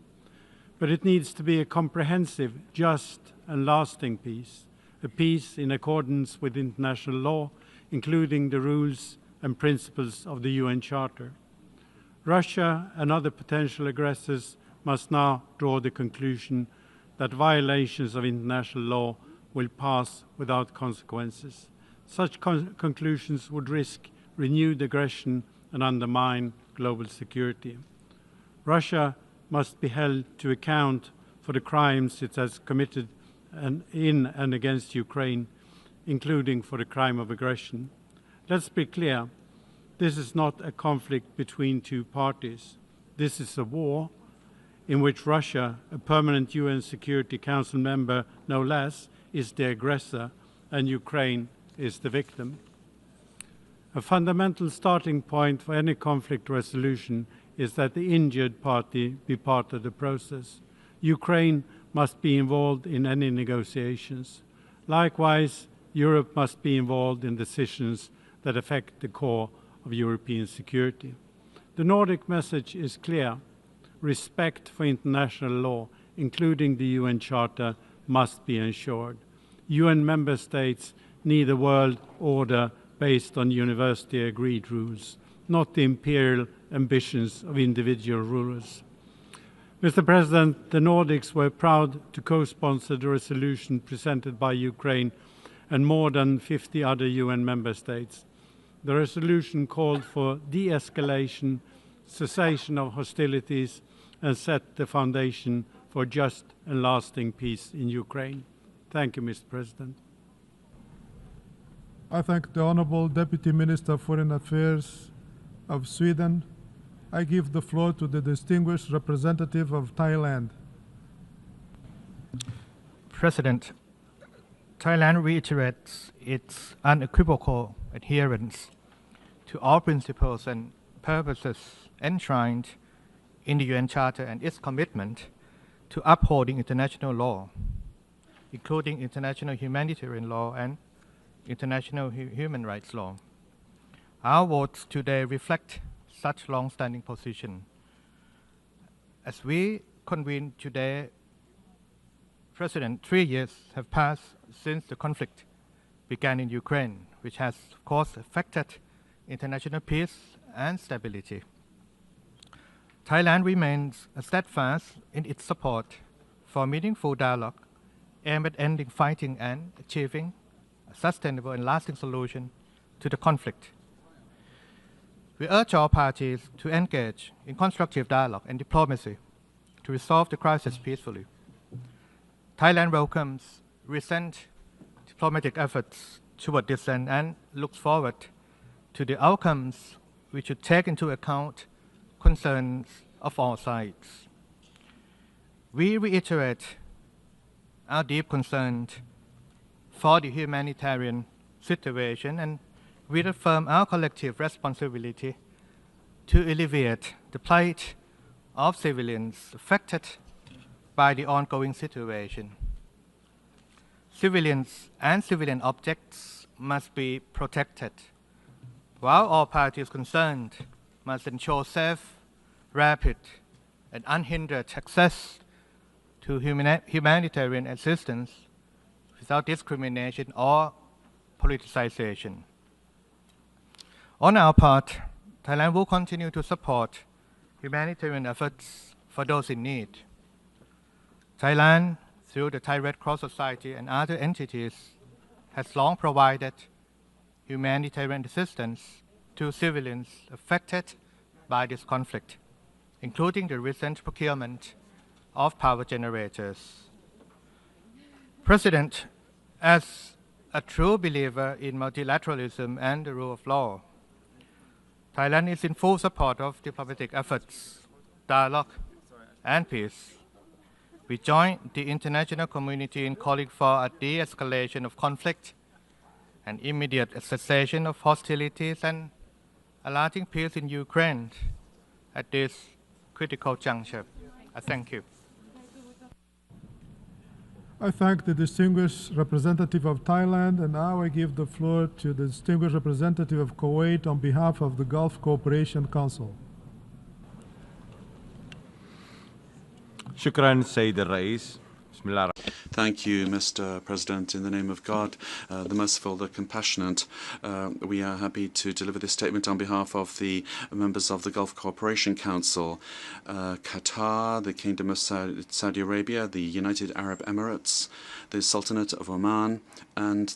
But it needs to be a comprehensive, just, and lasting peace, a peace in accordance with international law, including the rules and principles of the UN Charter. Russia and other potential aggressors must now draw the conclusion that violations of international law will pass without consequences. Such conclusions would risk renewed aggression and undermine global security. Russia must be held to account for the crimes it has committed in and against Ukraine, including for the crime of aggression. Let's be clear, this is not a conflict between two parties. This is a war in which Russia, a permanent UN Security Council member no less, is the aggressor and Ukraine is the victim. A fundamental starting point for any conflict resolution is that the injured party be part of the process. Ukraine must be involved in any negotiations. Likewise, Europe must be involved in decisions that affect the core of European security. The Nordic message is clear. Respect for international law, including the UN Charter, must be ensured. UN member states need a world order based on university-agreed rules, not the imperial ambitions of individual rulers. Mr. President, the Nordics were proud to co-sponsor the resolution presented by Ukraine and more than 50 other UN member states. The resolution called for de-escalation, cessation of hostilities, and set the foundation for just and lasting peace in Ukraine. Thank you, Mr. President. I thank the Honourable Deputy Minister of Foreign Affairs of Sweden. I give the floor to the distinguished representative of Thailand. President, Thailand reiterates its unequivocal adherence to all principles and purposes enshrined in the UN Charter and its commitment to upholding international law, including international humanitarian law and international human rights law. Our votes today reflect such long-standing position. As we convene today, President, 3 years have passed since the conflict began in Ukraine, which has, of course, affected international peace and stability. Thailand remains steadfast in its support for meaningful dialogue aimed at ending fighting and achieving a sustainable and lasting solution to the conflict. We urge all parties to engage in constructive dialogue and diplomacy to resolve the crisis peacefully. Thailand welcomes recent diplomatic efforts toward this end and looks forward to the outcomes which should take into account concerns of all sides. We reiterate our deep concern for the humanitarian situation and reaffirm our collective responsibility to alleviate the plight of civilians affected by the ongoing situation. Civilians and civilian objects must be protected, while all parties concerned must ensure safe, rapid, and unhindered access to humanitarian assistance without discrimination or politicization. On our part, Thailand will continue to support humanitarian efforts for those in need. Thailand, through the Thai Red Cross Society and other entities, has long provided humanitarian assistance to civilians affected by this conflict, including the recent procurement of power generators. President, as a true believer in multilateralism and the rule of law, Thailand is in full support of diplomatic efforts, dialogue, and peace. We join the international community in calling for a de-escalation of conflict, an immediate cessation of hostilities, and a lasting peace in Ukraine at this critical juncture. I thank you. I thank the distinguished representative of Thailand, and now I give the floor to the distinguished representative of Kuwait on behalf of the Gulf Cooperation Council. شكرا سيد الرئيس. بسم الله. Thank you, Mr. President. In the name of God, the merciful, the compassionate, we are happy to deliver this statement on behalf of the members of the Gulf Cooperation Council, Qatar, the Kingdom of Saudi Arabia, the United Arab Emirates, the Sultanate of Oman, and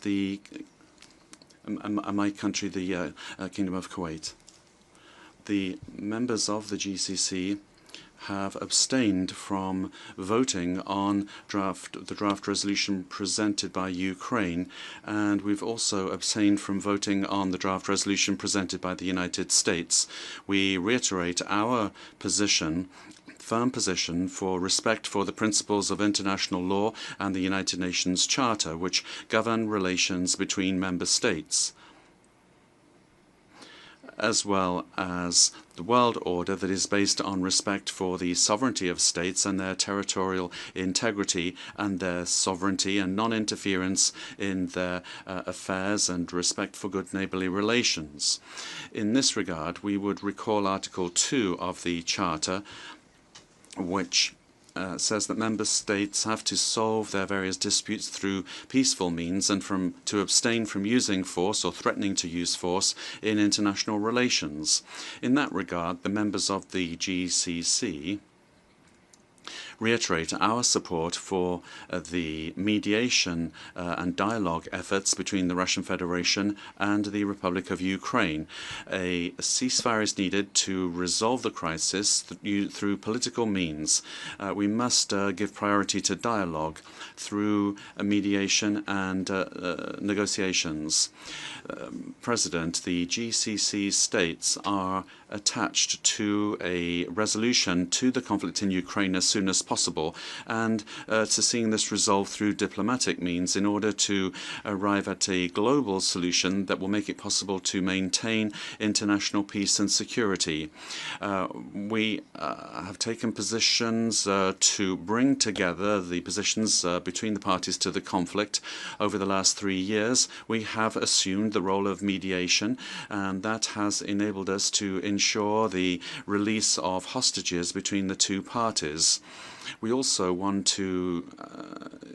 my country, the Kingdom of Kuwait. The members of the GCC have abstained from voting on the draft resolution presented by Ukraine, and we've also abstained from voting on the draft resolution presented by the United States. We reiterate our position, firm position, for respect for the principles of international law and the United Nations Charter, which govern relations between member states, as well as the world order that is based on respect for the sovereignty of states and their territorial integrity and their sovereignty and non-interference in their affairs and respect for good neighbourly relations. In this regard, we would recall Article 2 of the Charter, which says that member states have to solve their various disputes through peaceful means and to abstain from using force or threatening to use force in international relations. In that regard, the members of the GCC reiterate our support for the mediation and dialogue efforts between the Russian Federation and the Republic of Ukraine. A ceasefire is needed to resolve the crisis through political means. We must give priority to dialogue through mediation and negotiations. President, the GCC states are attached to a resolution to the conflict in Ukraine as soon as possible, and to seeing this resolved through diplomatic means in order to arrive at a global solution that will make it possible to maintain international peace and security. We have taken positions to bring together the positions between the parties to the conflict. Over the last 3 years, we have assumed the role of mediation, and that has enabled us to ensure the release of hostages between the two parties. We also want to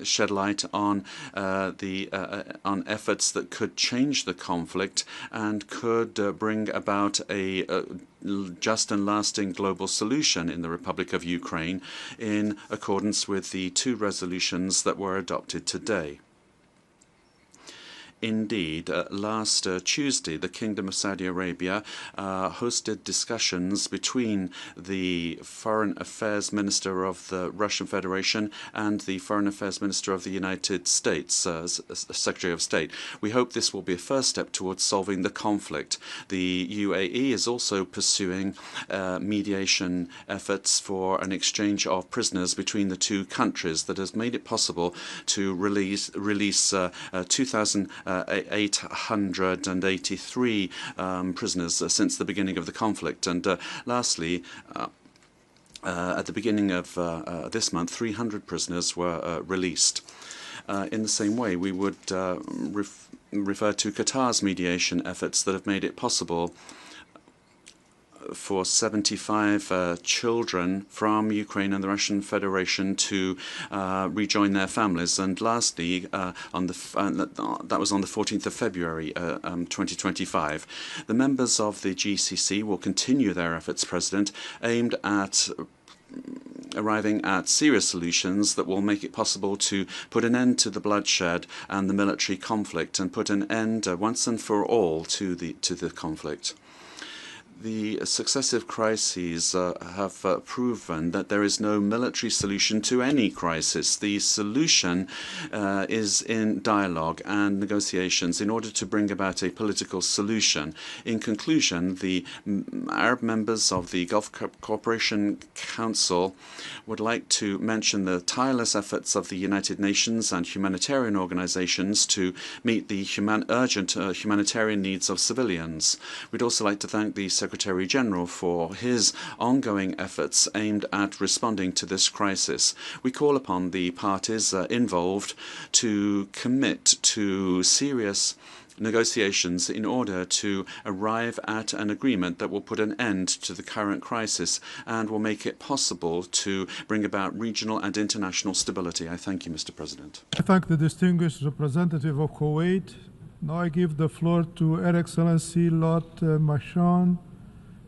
shed light on on efforts that could change the conflict and could bring about a just and lasting global solution in the Republic of Ukraine in accordance with the 2 resolutions that were adopted today. Indeed, last Tuesday, the Kingdom of Saudi Arabia hosted discussions between the Foreign Affairs Minister of the Russian Federation and the Foreign Affairs Minister of the United States, Secretary of State. We hope this will be a first step towards solving the conflict. The UAE is also pursuing mediation efforts for an exchange of prisoners between the 2 countries that has made it possible to release 2,883 prisoners since the beginning of the conflict. And lastly, at the beginning of this month, 300 prisoners were released. In the same way, we would refer to Qatar's mediation efforts that have made it possible for 75 children from Ukraine and the Russian Federation to rejoin their families. And lastly, that was on the 14th of February 2025. The members of the GCC will continue their efforts, President, aimed at arriving at serious solutions that will make it possible to put an end to the bloodshed and the military conflict and put an end once and for all to the conflict. The successive crises have proven that there is no military solution to any crisis. The solution is in dialogue and negotiations in order to bring about a political solution. In conclusion, the Arab members of the Gulf Cooperation Council would like to mention the tireless efforts of the United Nations and humanitarian organizations to meet the urgent humanitarian needs of civilians. We'd also like to thank the Secretary General for his ongoing efforts aimed at responding to this crisis. We call upon the parties involved to commit to serious negotiations in order to arrive at an agreement that will put an end to the current crisis and will make it possible to bring about regional and international stability. I thank you, Mr. President. I thank the distinguished representative of Kuwait. Now I give the floor to Her Excellency Lord Machon,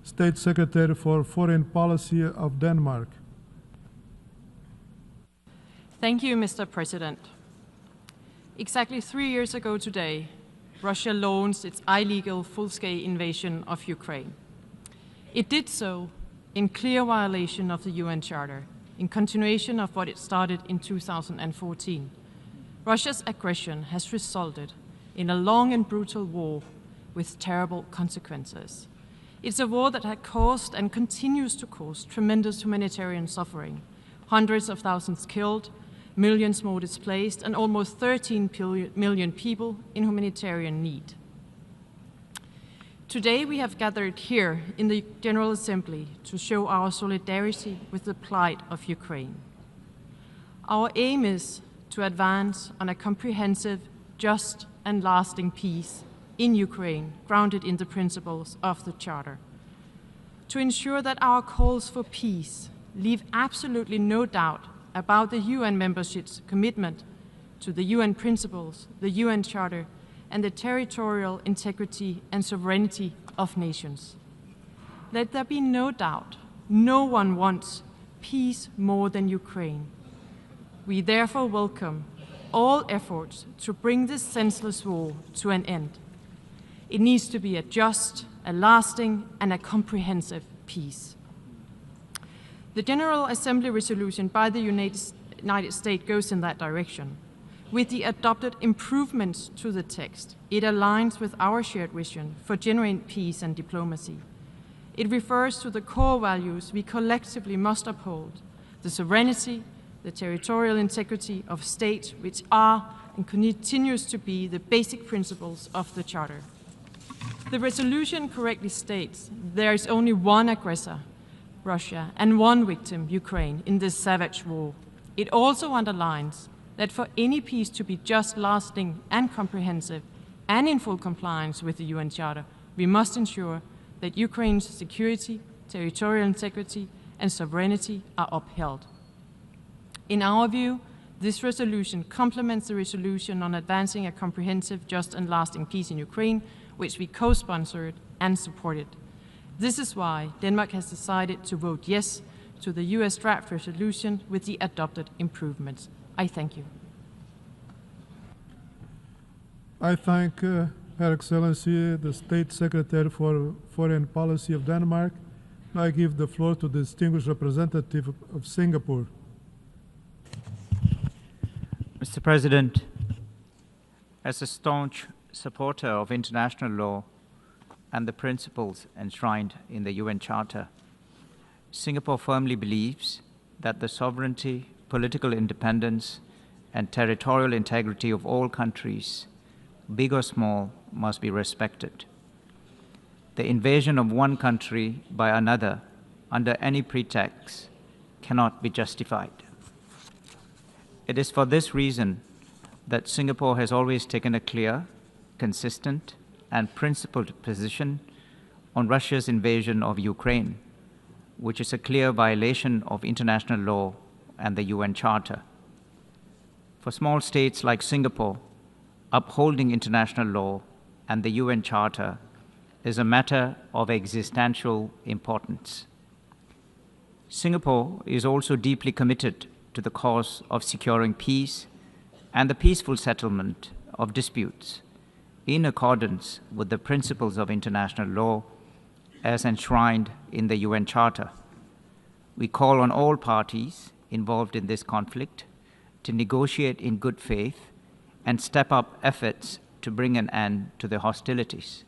State Secretary for Foreign Policy of Denmark. Thank you, Mr. President. Exactly 3 years ago today, Russia launched its illegal full-scale invasion of Ukraine. It did so in clear violation of the UN Charter, in continuation of what it started in 2014. Russia's aggression has resulted in a long and brutal war with terrible consequences. It's a war that had caused and continues to cause tremendous humanitarian suffering, hundreds of thousands killed, millions more displaced, and almost 13 million people in humanitarian need. Today we have gathered here in the General Assembly to show our solidarity with the plight of Ukraine. Our aim is to advance on a comprehensive, just and lasting peace in Ukraine, grounded in the principles of the Charter. To ensure that our calls for peace leave absolutely no doubt about the UN membership's commitment to the UN principles, the UN Charter, and the territorial integrity and sovereignty of nations. Let there be no doubt, no one wants peace more than Ukraine. We therefore welcome all efforts to bring this senseless war to an end. It needs to be a just, a lasting, and a comprehensive peace. The General Assembly resolution by the United States goes in that direction. With the adopted improvements to the text, it aligns with our shared vision for genuine peace and diplomacy. It refers to the core values we collectively must uphold: the sovereignty, the territorial integrity of states, which are and continues to be the basic principles of the Charter. The resolution correctly states there is only one aggressor, Russia, and one victim, Ukraine, in this savage war. It also underlines that for any peace to be just, lasting, and comprehensive, and in full compliance with the UN Charter, we must ensure that Ukraine's security, territorial integrity, and sovereignty are upheld. In our view, this resolution complements the resolution on advancing a comprehensive, just, and lasting peace in Ukraine, which we co-sponsored and supported. This is why Denmark has decided to vote yes to the US draft resolution with the adopted improvements. I thank you. I thank Her Excellency, the State Secretary for Foreign Policy of Denmark. Now I give the floor to the distinguished representative of Singapore. Mr. President, as a staunch supporter of international law and the principles enshrined in the UN Charter, Singapore firmly believes that the sovereignty, political independence, and territorial integrity of all countries, big or small, must be respected. The invasion of one country by another under any pretext cannot be justified. It is for this reason that Singapore has always taken a clear, consistent, and principled position on Russia's invasion of Ukraine, which is a clear violation of international law and the UN Charter. For small states like Singapore, upholding international law and the UN Charter is a matter of existential importance. Singapore is also deeply committed to the cause of securing peace and the peaceful settlement of disputes in accordance with the principles of international law as enshrined in the UN Charter. We call on all parties involved in this conflict to negotiate in good faith and step up efforts to bring an end to the hostilities.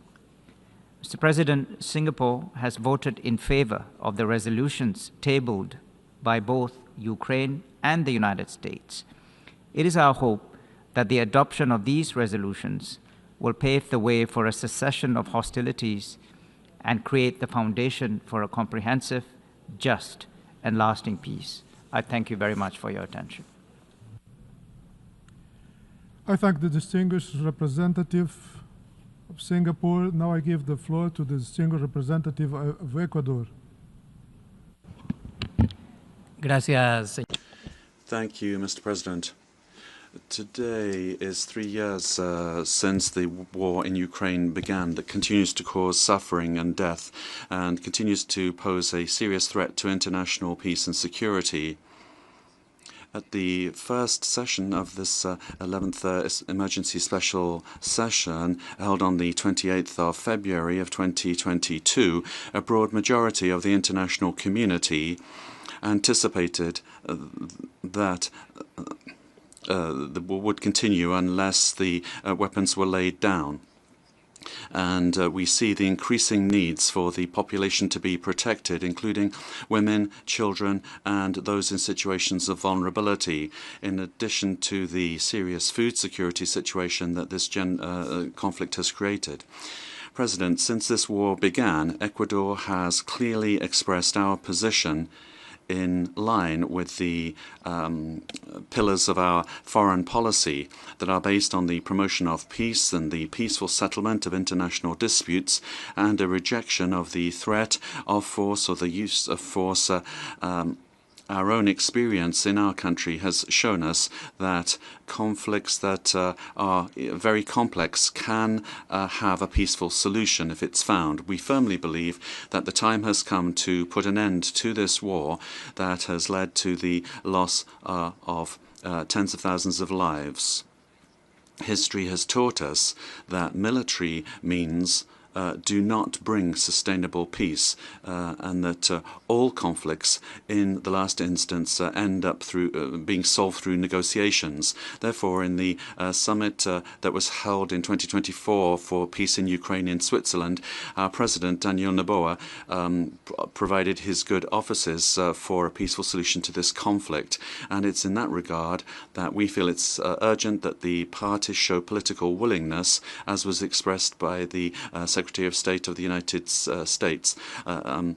Mr. President, Singapore has voted in favor of the resolutions tabled by both Ukraine and the United States. It is our hope that the adoption of these resolutions will pave the way for a cessation of hostilities and create the foundation for a comprehensive, just, and lasting peace. I thank you very much for your attention. I thank the distinguished representative of Singapore. Now I give the floor to the distinguished representative of Ecuador. Gracias. Thank you, Mr. President. Today is 3 years since the war in Ukraine began, that continues to cause suffering and death and continues to pose a serious threat to international peace and security. At the first session of this 11th Emergency Special Session, held on the 28th of February of 2022, a broad majority of the international community anticipated that the war would continue unless the weapons were laid down. And we see the increasing needs for the population to be protected, including women, children, and those in situations of vulnerability, in addition to the serious food security situation that this conflict has created. President, since this war began, Ecuador has clearly expressed our position in line with the pillars of our foreign policy that are based on the promotion of peace and the peaceful settlement of international disputes, and a rejection of the threat of force or the use of force. Our own experience in our country has shown us that conflicts that are very complex can have a peaceful solution if it's found. We firmly believe that the time has come to put an end to this war that has led to the loss of tens of thousands of lives. History has taught us that military means do not bring sustainable peace, and that all conflicts in the last instance end up through being solved through negotiations. Therefore, in the summit that was held in 2024 for peace in Ukraine in Switzerland, our President, Daniel Noboa, provided his good offices for a peaceful solution to this conflict. And it's in that regard that we feel it's urgent that the parties show political willingness, as was expressed by the Secretary of State of the United States,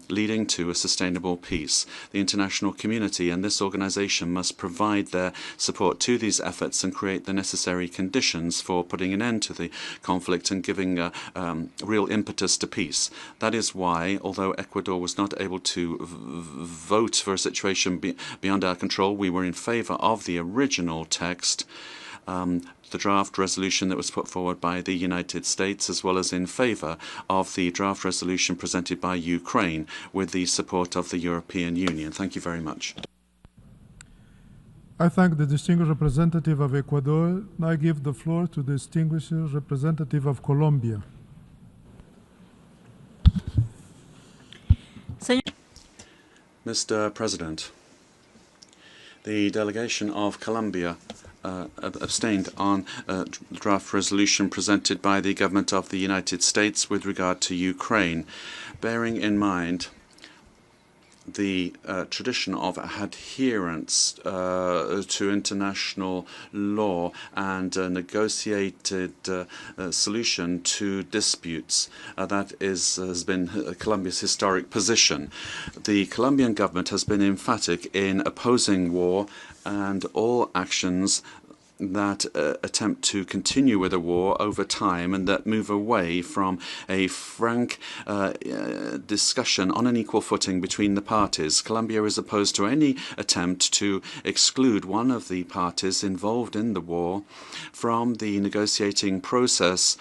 leading to a sustainable peace. The international community and this organization must provide their support to these efforts and create the necessary conditions for putting an end to the conflict and giving real impetus to peace. That is why, although Ecuador was not able to vote for a situation beyond our control, we were in favor of the original text, the draft resolution that was put forward by the United States, as well as in favor of the draft resolution presented by Ukraine with the support of the European Union. Thank you very much. I thank the distinguished representative of Ecuador. Now I give the floor to the distinguished representative of Colombia. Mr. President, the delegation of Colombia abstained on a draft resolution presented by the government of the United States with regard to Ukraine, bearing in mind the tradition of adherence to international law and a negotiated solution to disputes. That has been Colombia's historic position. The Colombian government has been emphatic in opposing war and all actions that attempt to continue with a war over time and that move away from a frank discussion on an equal footing between the parties. Colombia is opposed to any attempt to exclude one of the parties involved in the war from the negotiating process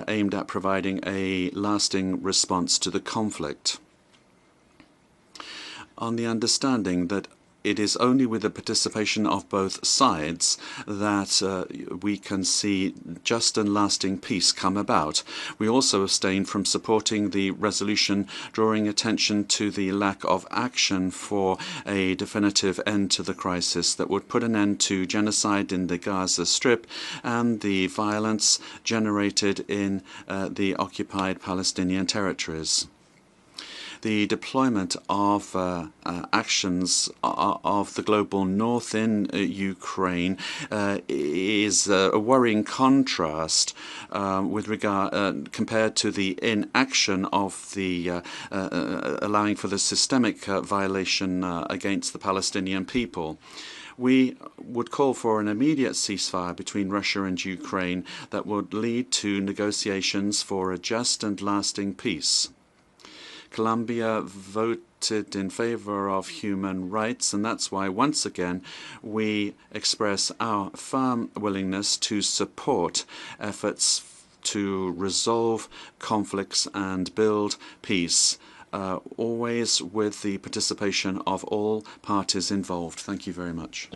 aimed at providing a lasting response to the conflict, on the understanding that it is only with the participation of both sides that we can see just and lasting peace come about. We also abstain from supporting the resolution drawing attention to the lack of action for a definitive end to the crisis that would put an end to genocide in the Gaza Strip and the violence generated in the occupied Palestinian territories. The deployment of actions of the global north in Ukraine is a worrying contrast with regard compared to the inaction of the allowing for the systemic violation against the Palestinian people. We would call for an immediate ceasefire between Russia and Ukraine that would lead to negotiations for a just and lasting peace. Colombia voted in favor of human rights, and that's why, once again, we express our firm willingness to support efforts to resolve conflicts and build peace, always with the participation of all parties involved. Thank you very much.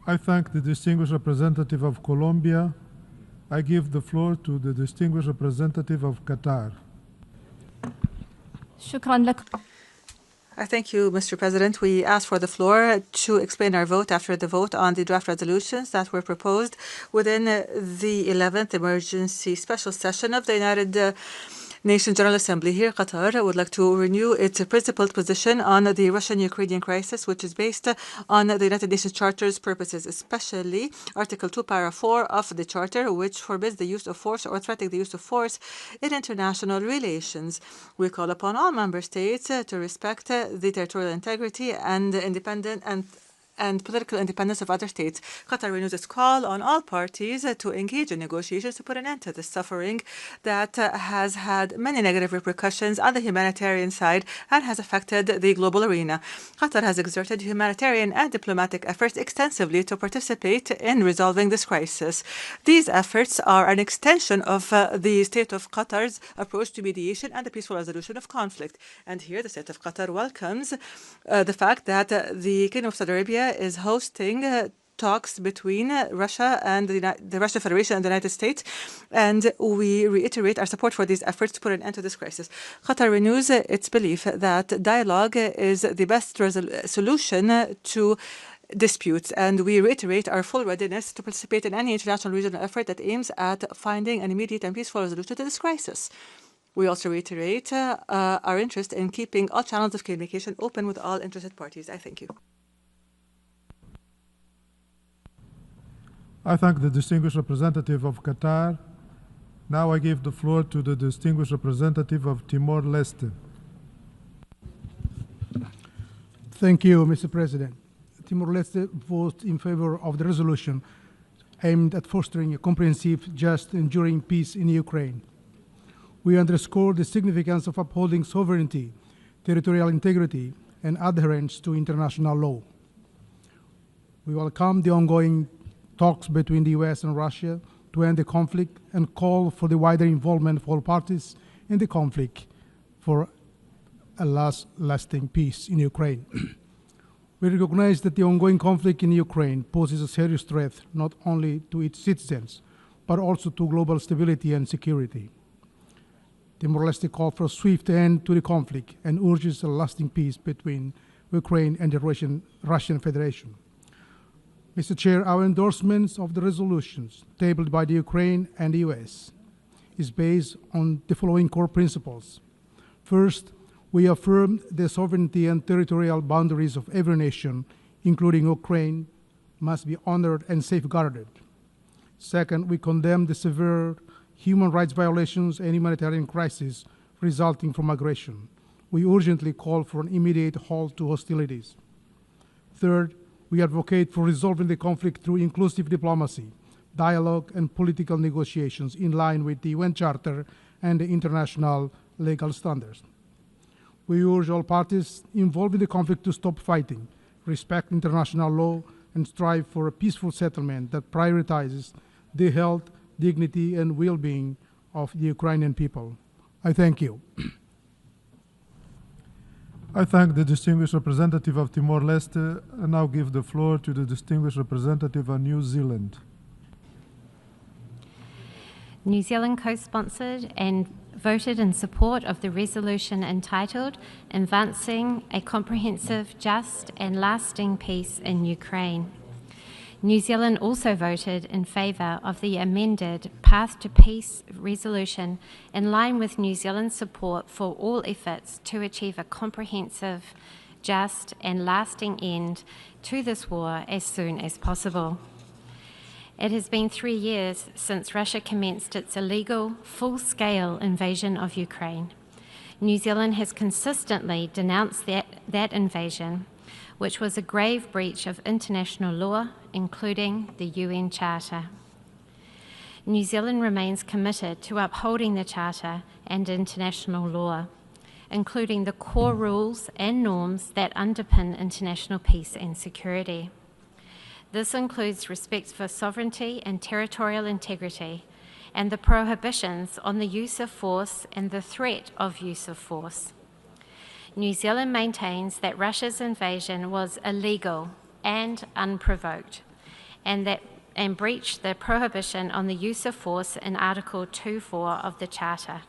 I thank the distinguished representative of Colombia. I give the floor to the distinguished representative of Qatar. I thank you, Mr. President. We ask for the floor to explain our vote after the vote on the draft resolutions that were proposed within the 11th Emergency Special Session of the United Nations General Assembly. Here, Qatar would like to renew its principled position on the Russian-Ukrainian crisis, which is based on the United Nations Charter's purposes, especially Article 2, Para 4 of the Charter, which forbids the use of force or threatening the use of force in international relations. We call upon all member states to respect the territorial integrity and independent and political independence of other states. Qatar renews its call on all parties to engage in negotiations to put an end to the suffering that has had many negative repercussions on the humanitarian side and has affected the global arena. Qatar has exerted humanitarian and diplomatic efforts extensively to participate in resolving this crisis. These efforts are an extension of the State of Qatar's approach to mediation and the peaceful resolution of conflict. And here the State of Qatar welcomes the fact that the Kingdom of Saudi Arabia is hosting talks between Russia and the Russian Federation and the United States, and we reiterate our support for these efforts to put an end to this crisis. Qatar renews its belief that dialogue is the best solution to disputes, and we reiterate our full readiness to participate in any international regional effort that aims at finding an immediate and peaceful resolution to this crisis. We also reiterate our interest in keeping all channels of communication open with all interested parties. I thank you. I thank the distinguished representative of Qatar. Now I give the floor to the distinguished representative of Timor-Leste. Thank you, Mr. President. Timor-Leste votes in favor of the resolution aimed at fostering a comprehensive, just, and enduring peace in Ukraine. We underscore the significance of upholding sovereignty, territorial integrity, and adherence to international law. We welcome the ongoing talks between the U.S. and Russia to end the conflict and call for the wider involvement of all parties in the conflict for a lasting peace in Ukraine. We recognize that the ongoing conflict in Ukraine poses a serious threat not only to its citizens, but also to global stability and security. Timor-Leste calls for a swift end to the conflict and urges a lasting peace between Ukraine and the Russian Federation. Mr. Chair, our endorsements of the resolutions tabled by the Ukraine and the U.S. is based on the following core principles. First, we affirm the sovereignty and territorial boundaries of every nation, including Ukraine, must be honored and safeguarded. Second, we condemn the severe human rights violations and humanitarian crisis resulting from aggression. We urgently call for an immediate halt to hostilities. Third, we advocate for resolving the conflict through inclusive diplomacy, dialogue, and political negotiations in line with the UN Charter and the international legal standards. We urge all parties involved in the conflict to stop fighting, respect international law, and strive for a peaceful settlement that prioritizes the health, dignity, and well-being of the Ukrainian people. I thank you. I thank the distinguished representative of Timor-Leste and now give the floor to the distinguished representative of New Zealand. New Zealand co-sponsored and voted in support of the resolution entitled Advancing a Comprehensive, Just and Lasting Peace in Ukraine. New Zealand also voted in favour of the amended Path to Peace resolution in line with New Zealand's support for all efforts to achieve a comprehensive, just and lasting end to this war as soon as possible. It has been 3 years since Russia commenced its illegal, full-scale invasion of Ukraine. New Zealand has consistently denounced that invasion, which was a grave breach of international law, including the UN Charter. New Zealand remains committed to upholding the Charter and international law, including the core rules and norms that underpin international peace and security. This includes respect for sovereignty and territorial integrity, and the prohibitions on the use of force and the threat of use of force. New Zealand maintains that Russia's invasion was illegal and unprovoked, and breach the prohibition on the use of force in Article 2.4 of the Charter.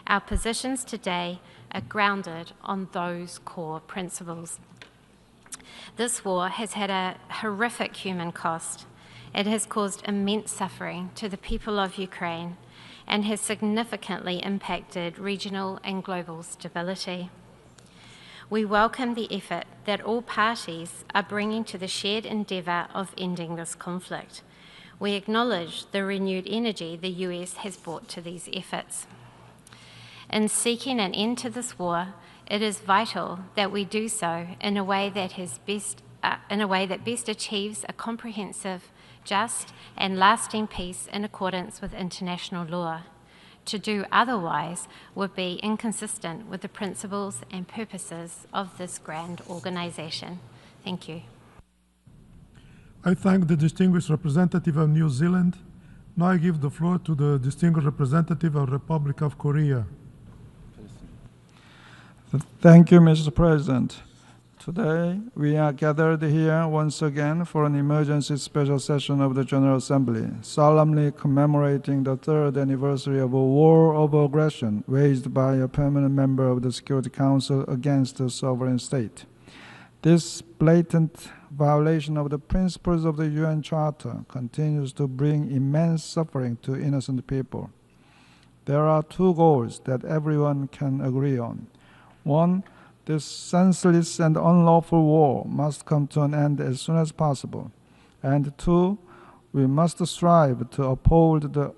Our positions today are grounded on those core principles. This war has had a horrific human cost. It has caused immense suffering to the people of Ukraine and has significantly impacted regional and global stability. We welcome the effort that all parties are bringing to the shared endeavour of ending this conflict. We acknowledge the renewed energy the US has brought to these efforts. In seeking an end to this war, it is vital that we do so in a way that best achieves a comprehensive, just and lasting peace in accordance with international law. To do otherwise would be inconsistent with the principles and purposes of this grand organisation. Thank you. I thank the distinguished representative of New Zealand. Now I give the floor to the distinguished representative of the Republic of Korea. Thank you, Mr. President. Today, we are gathered here once again for an emergency special session of the General Assembly, solemnly commemorating the 3rd anniversary of a war of aggression waged by a permanent member of the Security Council against a sovereign state. This blatant violation of the principles of the UN Charter continues to bring immense suffering to innocent people. There are two goals that everyone can agree on. One, this senseless and unlawful war must come to an end as soon as possible. And two, we must strive to uphold the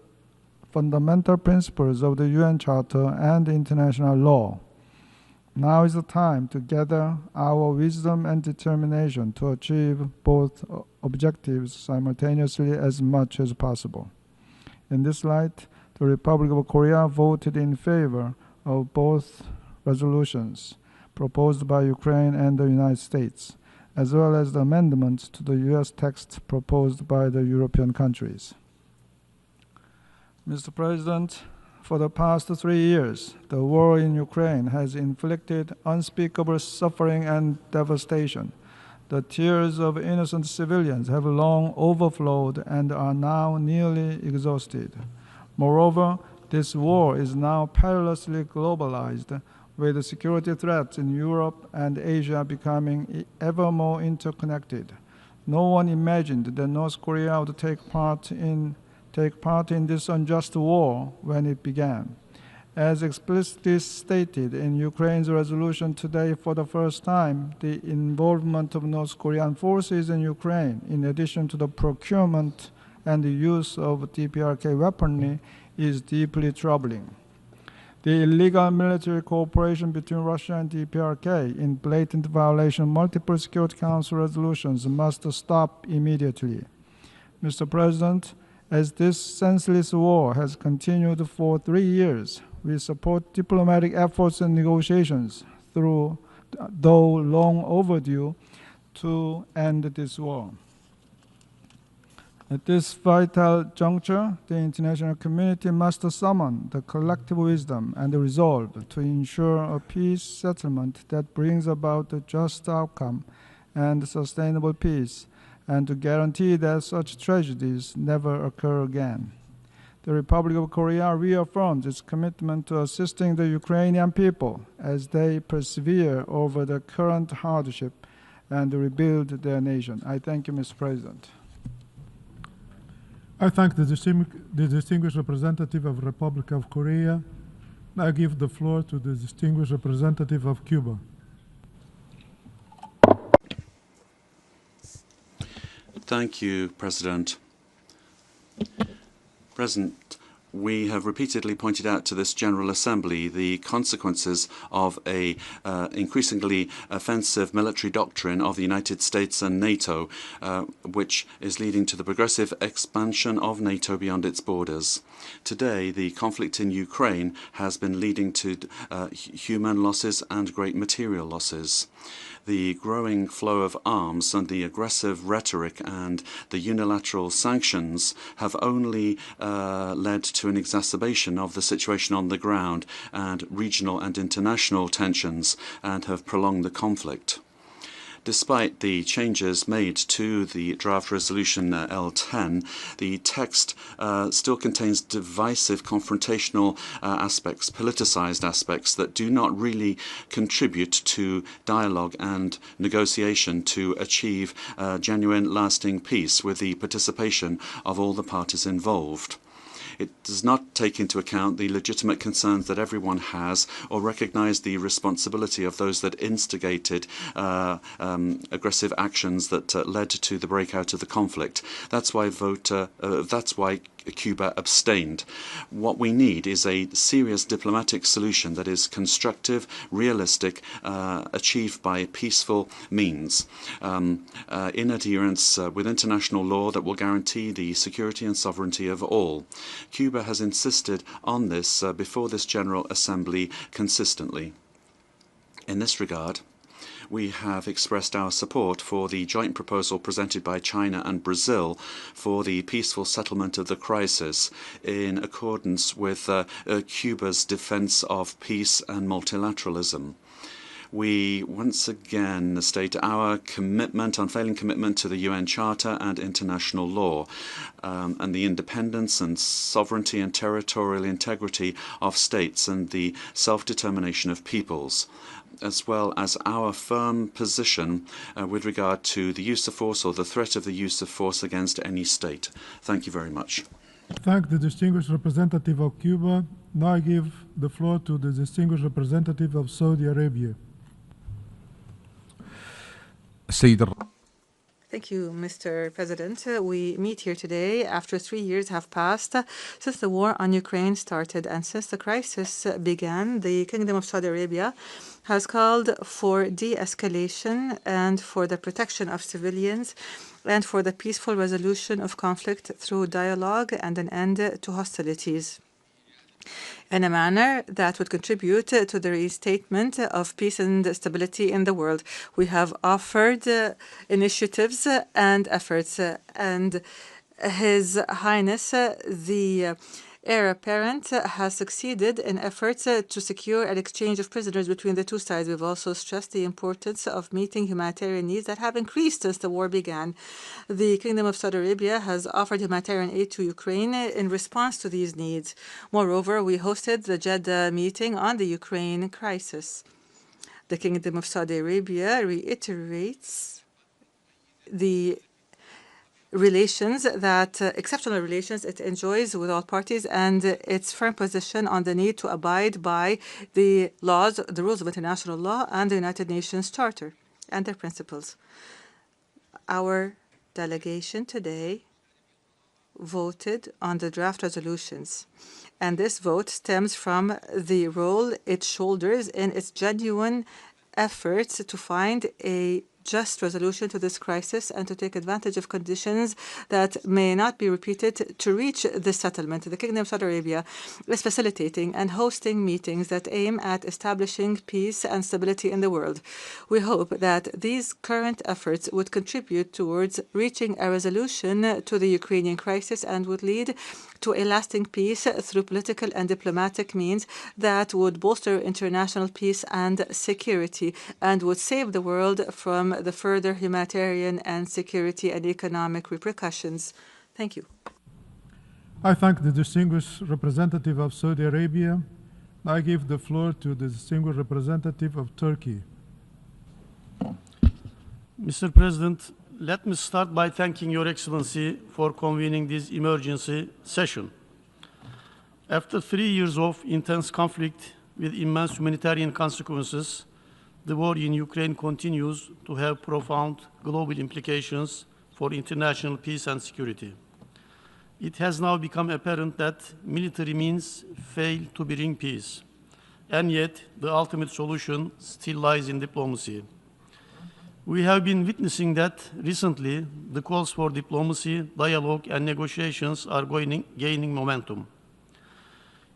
fundamental principles of the UN Charter and international law. Now is the time to gather our wisdom and determination to achieve both objectives simultaneously as much as possible. In this light, the Republic of Korea voted in favor of both resolutions proposed by Ukraine and the United States, as well as the amendments to the U.S. text proposed by the European countries. Mr. President, for the past 3 years, the war in Ukraine has inflicted unspeakable suffering and devastation. The tears of innocent civilians have long overflowed and are now nearly exhausted. Moreover, this war is now perilously globalized, with the security threats in Europe and Asia becoming ever more interconnected. No one imagined that North Korea would take part in this unjust war when it began. As explicitly stated in Ukraine's resolution today, for the first time, the involvement of North Korean forces in Ukraine, in addition to the procurement and the use of DPRK weaponry, is deeply troubling. The illegal military cooperation between Russia and DPRK in blatant violation of multiple Security Council resolutions must stop immediately. Mr. President, as this senseless war has continued for 3 years, we support diplomatic efforts and negotiations, though long overdue, to end this war. At this vital juncture, the international community must summon the collective wisdom and the resolve to ensure a peace settlement that brings about a just outcome and sustainable peace, and to guarantee that such tragedies never occur again. The Republic of Korea reaffirms its commitment to assisting the Ukrainian people as they persevere over the current hardship and rebuild their nation. I thank you, Mr. President. I thank the distinguished representative of the Republic of Korea. I give the floor to the distinguished representative of Cuba. Thank you, President. President, we have repeatedly pointed out to this General Assembly the consequences of a increasingly offensive military doctrine of the United States and NATO, which is leading to the progressive expansion of NATO beyond its borders. Today, the conflict in Ukraine has been leading to human losses and great material losses. The growing flow of arms and the aggressive rhetoric and the unilateral sanctions have only led to an exacerbation of the situation on the ground and regional and international tensions, and have prolonged the conflict. Despite the changes made to the draft resolution L10, the text still contains divisive, confrontational aspects, politicized aspects that do not really contribute to dialogue and negotiation to achieve genuine, lasting peace with the participation of all the parties involved. It does not take into account the legitimate concerns that everyone has or recognize the responsibility of those that instigated aggressive actions that led to the breakout of the conflict. That's why Cuba abstained. What we need is a serious diplomatic solution that is constructive, realistic, achieved by peaceful means, in adherence with international law that will guarantee the security and sovereignty of all. Cuba has insisted on this before this General Assembly consistently. In this regard, we have expressed our support for the joint proposal presented by China and Brazil for the peaceful settlement of the crisis in accordance with Cuba's defense of peace and multilateralism. We once again state our commitment, unfailing commitment to the UN Charter and international law, and the independence and sovereignty and territorial integrity of states and the self-determination of peoples, as well as our firm position with regard to the use of force or the threat of the use of force against any state. Thank you very much. Thank the distinguished representative of Cuba. Now I give the floor to the distinguished representative of Saudi Arabia. Thank you, Mr. President. We meet here today after 3 years have passed since the war on Ukraine started, and since the crisis began, the Kingdom of Saudi Arabia has called for de-escalation and for the protection of civilians and for the peaceful resolution of conflict through dialogue and an end to hostilities, in a manner that would contribute to the restatement of peace and stability in the world. We have offered initiatives and efforts, and His Highness, the heir apparent, has succeeded in efforts to secure an exchange of prisoners between the two sides. We've also stressed the importance of meeting humanitarian needs that have increased since the war began. The Kingdom of Saudi Arabia has offered humanitarian aid to Ukraine in response to these needs. Moreover, we hosted the Jeddah meeting on the Ukraine crisis. The Kingdom of Saudi Arabia reiterates the exceptional relations it enjoys with all parties, and its firm position on the need to abide by the laws, the rules of international law, and the United Nations Charter and their principles. Our delegation today voted on the draft resolutions, and this vote stems from the role it shoulders in its genuine efforts to find a just resolution to this crisis and to take advantage of conditions that may not be repeated to reach this settlement. The Kingdom of Saudi Arabia is facilitating and hosting meetings that aim at establishing peace and stability in the world. We hope that these current efforts would contribute towards reaching a resolution to the Ukrainian crisis and would lead to a lasting peace through political and diplomatic means that would bolster international peace and security and would save the world from the further humanitarian and security and economic repercussions. Thank you. I thank the distinguished representative of Saudi Arabia. I give the floor to the distinguished representative of Turkey. Mr. President, let me start by thanking Your Excellency for convening this emergency session. After 3 years of intense conflict with immense humanitarian consequences, the war in Ukraine continues to have profound global implications for international peace and security. It has now become apparent that military means fail to bring peace, and yet the ultimate solution still lies in diplomacy. We have been witnessing that recently the calls for diplomacy, dialogue, and negotiations are gaining momentum.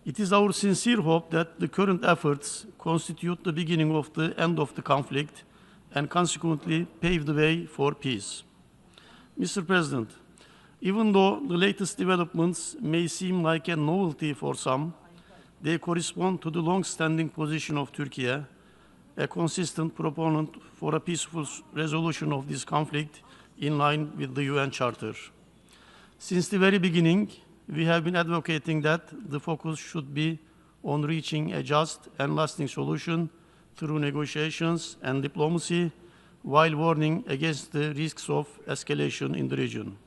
It is our sincere hope that the current efforts constitute the beginning of the end of the conflict and consequently pave the way for peace. Mr. President, even though the latest developments may seem like a novelty for some, they correspond to the long-standing position of Turkey a consistent proponent for a peaceful resolution of this conflict in line with the UN Charter. Since the very beginning, we have been advocating that the focus should be on reaching a just and lasting solution through negotiations and diplomacy, while warning against the risks of escalation in the region.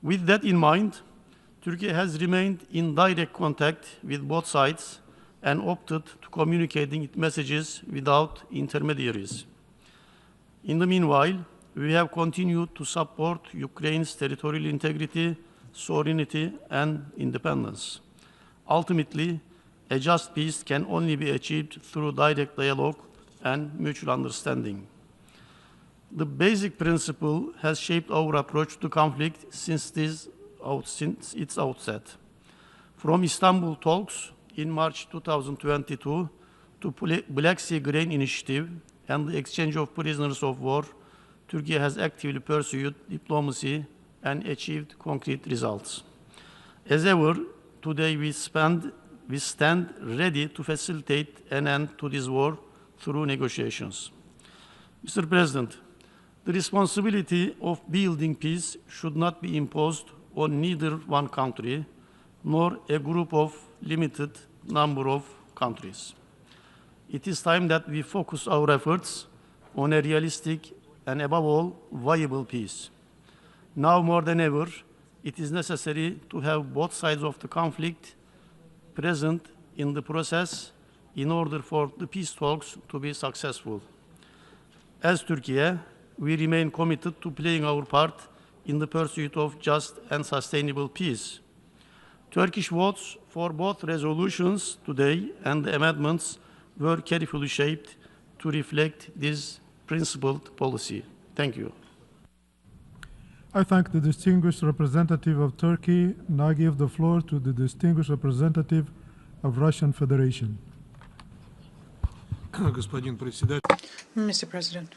With that in mind, Turkey has remained in direct contact with both sides and opted to communicating its messages without intermediaries. In the meanwhile, we have continued to support Ukraine's territorial integrity, sovereignty, and independence. Ultimately, a just peace can only be achieved through direct dialogue and mutual understanding. The basic principle has shaped our approach to conflict since its outset. From Istanbul talks in March 2022 to Black Sea Grain Initiative and the exchange of prisoners of war, Turkey has actively pursued diplomacy and achieved concrete results. As ever, today we stand ready to facilitate an end to this war through negotiations. Mr. President, the responsibility of building peace should not be imposed on neither one country nor a group of limited number of countries. It is time that we focus our efforts on a realistic and, above all, viable peace. Now more than ever, it is necessary to have both sides of the conflict present in the process in order for the peace talks to be successful. As Turkey, we remain committed to playing our part in the pursuit of just and sustainable peace. Turkish votes for both resolutions today and the amendments were carefully shaped to reflect this principled policy. Thank you. I thank the distinguished representative of Turkey. Now give the floor to the distinguished representative of Russian Federation. Mr. President,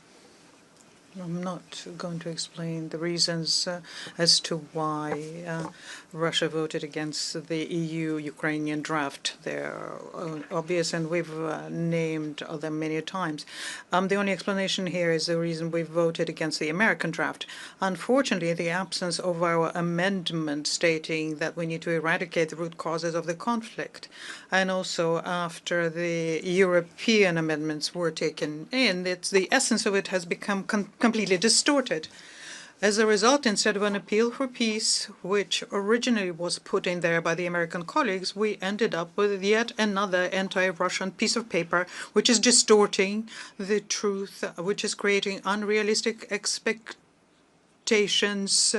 I'm not going to explain the reasons as to why Russia voted against the EU-Ukrainian draft. They're obvious, and we've named them many times. The only explanation here is the reason we voted against the American draft. Unfortunately, the absence of our amendment stating that we need to eradicate the root causes of the conflict, and also after the European amendments were taken in, the essence of it has become completely distorted. As a result, instead of an appeal for peace, which originally was put in there by the American colleagues, we ended up with yet another anti-Russian piece of paper, which is distorting the truth, which is creating unrealistic expectations,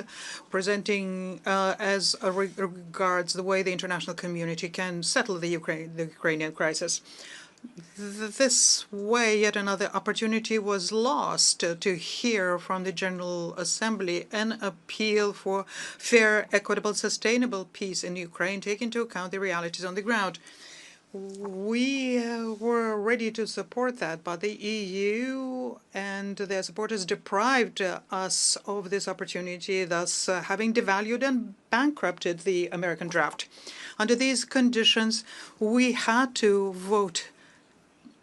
presenting as regards the way the international community can settle the Ukrainian crisis. This way, yet another opportunity was lost to hear from the General Assembly an appeal for fair, equitable, sustainable peace in Ukraine, taking into account the realities on the ground. We were ready to support that, but the EU and their supporters deprived us of this opportunity, thus having devalued and bankrupted the American draft. Under these conditions, we had to vote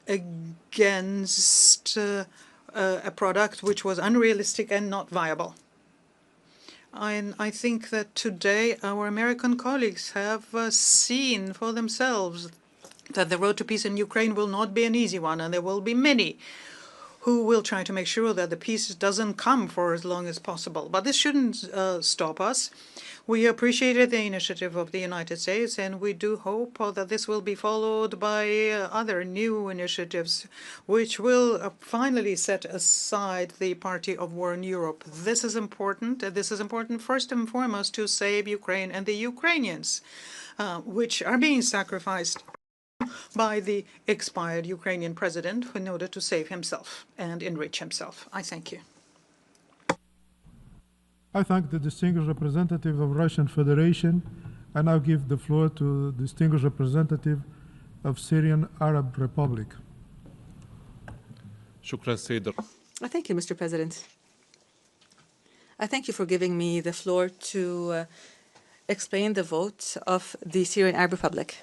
against a product which was unrealistic and not viable. And I think that today our American colleagues have seen for themselves that the road to peace in Ukraine will not be an easy one, and there will be many who will try to make sure that the peace doesn't come for as long as possible. But this shouldn't stop us. We appreciated the initiative of the United States, and we do hope that this will be followed by other new initiatives, which will finally set aside the party of war in Europe. This is important. This is important first and foremost to save Ukraine and the Ukrainians, which are being sacrificed by the expired Ukrainian president in order to save himself and enrich himself. I thank you. I thank the distinguished representative of Russian Federation. I now give the floor to the distinguished representative of Syrian Arab Republic. Thank you, Mr. President. I thank you for giving me the floor to explain the vote of the Syrian Arab Republic.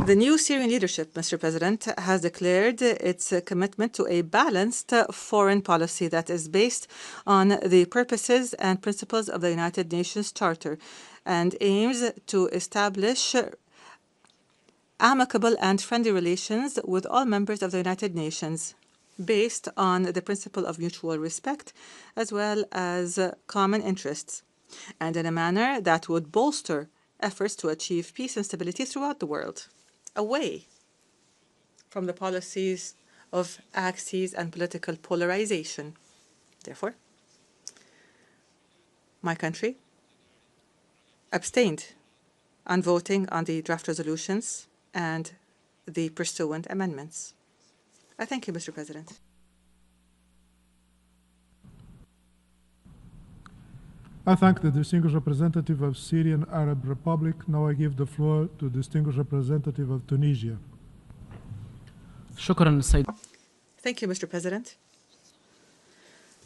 The new Syrian leadership, Mr. President, has declared its commitment to a balanced foreign policy that is based on the purposes and principles of the United Nations Charter and aims to establish amicable and friendly relations with all members of the United Nations based on the principle of mutual respect as well as common interests, and in a manner that would bolster efforts to achieve peace and stability throughout the world, away from the policies of axes and political polarization. Therefore, my country abstained on voting on the draft resolutions and the pursuant amendments. I thank you, Mr. President. I thank the distinguished representative of Syrian Arab Republic. Now I give the floor to the distinguished representative of Tunisia. Thank you, Mr. President.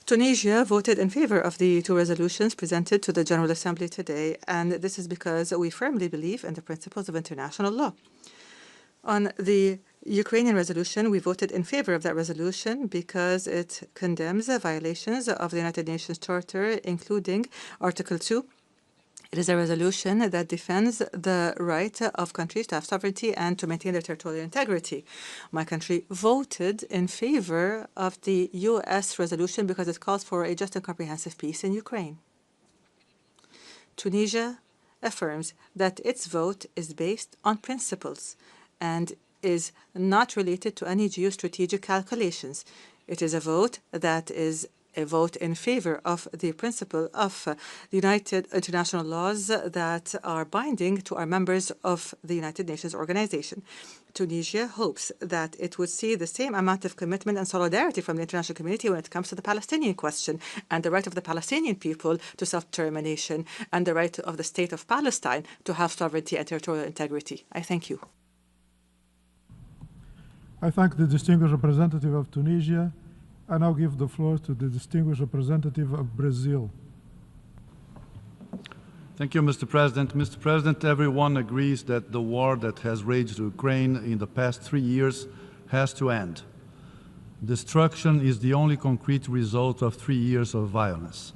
Tunisia voted in favor of the two resolutions presented to the General Assembly today, and this is because we firmly believe in the principles of international law. On the Ukrainian resolution, we voted in favor of that resolution because it condemns violations of the United Nations Charter, including Article 2. It is a resolution that defends the right of countries to have sovereignty and to maintain their territorial integrity. My country voted in favor of the U.S. resolution because it calls for a just and comprehensive peace in Ukraine. Tunisia affirms that its vote is based on principles and is not related to any geostrategic calculations. It is a vote that is a vote in favor of the principle of the United international laws that are binding to our members of the United Nations organization. Tunisia hopes that it would see the same amount of commitment and solidarity from the international community when it comes to the Palestinian question and the right of the Palestinian people to self-determination and the right of the state of Palestine to have sovereignty and territorial integrity. I thank you. I thank the distinguished representative of Tunisia. I now give the floor to the distinguished representative of Brazil. Thank you, Mr. President. Mr. President, everyone agrees that the war that has raged Ukraine in the past 3 years has to end. Destruction is the only concrete result of 3 years of violence.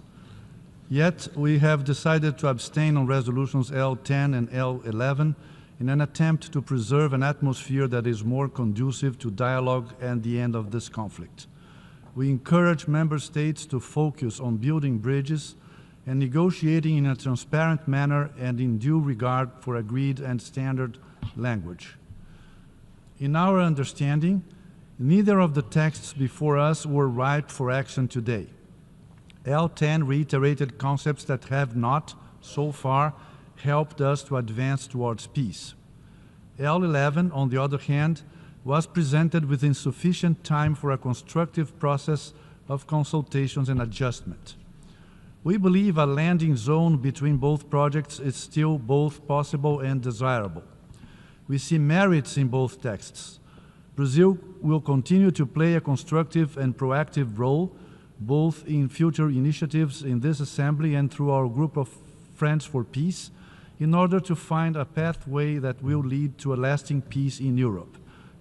Yet, we have decided to abstain on resolutions L10 and L11 in an attempt to preserve an atmosphere that is more conducive to dialogue and the end of this conflict. We encourage member states to focus on building bridges and negotiating in a transparent manner and in due regard for agreed and standard language. In our understanding, neither of the texts before us were ripe for action today. L10 reiterated concepts that have not, so far, helped us to advance towards peace. L11, on the other hand, was presented with insufficient time for a constructive process of consultations and adjustment. We believe a landing zone between both projects is still both possible and desirable. We see merits in both texts. Brazil will continue to play a constructive and proactive role, both in future initiatives in this Assembly and through our group of Friends for Peace, in order to find a pathway that will lead to a lasting peace in Europe,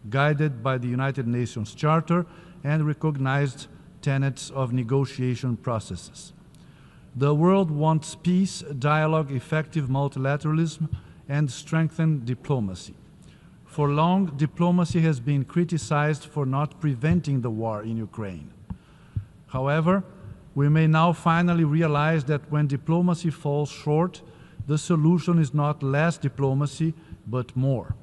guided by the United Nations Charter and recognized tenets of negotiation processes. The world wants peace, dialogue, effective multilateralism, and strengthened diplomacy. For long, diplomacy has been criticized for not preventing the war in Ukraine. However, we may now finally realize that when diplomacy falls short, the solution is not less diplomacy, but more.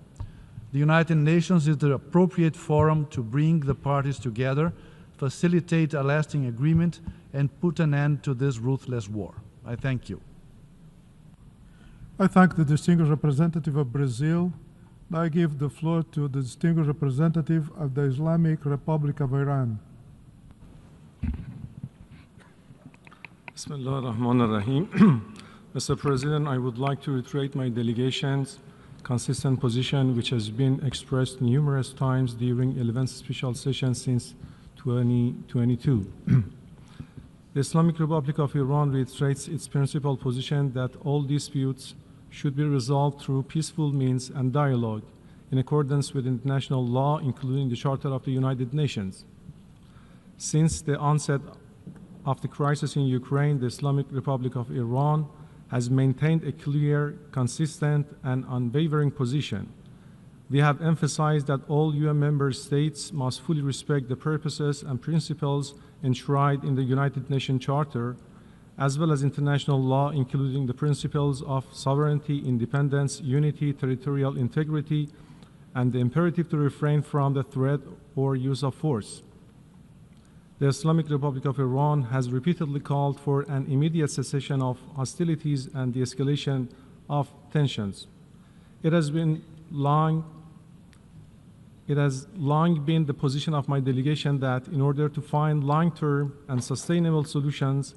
The United Nations is the appropriate forum to bring the parties together, facilitate a lasting agreement, and put an end to this ruthless war. I thank you. I thank the distinguished representative of Brazil. Now I give the floor to the distinguished representative of the Islamic Republic of Iran. Bismillah ar-Rahman ar-Rahim. Mr. President, I would like to reiterate my delegation's consistent position, which has been expressed numerous times during 11th special session since 2022. The Islamic Republic of Iran reiterates its principal position that all disputes should be resolved through peaceful means and dialogue in accordance with international law, including the Charter of the United Nations. Since the onset of the crisis in Ukraine, the Islamic Republic of Iran has maintained a clear, consistent, and unwavering position. We have emphasized that all UN member states must fully respect the purposes and principles enshrined in the United Nations Charter, as well as international law, including the principles of sovereignty, independence, unity, territorial integrity, and the imperative to refrain from the threat or use of force. The Islamic Republic of Iran has repeatedly called for an immediate cessation of hostilities and the escalation of tensions. It has long been the position of my delegation that in order to find long-term and sustainable solutions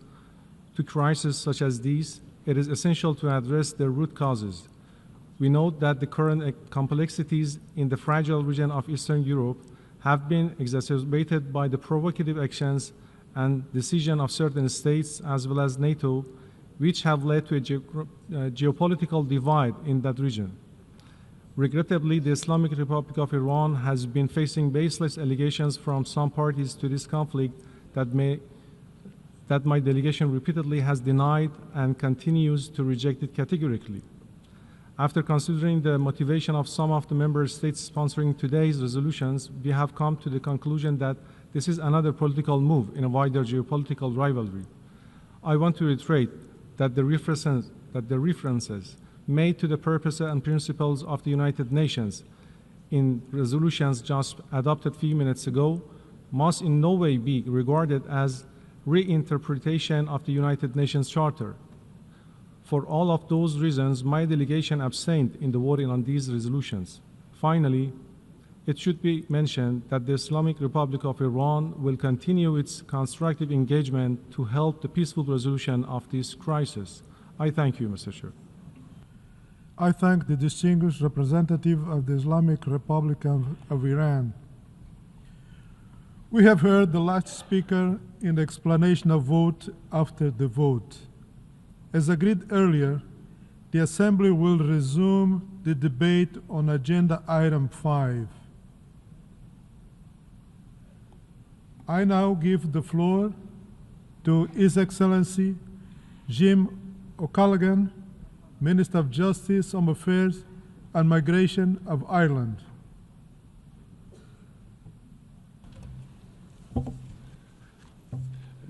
to crises such as these, it is essential to address their root causes. We note that the current complexities in the fragile region of Eastern Europe have been exacerbated by the provocative actions and decision of certain states as well as NATO, which have led to a geopolitical divide in that region. Regrettably, the Islamic Republic of Iran has been facing baseless allegations from some parties to this conflict that my delegation repeatedly has denied and continues to reject it categorically. After considering the motivation of some of the member states sponsoring today's resolutions, we have come to the conclusion that this is another political move in a wider geopolitical rivalry. I want to reiterate that the references made to the purpose and principles of the United Nations in resolutions just adopted a few minutes ago must in no way be regarded as reinterpretation of the United Nations Charter. For all of those reasons, my delegation abstained in the voting on these resolutions. Finally, it should be mentioned that the Islamic Republic of Iran will continue its constructive engagement to help the peaceful resolution of this crisis. I thank you, Mr. Chair. I thank the distinguished representative of the Islamic Republic of Iran. We have heard the last speaker in the explanation of vote after the vote. As agreed earlier, the Assembly will resume the debate on Agenda Item 5. I now give the floor to His Excellency Jim O'Callaghan, Minister of Justice, Home Affairs and Migration of Ireland.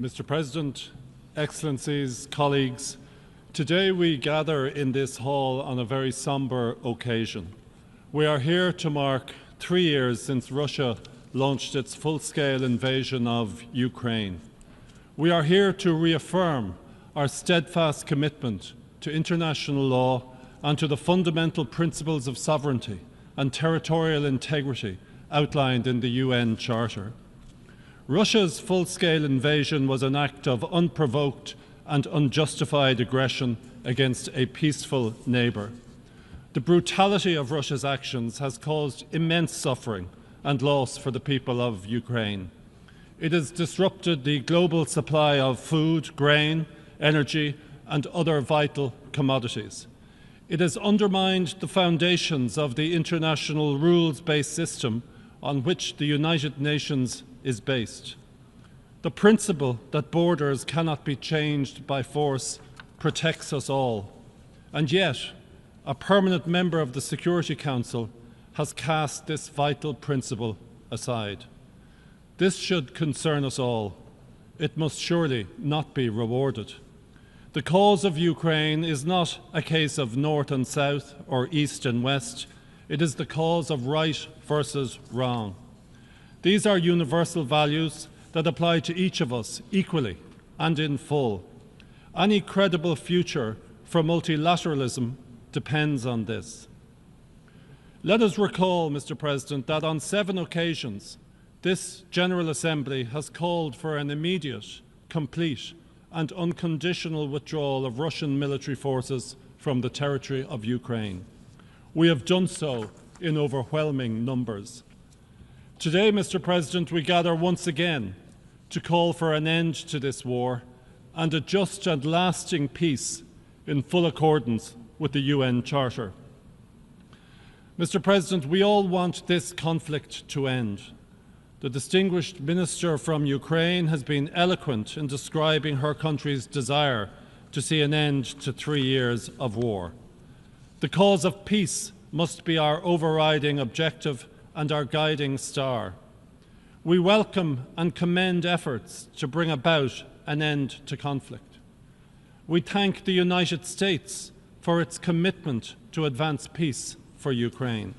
Mr. President, Excellencies, colleagues, today we gather in this hall on a very somber occasion. We are here to mark 3 years since Russia launched its full-scale invasion of Ukraine. We are here to reaffirm our steadfast commitment to international law and to the fundamental principles of sovereignty and territorial integrity outlined in the UN Charter. Russia's full-scale invasion was an act of unprovoked and unjustified aggression against a peaceful neighbour. The brutality of Russia's actions has caused immense suffering and loss for the people of Ukraine. It has disrupted the global supply of food, grain, energy, and other vital commodities. It has undermined the foundations of the international rules-based system on which the United Nations is based. The principle that borders cannot be changed by force protects us all. And yet, a permanent member of the Security Council has cast this vital principle aside. This should concern us all. It must surely not be rewarded. The cause of Ukraine is not a case of North and South or East and West. It is the cause of right versus wrong. These are universal values that apply to each of us equally and in full. Any credible future for multilateralism depends on this. Let us recall, Mr. President, that on 7 occasions, this General Assembly has called for an immediate, complete and unconditional withdrawal of Russian military forces from the territory of Ukraine. We have done so in overwhelming numbers. Today, Mr. President, we gather once again to call for an end to this war and a just and lasting peace in full accordance with the UN Charter. Mr. President, we all want this conflict to end. The distinguished minister from Ukraine has been eloquent in describing her country's desire to see an end to 3 years of war. The cause of peace must be our overriding objective and our guiding star. We welcome and commend efforts to bring about an end to conflict. We thank the United States for its commitment to advance peace for Ukraine.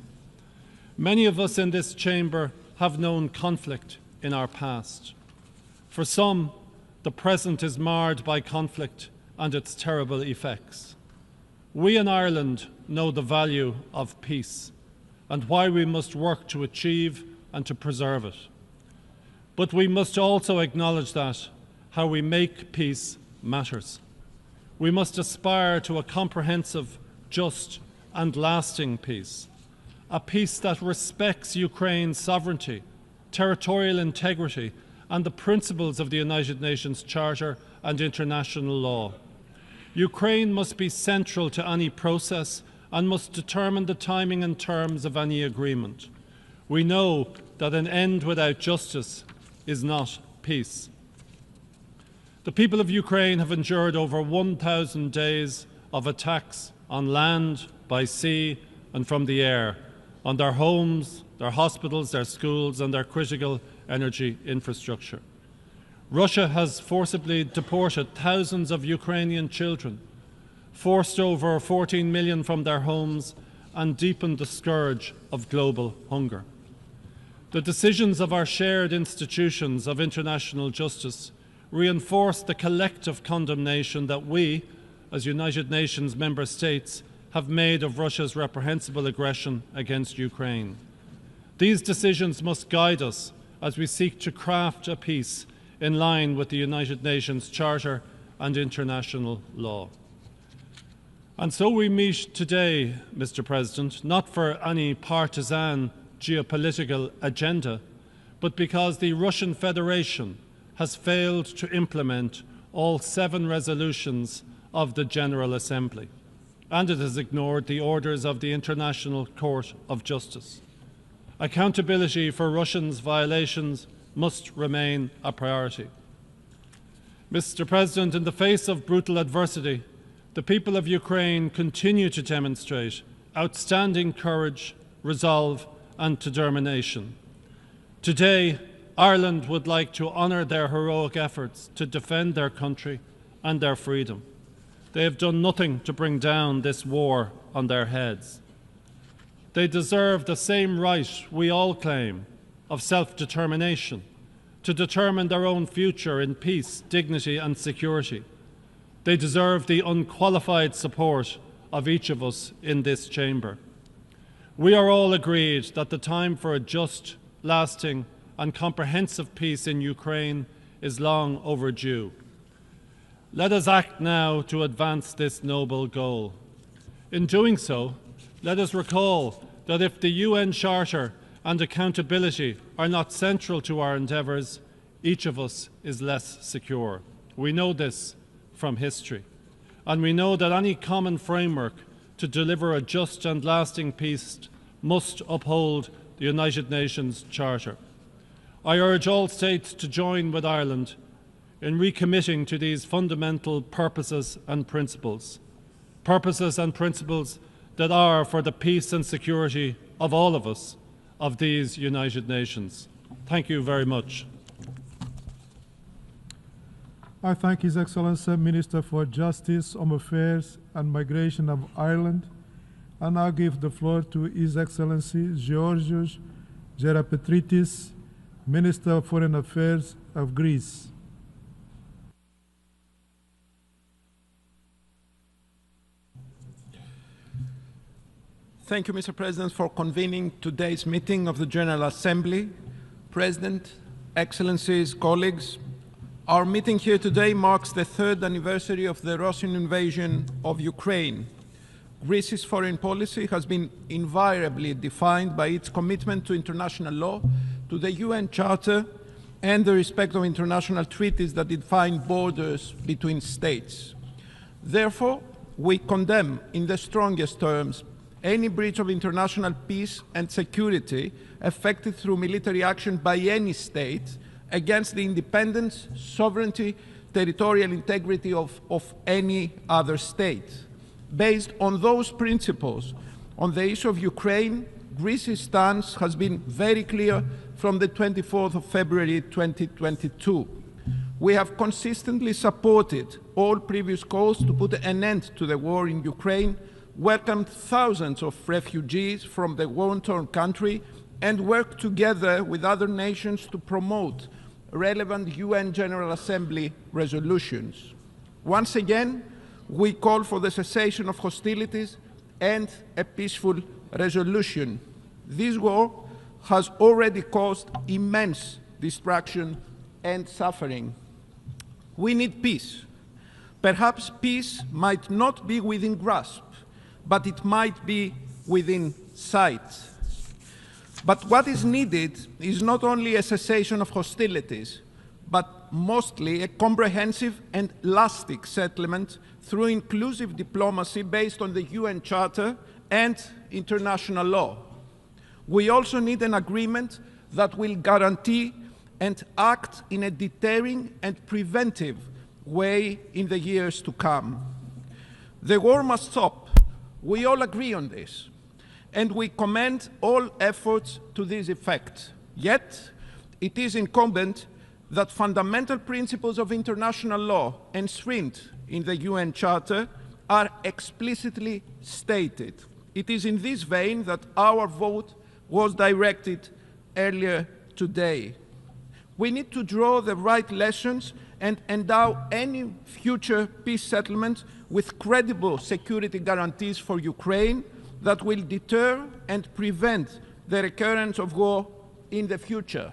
Many of us in this chamber have known conflict in our past. For some, the present is marred by conflict and its terrible effects. We in Ireland know the value of peace and why we must work to achieve and to preserve it. But we must also acknowledge that how we make peace matters. We must aspire to a comprehensive, just and lasting peace, a peace that respects Ukraine's sovereignty, territorial integrity, and the principles of the United Nations Charter and international law. Ukraine must be central to any process and must determine the timing and terms of any agreement. We know that an end without justice is not peace. The people of Ukraine have endured over 1,000 days of attacks on land, by sea, and from the air, on their homes, their hospitals, their schools, and their critical energy infrastructure. Russia has forcibly deported thousands of Ukrainian children, forced over 14 million from their homes, and deepened the scourge of global hunger. The decisions of our shared institutions of international justice reinforce the collective condemnation that we, as United Nations member states, have made of Russia's reprehensible aggression against Ukraine. These decisions must guide us as we seek to craft a peace in line with the United Nations Charter and international law. And so we meet today, Mr. President, not for any partisan geopolitical agenda, but because the Russian Federation has failed to implement all 7 resolutions of the General Assembly, and it has ignored the orders of the International Court of Justice. Accountability for Russia's violations must remain a priority. Mr. President, in the face of brutal adversity, the people of Ukraine continue to demonstrate outstanding courage, resolve, and determination. Today, Ireland would like to honour their heroic efforts to defend their country and their freedom. They have done nothing to bring down this war on their heads. They deserve the same right we all claim of self-determination, to determine their own future in peace, dignity and security. They deserve the unqualified support of each of us in this chamber. We are all agreed that the time for a just, lasting and comprehensive peace in Ukraine is long overdue. Let us act now to advance this noble goal. In doing so, let us recall that if the UN Charter and accountability are not central to our endeavours, each of us is less secure. We know this from history, and we know that any common framework to deliver a just and lasting peace must uphold the United Nations Charter. I urge all states to join with Ireland in recommitting to these fundamental purposes and principles that are for the peace and security of all of us, of these United Nations. Thank you very much. I thank His Excellency Minister for Justice, Home Affairs and Migration of Ireland, and now give the floor to His Excellency Georgios Gerapetritis, Minister of Foreign Affairs of Greece. Thank you, Mr. President, for convening today's meeting of the General Assembly. President, Excellencies, colleagues, our meeting here today marks the 3rd anniversary of the Russian invasion of Ukraine. Greece's foreign policy has been invariably defined by its commitment to international law, to the UN Charter, and the respect of international treaties that define borders between states. Therefore, we condemn in the strongest terms any breach of international peace and security effected through military action by any state against the independence, sovereignty, territorial integrity of any other state. Based on those principles, on the issue of Ukraine, Greece's stance has been very clear from the 24th of February 2022. We have consistently supported all previous calls to put an end to the war in Ukraine, welcomed thousands of refugees from the war-torn country, and worked together with other nations to promote relevant UN General Assembly resolutions. Once again, we call for the cessation of hostilities and a peaceful resolution. This war has already caused immense destruction and suffering. We need peace. Perhaps peace might not be within grasp, but it might be within sight. But what is needed is not only a cessation of hostilities, but mostly a comprehensive and lasting settlement through inclusive diplomacy based on the UN Charter and international law. We also need an agreement that will guarantee and act in a deterring and preventive way in the years to come. The war must stop. We all agree on this, and we commend all efforts to this effect. Yet, it is incumbent that fundamental principles of international law enshrined in the UN Charter are explicitly stated. It is in this vein that our vote was directed earlier today. We need to draw the right lessons and endow any future peace settlement with credible security guarantees for Ukraine that will deter and prevent the recurrence of war in the future.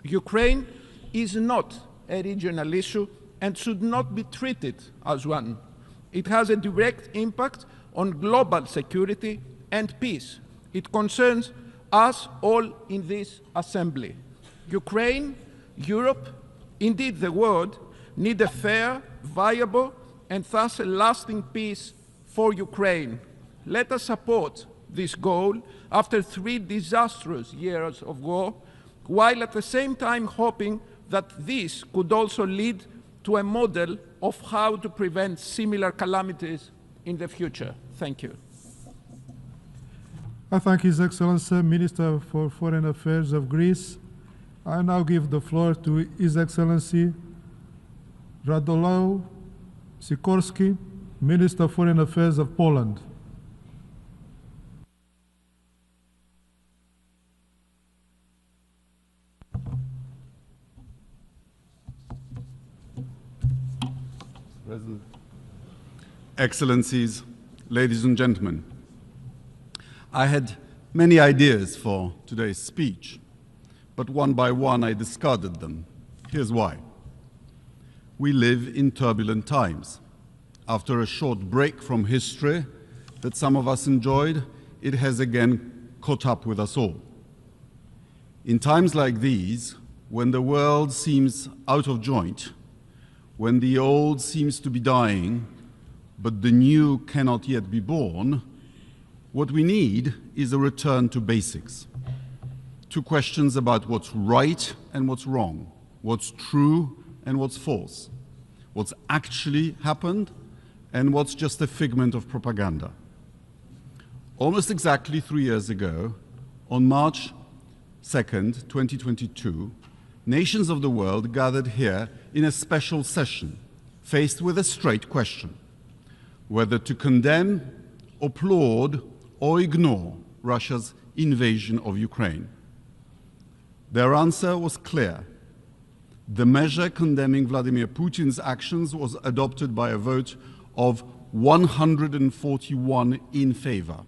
Ukraine is not a regional issue and should not be treated as one. It has a direct impact on global security and peace. It concerns us all in this assembly. Ukraine, Europe, indeed the world, need a fair, viable, and thus a lasting peace for Ukraine. Let us support this goal after 3 disastrous years of war, while at the same time hoping that this could also lead to a model of how to prevent similar calamities in the future. Thank you. I thank His Excellency, Minister for Foreign Affairs of Greece. I now give the floor to His Excellency Radoslaw Sikorski, Minister of Foreign Affairs of Poland. President. Excellencies, ladies and gentlemen, I had many ideas for today's speech, but one by one I discarded them. Here's why. We live in turbulent times. After a short break from history that some of us enjoyed, it has again caught up with us all. In times like these, when the world seems out of joint, when the old seems to be dying, but the new cannot yet be born, what we need is a return to basics, to questions about what's right and what's wrong, what's true and what's false, what's actually happened and what's just a figment of propaganda. Almost exactly 3 years ago, on March 2nd, 2022, nations of the world gathered here in a special session, faced with a straight question: whether to condemn, applaud, or ignore Russia's invasion of Ukraine. Their answer was clear. The measure condemning Vladimir Putin's actions was adopted by a vote of 141 in favor,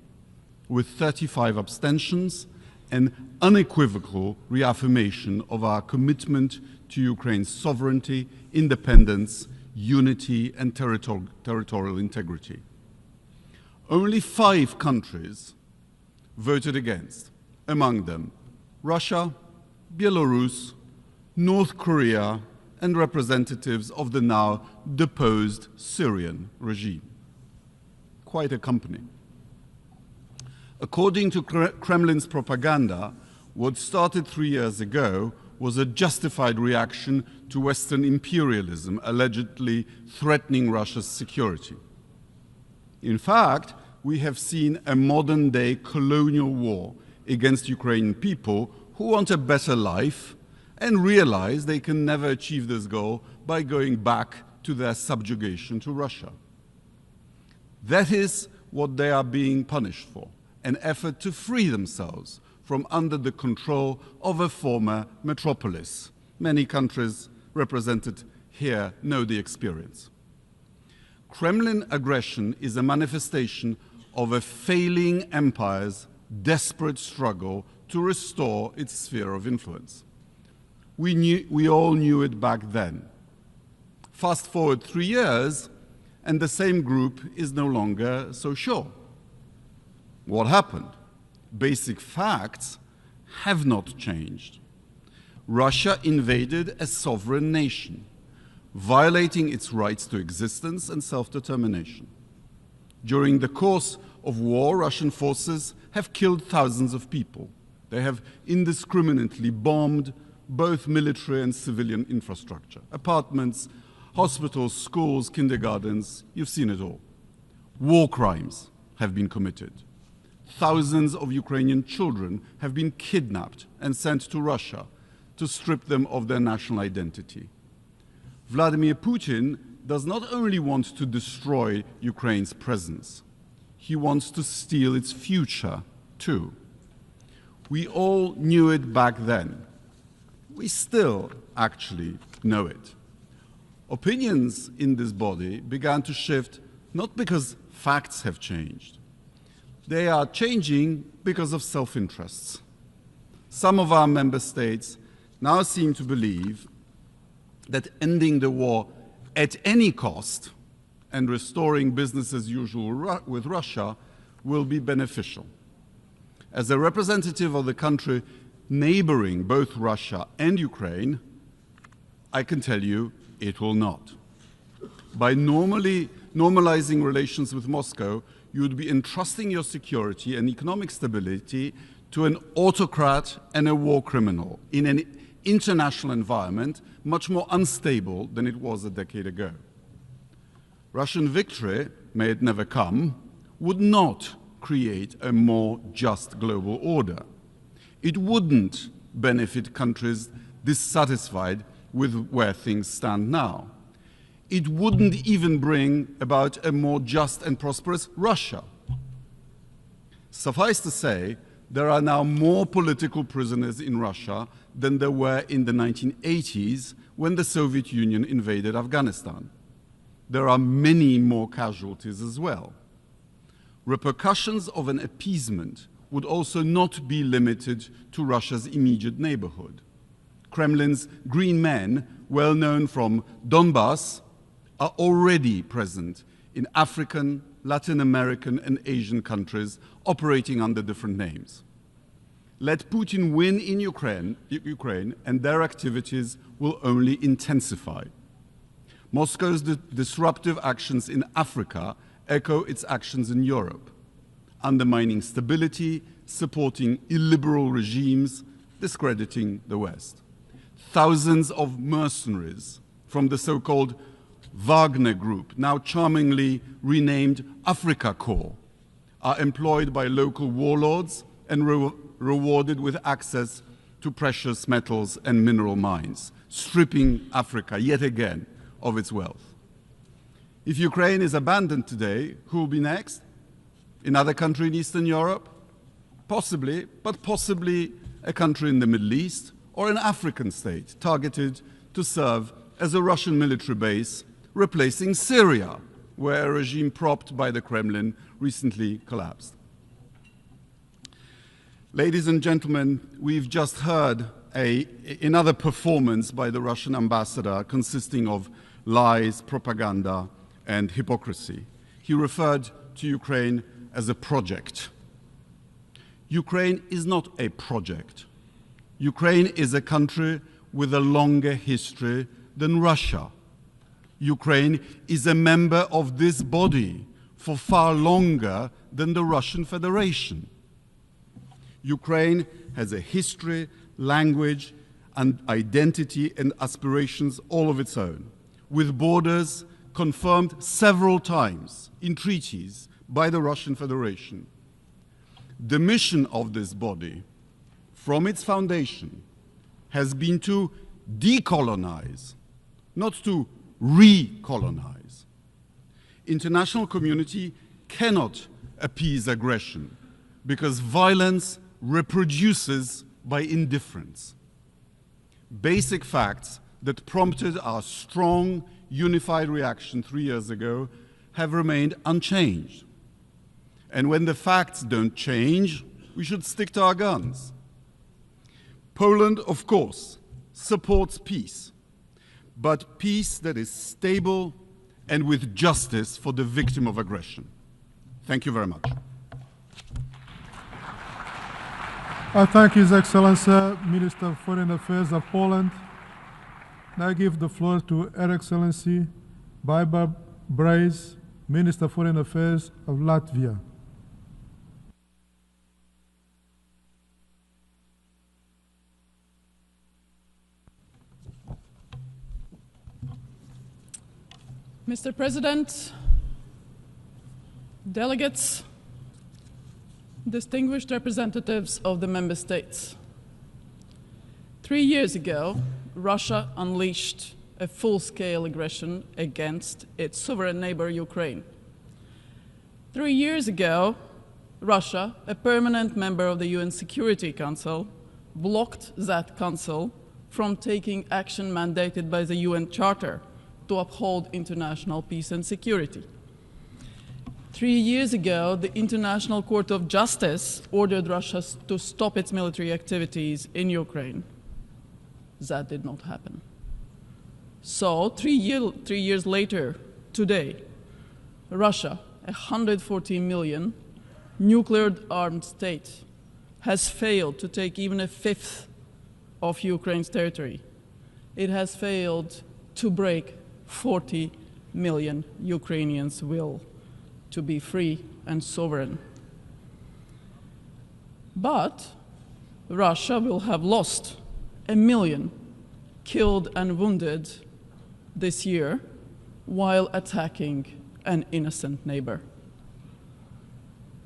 with 35 abstentions, an unequivocal reaffirmation of our commitment to Ukraine's sovereignty, independence, unity, and territorial integrity. Only 5 countries voted against, among them Russia, Belarus, North Korea, and representatives of the now deposed Syrian regime. Quite a company. According to Kremlin's propaganda, what started 3 years ago was a justified reaction to Western imperialism, allegedly threatening Russia's security. In fact, we have seen a modern-day colonial war against Ukrainian people who want a better life and realize they can never achieve this goal by going back to their subjugation to Russia. That is what they are being punished for, an effort to free themselves from under the control of a former metropolis. Many countries represented here know the experience. Kremlin aggression is a manifestation of a failing empire's desperate struggle to restore its sphere of influence. We all knew it back then. Fast forward 3 years, and the same group is no longer so sure. What happened? Basic facts have not changed. Russia invaded a sovereign nation, violating its rights to existence and self-determination. During the course of war, Russian forces have killed thousands of people. They have indiscriminately bombed both military and civilian infrastructure, apartments, hospitals, schools, kindergartens, you've seen it all. War crimes have been committed. Thousands of Ukrainian children have been kidnapped and sent to Russia to strip them of their national identity. Vladimir Putin does not only want to destroy Ukraine's presence, he wants to steal its future too. We all knew it back then. We still actually know it. Opinions in this body began to shift not because facts have changed. They are changing because of self-interests. Some of our member states now seem to believe that ending the war at any cost and restoring business as usual with Russia will be beneficial. As a representative of the country neighboring both Russia and Ukraine, I can tell you it will not. By normalizing relations with Moscow, you would be entrusting your security and economic stability to an autocrat and a war criminal in an international environment much more unstable than it was a decade ago. Russian victory, may it never come, would not create a more just global order. It wouldn't benefit countries dissatisfied with where things stand now. It wouldn't even bring about a more just and prosperous Russia. Suffice to say, there are now more political prisoners in Russia than there were in the 1980s when the Soviet Union invaded Afghanistan. There are many more casualties as well. Repercussions of an appeasement would also not be limited to Russia's immediate neighborhood. Kremlin's green men, well known from Donbass, are already present in African, Latin American, and Asian countries operating under different names. Let Putin win in Ukraine, and their activities will only intensify. Moscow's disruptive actions in Africa echo its actions in Europe, undermining stability, supporting illiberal regimes, discrediting the West. Thousands of mercenaries from the so-called Wagner Group, now charmingly renamed Afrika Korps, are employed by local warlords and rewarded with access to precious metals and mineral mines, stripping Africa yet again of its wealth. If Ukraine is abandoned today, who will be next? Another country in Eastern Europe? Possibly, but possibly a country in the Middle East or an African state targeted to serve as a Russian military base, replacing Syria, where a regime propped by the Kremlin recently collapsed. Ladies and gentlemen, we've just heard another performance by the Russian ambassador consisting of lies, propaganda, and hypocrisy. He referred to Ukraine as a project. Ukraine is not a project. Ukraine is a country with a longer history than Russia. Ukraine is a member of this body for far longer than the Russian Federation. Ukraine has a history, language, and identity and aspirations all of its own, with borders confirmed several times in treaties by the Russian Federation. The mission of this body, from its foundation, has been to decolonize, not to recolonize. International community cannot appease aggression because violence reproduces by indifference. Basic facts that prompted our strong, unified reaction 3 years ago have remained unchanged. And when the facts don't change, we should stick to our guns. Poland, of course, supports peace, but peace that is stable and with justice for the victim of aggression. Thank you very much. I thank His Excellency, Minister of Foreign Affairs of Poland. Now I give the floor to Her Excellency Baiba Braze, Minister of Foreign Affairs of Latvia. Mr. President, delegates, distinguished representatives of the member states. 3 years ago, Russia unleashed a full-scale aggression against its sovereign neighbor, Ukraine. 3 years ago, Russia, a permanent member of the UN Security Council, blocked that council from taking action mandated by the UN Charter to uphold international peace and security. 3 years ago, the International Court of Justice ordered Russia to stop its military activities in Ukraine. That did not happen. So, 3 years later, today, Russia, a 140 million nuclear-armed state, has failed to take even a fifth of Ukraine's territory. It has failed to break 40 million Ukrainians' will to be free and sovereign. But Russia will have lost 1 million killed and wounded this year while attacking an innocent neighbor.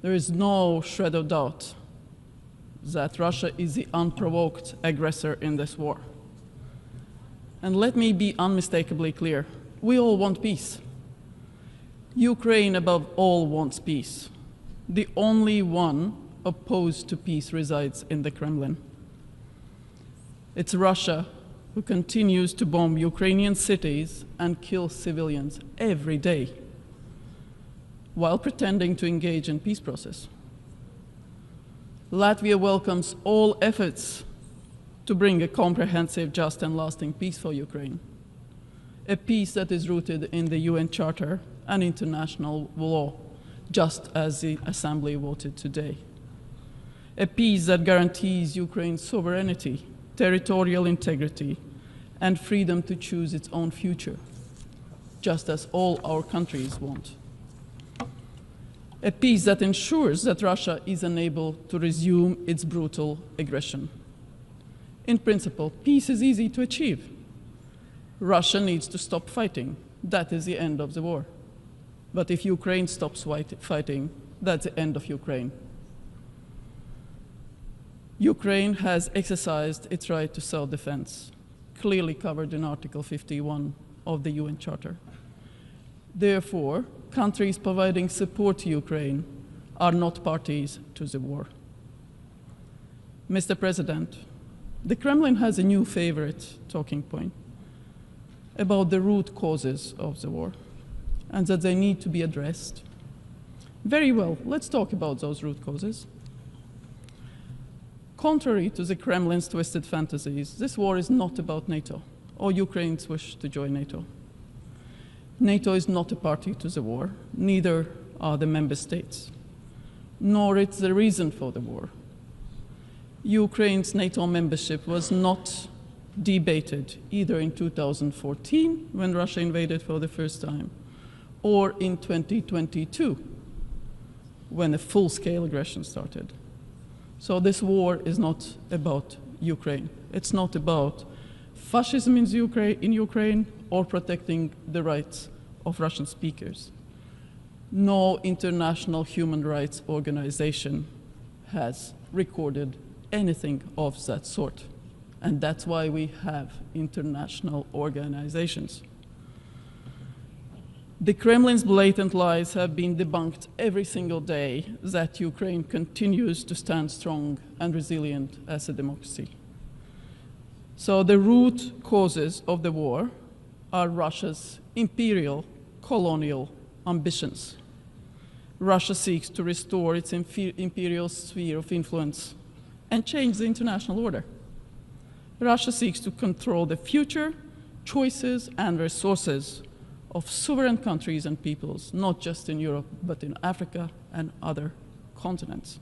There is no shred of doubt that Russia is the unprovoked aggressor in this war. And let me be unmistakably clear, we all want peace. Ukraine, above all, wants peace. The only one opposed to peace resides in the Kremlin. It's Russia who continues to bomb Ukrainian cities and kill civilians every day while pretending to engage in peace process. Latvia welcomes all efforts to bring a comprehensive, just and lasting peace for Ukraine, a peace that is rooted in the UN Charter and international law, just as the Assembly voted today. A peace that guarantees Ukraine's sovereignty, territorial integrity, and freedom to choose its own future, just as all our countries want. A peace that ensures that Russia is unable to resume its brutal aggression. In principle, peace is easy to achieve. Russia needs to stop fighting. That is the end of the war. But if Ukraine stops fighting, that's the end of Ukraine. Ukraine has exercised its right to self-defense, clearly covered in Article 51 of the UN Charter. Therefore, countries providing support to Ukraine are not parties to the war. Mr. President, the Kremlin has a new favorite talking point about the root causes of the war and that they need to be addressed. Very well, let's talk about those root causes. Contrary to the Kremlin's twisted fantasies, this war is not about NATO or Ukraine's wish to join NATO. NATO is not a party to the war, neither are the member states, nor it's the reason for the war. Ukraine's NATO membership was not debated either in 2014, when Russia invaded for the first time, or in 2022, when a full-scale aggression started. So this war is not about Ukraine. It's not about fascism in Ukraine or protecting the rights of Russian speakers. No international human rights organization has recorded anything of that sort. And that's why we have international organizations. The Kremlin's blatant lies have been debunked every single day that Ukraine continues to stand strong and resilient as a democracy. So the root causes of the war are Russia's imperial colonial ambitions. Russia seeks to restore its imperial sphere of influence and change the international order. Russia seeks to control the future, choices, and resources of sovereign countries and peoples, not just in Europe, but in Africa and other continents.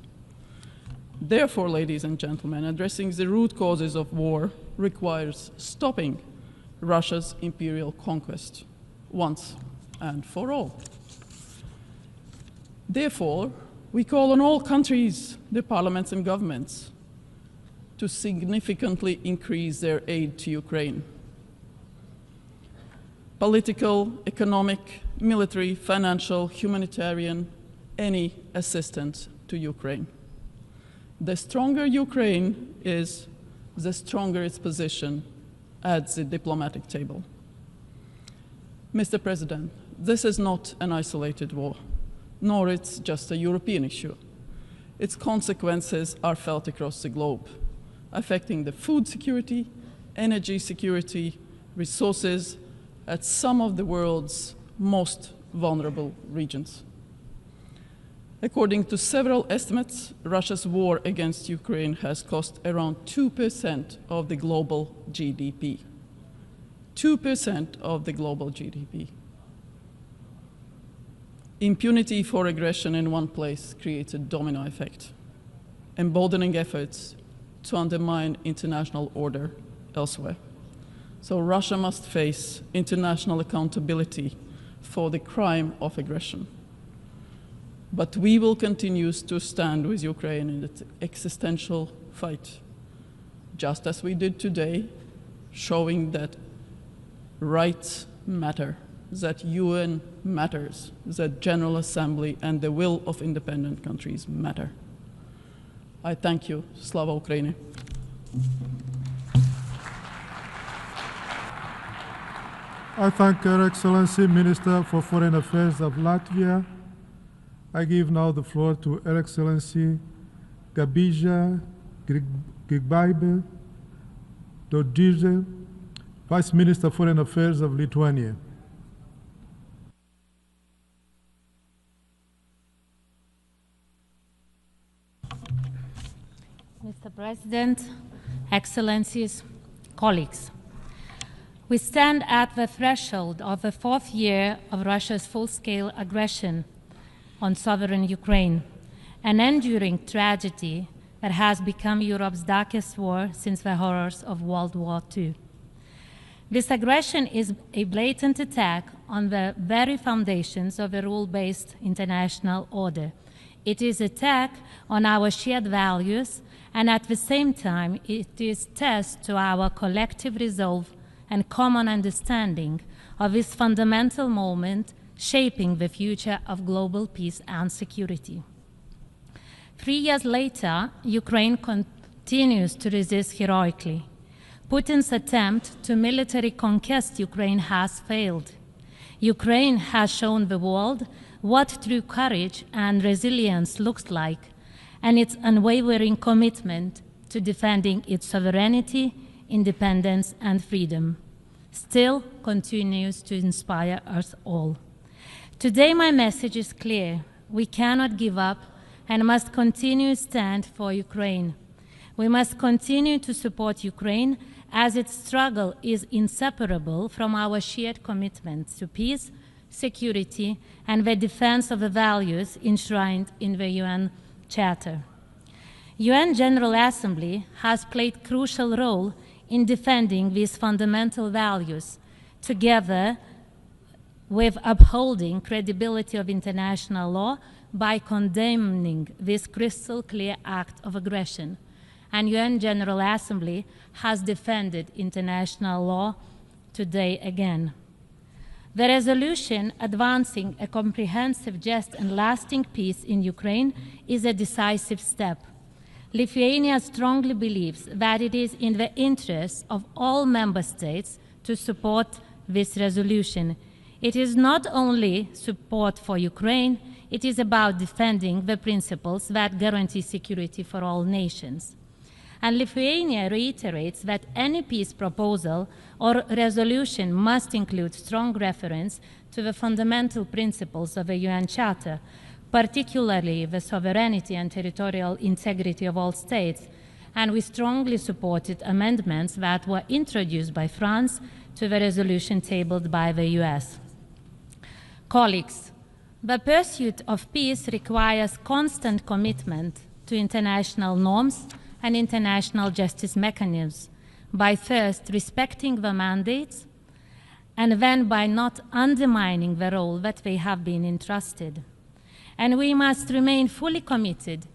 Therefore, ladies and gentlemen, addressing the root causes of war requires stopping Russia's imperial conquest once and for all. Therefore, we call on all countries, their parliaments and governments, to significantly increase their aid to Ukraine. Political, economic, military, financial, humanitarian, any assistance to Ukraine. The stronger Ukraine is, the stronger its position at the diplomatic table. Mr. President, this is not an isolated war, nor it's just a European issue. Its consequences are felt across the globe, affecting the food security, energy security, resources, at some of the world's most vulnerable regions. According to several estimates, Russia's war against Ukraine has cost around 2% of the global GDP. 2% of the global GDP. Impunity for aggression in one place creates a domino effect, emboldening efforts to undermine international order elsewhere. So Russia must face international accountability for the crime of aggression. But we will continue to stand with Ukraine in its existential fight, just as we did today, showing that rights matter, that UN matters, that General Assembly and the will of independent countries matter. I thank you. Slava Ukraini. I thank Her Excellency Minister for Foreign Affairs of Latvia. I give now the floor to Her Excellency Gabija Grigaiba Dodžidze, Vice Minister Foreign Affairs of Lithuania. Mr. President, Excellencies, colleagues. We stand at the threshold of the fourth year of Russia's full-scale aggression on sovereign Ukraine, an enduring tragedy that has become Europe's darkest war since the horrors of World War II. This aggression is a blatant attack on the very foundations of a rule-based international order. It is an attack on our shared values, and at the same time, it is a test to our collective resolve and common understanding of this fundamental moment shaping the future of global peace and security. 3 years later, Ukraine continues to resist heroically. Putin's attempt to military conquest Ukraine has failed. Ukraine has shown the world what true courage and resilience looks like, and its unwavering commitment to defending its sovereignty, independence, and freedom still continues to inspire us all. Today, my message is clear. We cannot give up and must continue to stand for Ukraine. We must continue to support Ukraine as its struggle is inseparable from our shared commitment to peace, security, and the defense of the values enshrined in the UN Charter. UN General Assembly has played a crucial role in defending these fundamental values, together with upholding credibility of international law, by condemning this crystal clear act of aggression, and UN General Assembly has defended international law today again. The resolution advancing a comprehensive, just and lasting peace in Ukraine is a decisive step. Lithuania strongly believes that it is in the interest of all member states to support this resolution. It is not only support for Ukraine, it is about defending the principles that guarantee security for all nations. And Lithuania reiterates that any peace proposal or resolution must include strong reference to the fundamental principles of the UN Charter, particularly the sovereignty and territorial integrity of all states, and we strongly supported amendments that were introduced by France to the resolution tabled by the US. Colleagues, the pursuit of peace requires constant commitment to international norms and international justice mechanisms by first respecting the mandates and then by not undermining the role that they have been entrusted. And we must remain fully committed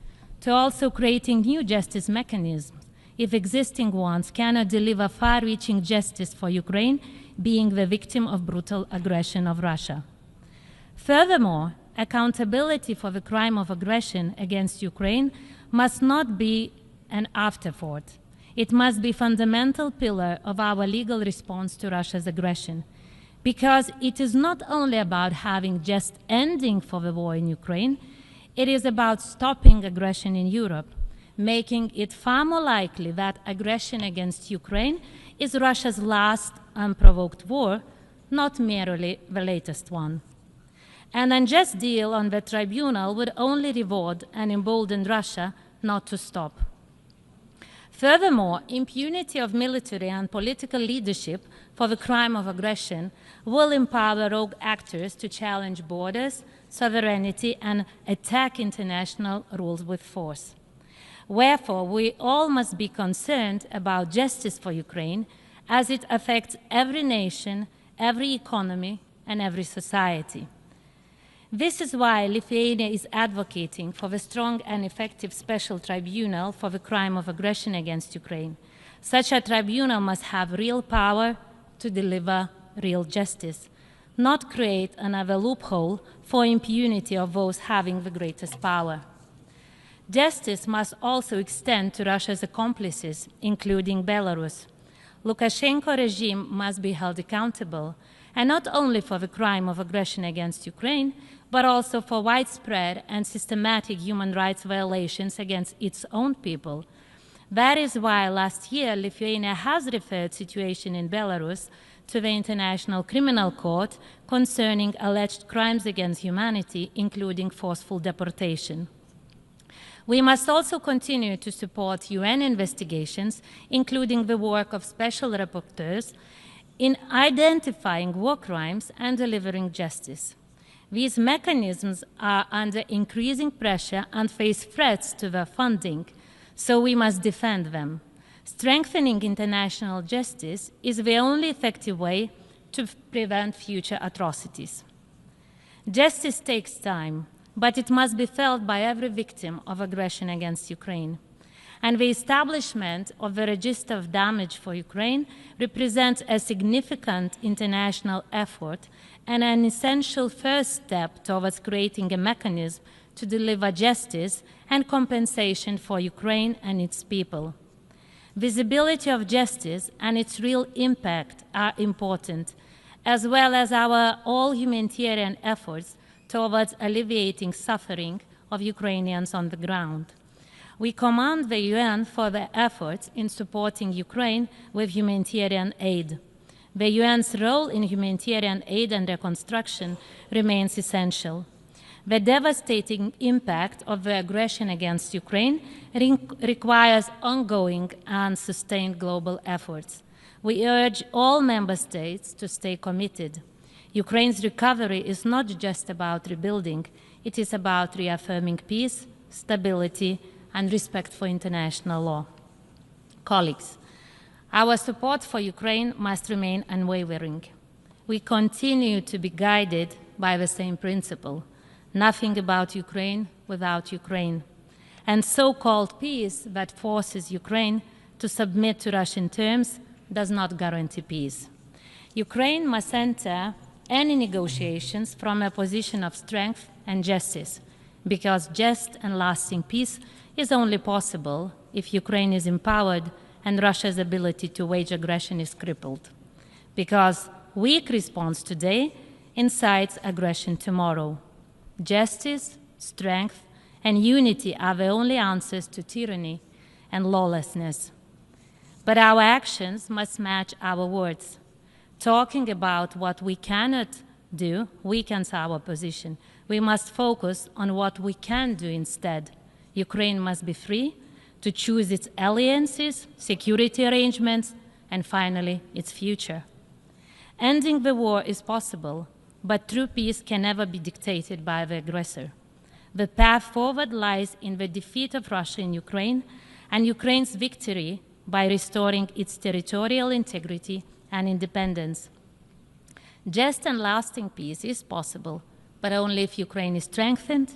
to also creating new justice mechanisms if existing ones cannot deliver far-reaching justice for Ukraine being the victim of brutal aggression of Russia. Furthermore, accountability for the crime of aggression against Ukraine must not be an afterthought. It must be a fundamental pillar of our legal response to Russia's aggression, because it is not only about having just ending for the war in Ukraine, it is about stopping aggression in Europe, making it far more likely that aggression against Ukraine is Russia's last unprovoked war, not merely the latest one. An unjust deal on the tribunal would only reward and embolden Russia not to stop. Furthermore, impunity of military and political leadership for the crime of aggression will empower rogue actors to challenge borders, sovereignty, and attack international rules with force. Wherefore, we all must be concerned about justice for Ukraine as it affects every nation, every economy, and every society. This is why Lithuania is advocating for the strong and effective special tribunal for the crime of aggression against Ukraine. Such a tribunal must have real power to deliver real justice, not create another loophole for impunity of those having the greatest power. Justice must also extend to Russia's accomplices, including Belarus. Lukashenko regime must be held accountable, and not only for the crime of aggression against Ukraine, but also for widespread and systematic human rights violations against its own people. That is why last year Lithuania has referred the situation in Belarus to the International Criminal Court concerning alleged crimes against humanity, including forceful deportation. We must also continue to support UN investigations, including the work of special rapporteurs, in identifying war crimes and delivering justice. These mechanisms are under increasing pressure and face threats to their funding, so we must defend them. Strengthening international justice is the only effective way to prevent future atrocities. Justice takes time, but it must be felt by every victim of aggression against Ukraine. And the establishment of the Register of Damage for Ukraine represents a significant international effort and an essential first step towards creating a mechanism to deliver justice and compensation for Ukraine and its people. Visibility of justice and its real impact are important, as well as our all humanitarian efforts towards alleviating suffering of Ukrainians on the ground. We commend the UN for their efforts in supporting Ukraine with humanitarian aid. The UN's role in humanitarian aid and reconstruction remains essential. The devastating impact of the aggression against Ukraine requires ongoing and sustained global efforts. We urge all member states to stay committed. Ukraine's recovery is not just about rebuilding, it is about reaffirming peace, stability, and respect for international law. Colleagues, our support for Ukraine must remain unwavering. We continue to be guided by the same principle: Nothing about Ukraine without Ukraine. And so-called peace that forces Ukraine to submit to Russian terms does not guarantee peace. Ukraine must enter any negotiations from a position of strength and justice, because just and lasting peace is only possible if Ukraine is empowered and Russia's ability to wage aggression is crippled. Because weak response today incites aggression tomorrow. Justice, strength, and unity are the only answers to tyranny and lawlessness. But our actions must match our words. Talking about what we cannot do weakens our position. We must focus on what we can do instead. Ukraine must be free to choose its alliances, security arrangements, and finally, its future. Ending the war is possible, but true peace can never be dictated by the aggressor. The path forward lies in the defeat of Russia in Ukraine and Ukraine's victory by restoring its territorial integrity and independence. Just and lasting peace is possible, but only if Ukraine is strengthened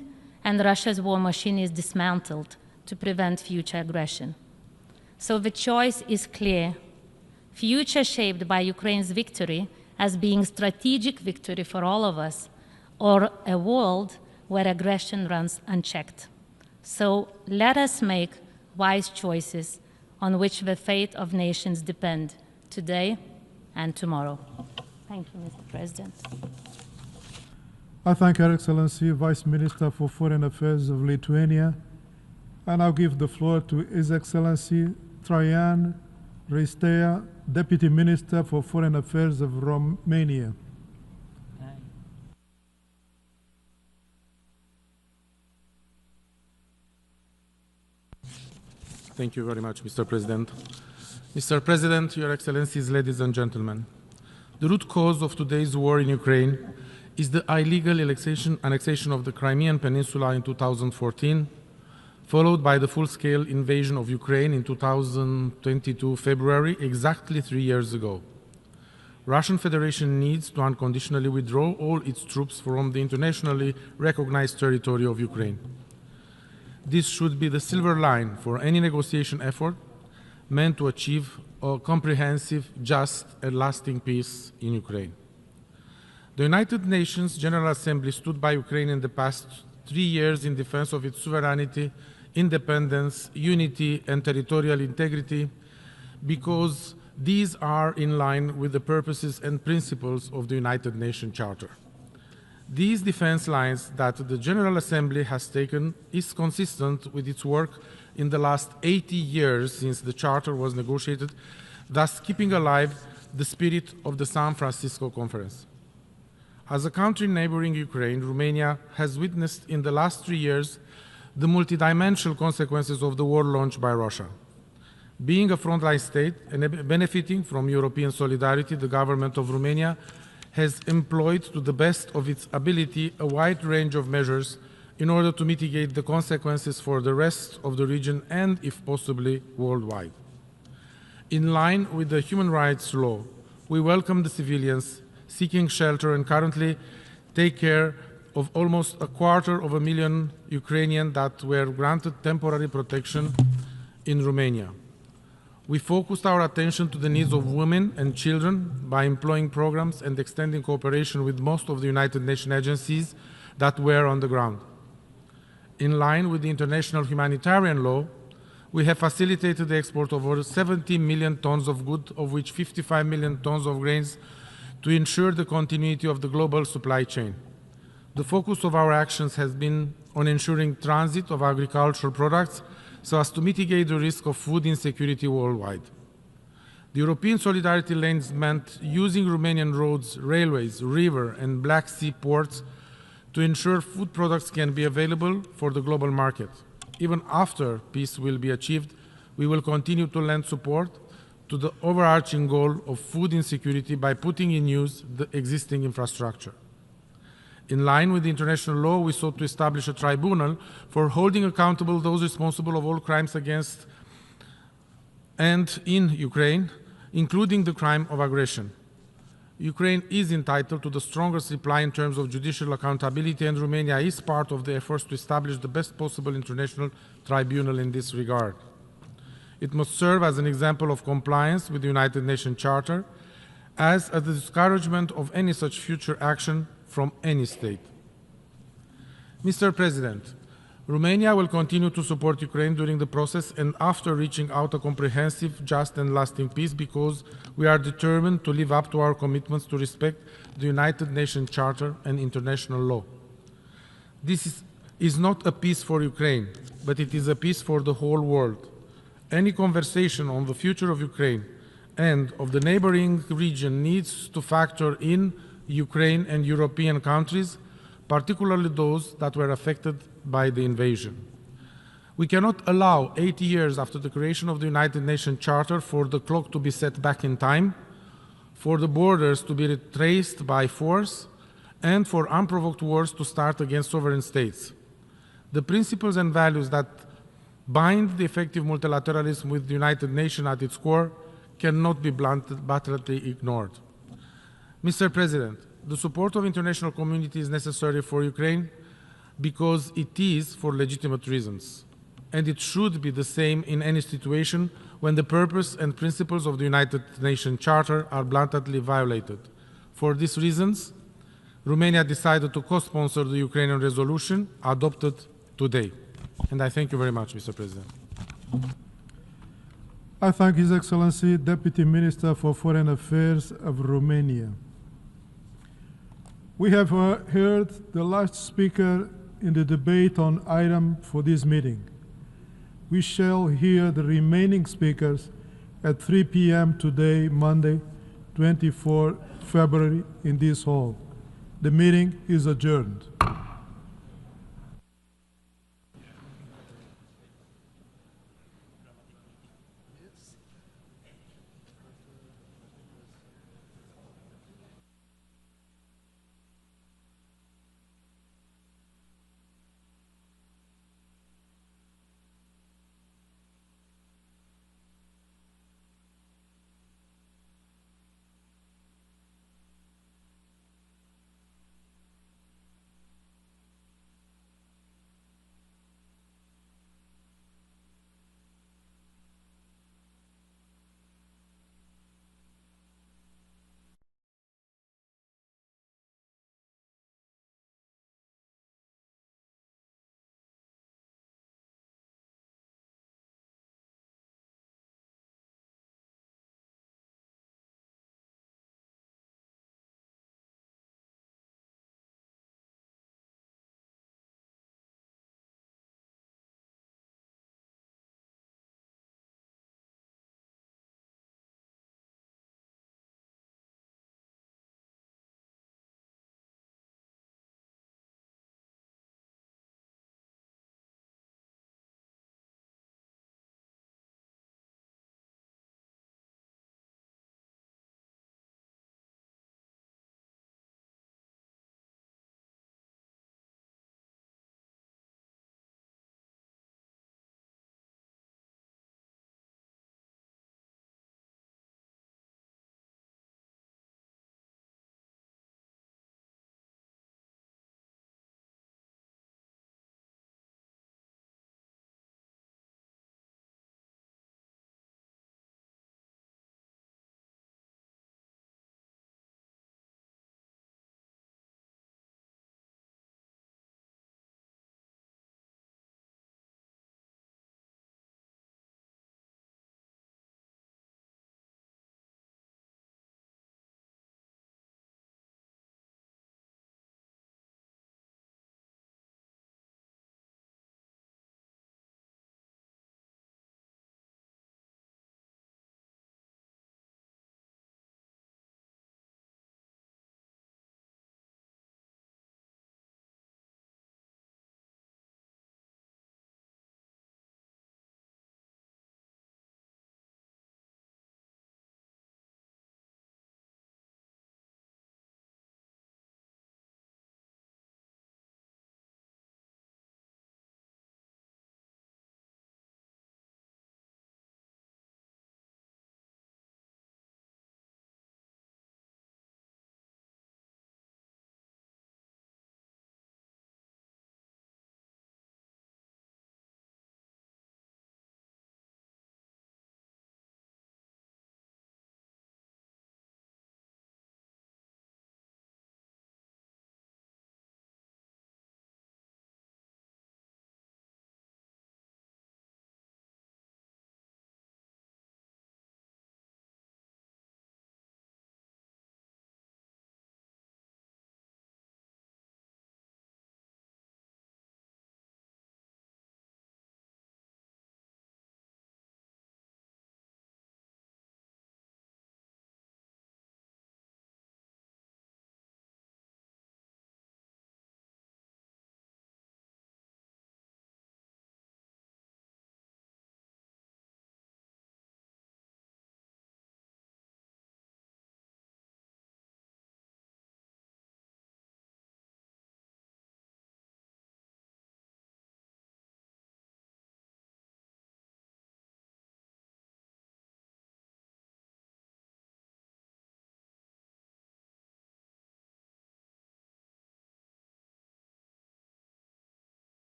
and Russia's war machine is dismantled to prevent future aggression. So the choice is clear. Future shaped by Ukraine's victory as being strategic victory for all of us, or a world where aggression runs unchecked. So let us make wise choices on which the fate of nations depend today and tomorrow. Thank you, Mr. President. I thank Her Excellency Vice Minister for Foreign Affairs of Lithuania. I now give the floor to His Excellency Traian Ristea, Deputy Minister for Foreign Affairs of Romania. Thank you very much, Mr. President. Mr. President, Your Excellencies, ladies and gentlemen, the root cause of today's war in Ukraine is the illegal annexation of the Crimean Peninsula in 2014, followed by the full-scale invasion of Ukraine in 2022 February, exactly 3 years ago. Russian Federation needs to unconditionally withdraw all its troops from the internationally recognized territory of Ukraine. This should be the silver line for any negotiation effort meant to achieve a comprehensive, just, and lasting peace in Ukraine. The United Nations General Assembly stood by Ukraine in the past 3 years in defense of its sovereignty, independence, unity, and territorial integrity, because these are in line with the purposes and principles of the United Nations Charter. These defense lines that the General Assembly has taken is consistent with its work in the last 80 years since the Charter was negotiated, thus keeping alive the spirit of the San Francisco Conference. As a country neighboring Ukraine, Romania has witnessed in the last 3 years the multidimensional consequences of the war launched by Russia. Being a frontline state and benefiting from European solidarity, the government of Romania has employed to the best of its ability a wide range of measures in order to mitigate the consequences for the rest of the region and, if possibly, worldwide. In line with the human rights law, we welcome the civilians seeking shelter and currently take care of almost 250,000 Ukrainians that were granted temporary protection in Romania. We focused our attention to the needs of women and children by employing programs and extending cooperation with most of the United Nations agencies that were on the ground. In line with the international humanitarian law, we have facilitated the export of over 70 million tons of goods, of which 55 million tons of grains, to ensure the continuity of the global supply chain. The focus of our actions has been on ensuring transit of agricultural products so as to mitigate the risk of food insecurity worldwide. The European Solidarity Lanes meant using Romanian roads, railways, river, and Black Sea ports to ensure food products can be available for the global market. Even after peace will be achieved, we will continue to lend support to the overarching goal of food insecurity by putting in use the existing infrastructure. In line with the international law, we sought to establish a tribunal for holding accountable those responsible of all crimes against and in Ukraine, including the crime of aggression. Ukraine is entitled to the strongest reply in terms of judicial accountability, and Romania is part of the efforts to establish the best possible international tribunal in this regard. It must serve as an example of compliance with the United Nations Charter, as a discouragement of any such future action from any state. Mr. President, Romania will continue to support Ukraine during the process and after reaching out a comprehensive, just and lasting peace, because we are determined to live up to our commitments to respect the United Nations Charter and international law. This is not a peace for Ukraine, but it is a peace for the whole world. Any conversation on the future of Ukraine and of the neighboring region needs to factor in Ukraine and European countries, particularly those that were affected by the invasion. We cannot allow 80 years after the creation of the United Nations Charter for the clock to be set back in time, for the borders to be retraced by force, and for unprovoked wars to start against sovereign states. The principles and values that bind the effective multilateralism with the United Nations at its core cannot be bluntly ignored. Mr. President, the support of the international community is necessary for Ukraine because it is for legitimate reasons, and it should be the same in any situation when the purpose and principles of the United Nations Charter are blatantly violated. For these reasons, Romania decided to co-sponsor the Ukrainian resolution adopted today. And I thank you very much, Mr. President. I thank His Excellency, Deputy Minister for Foreign Affairs of Romania. We have heard the last speaker in the debate on item for this meeting. We shall hear the remaining speakers at 3 p.m. today, Monday, 24 February, in this hall. The meeting is adjourned.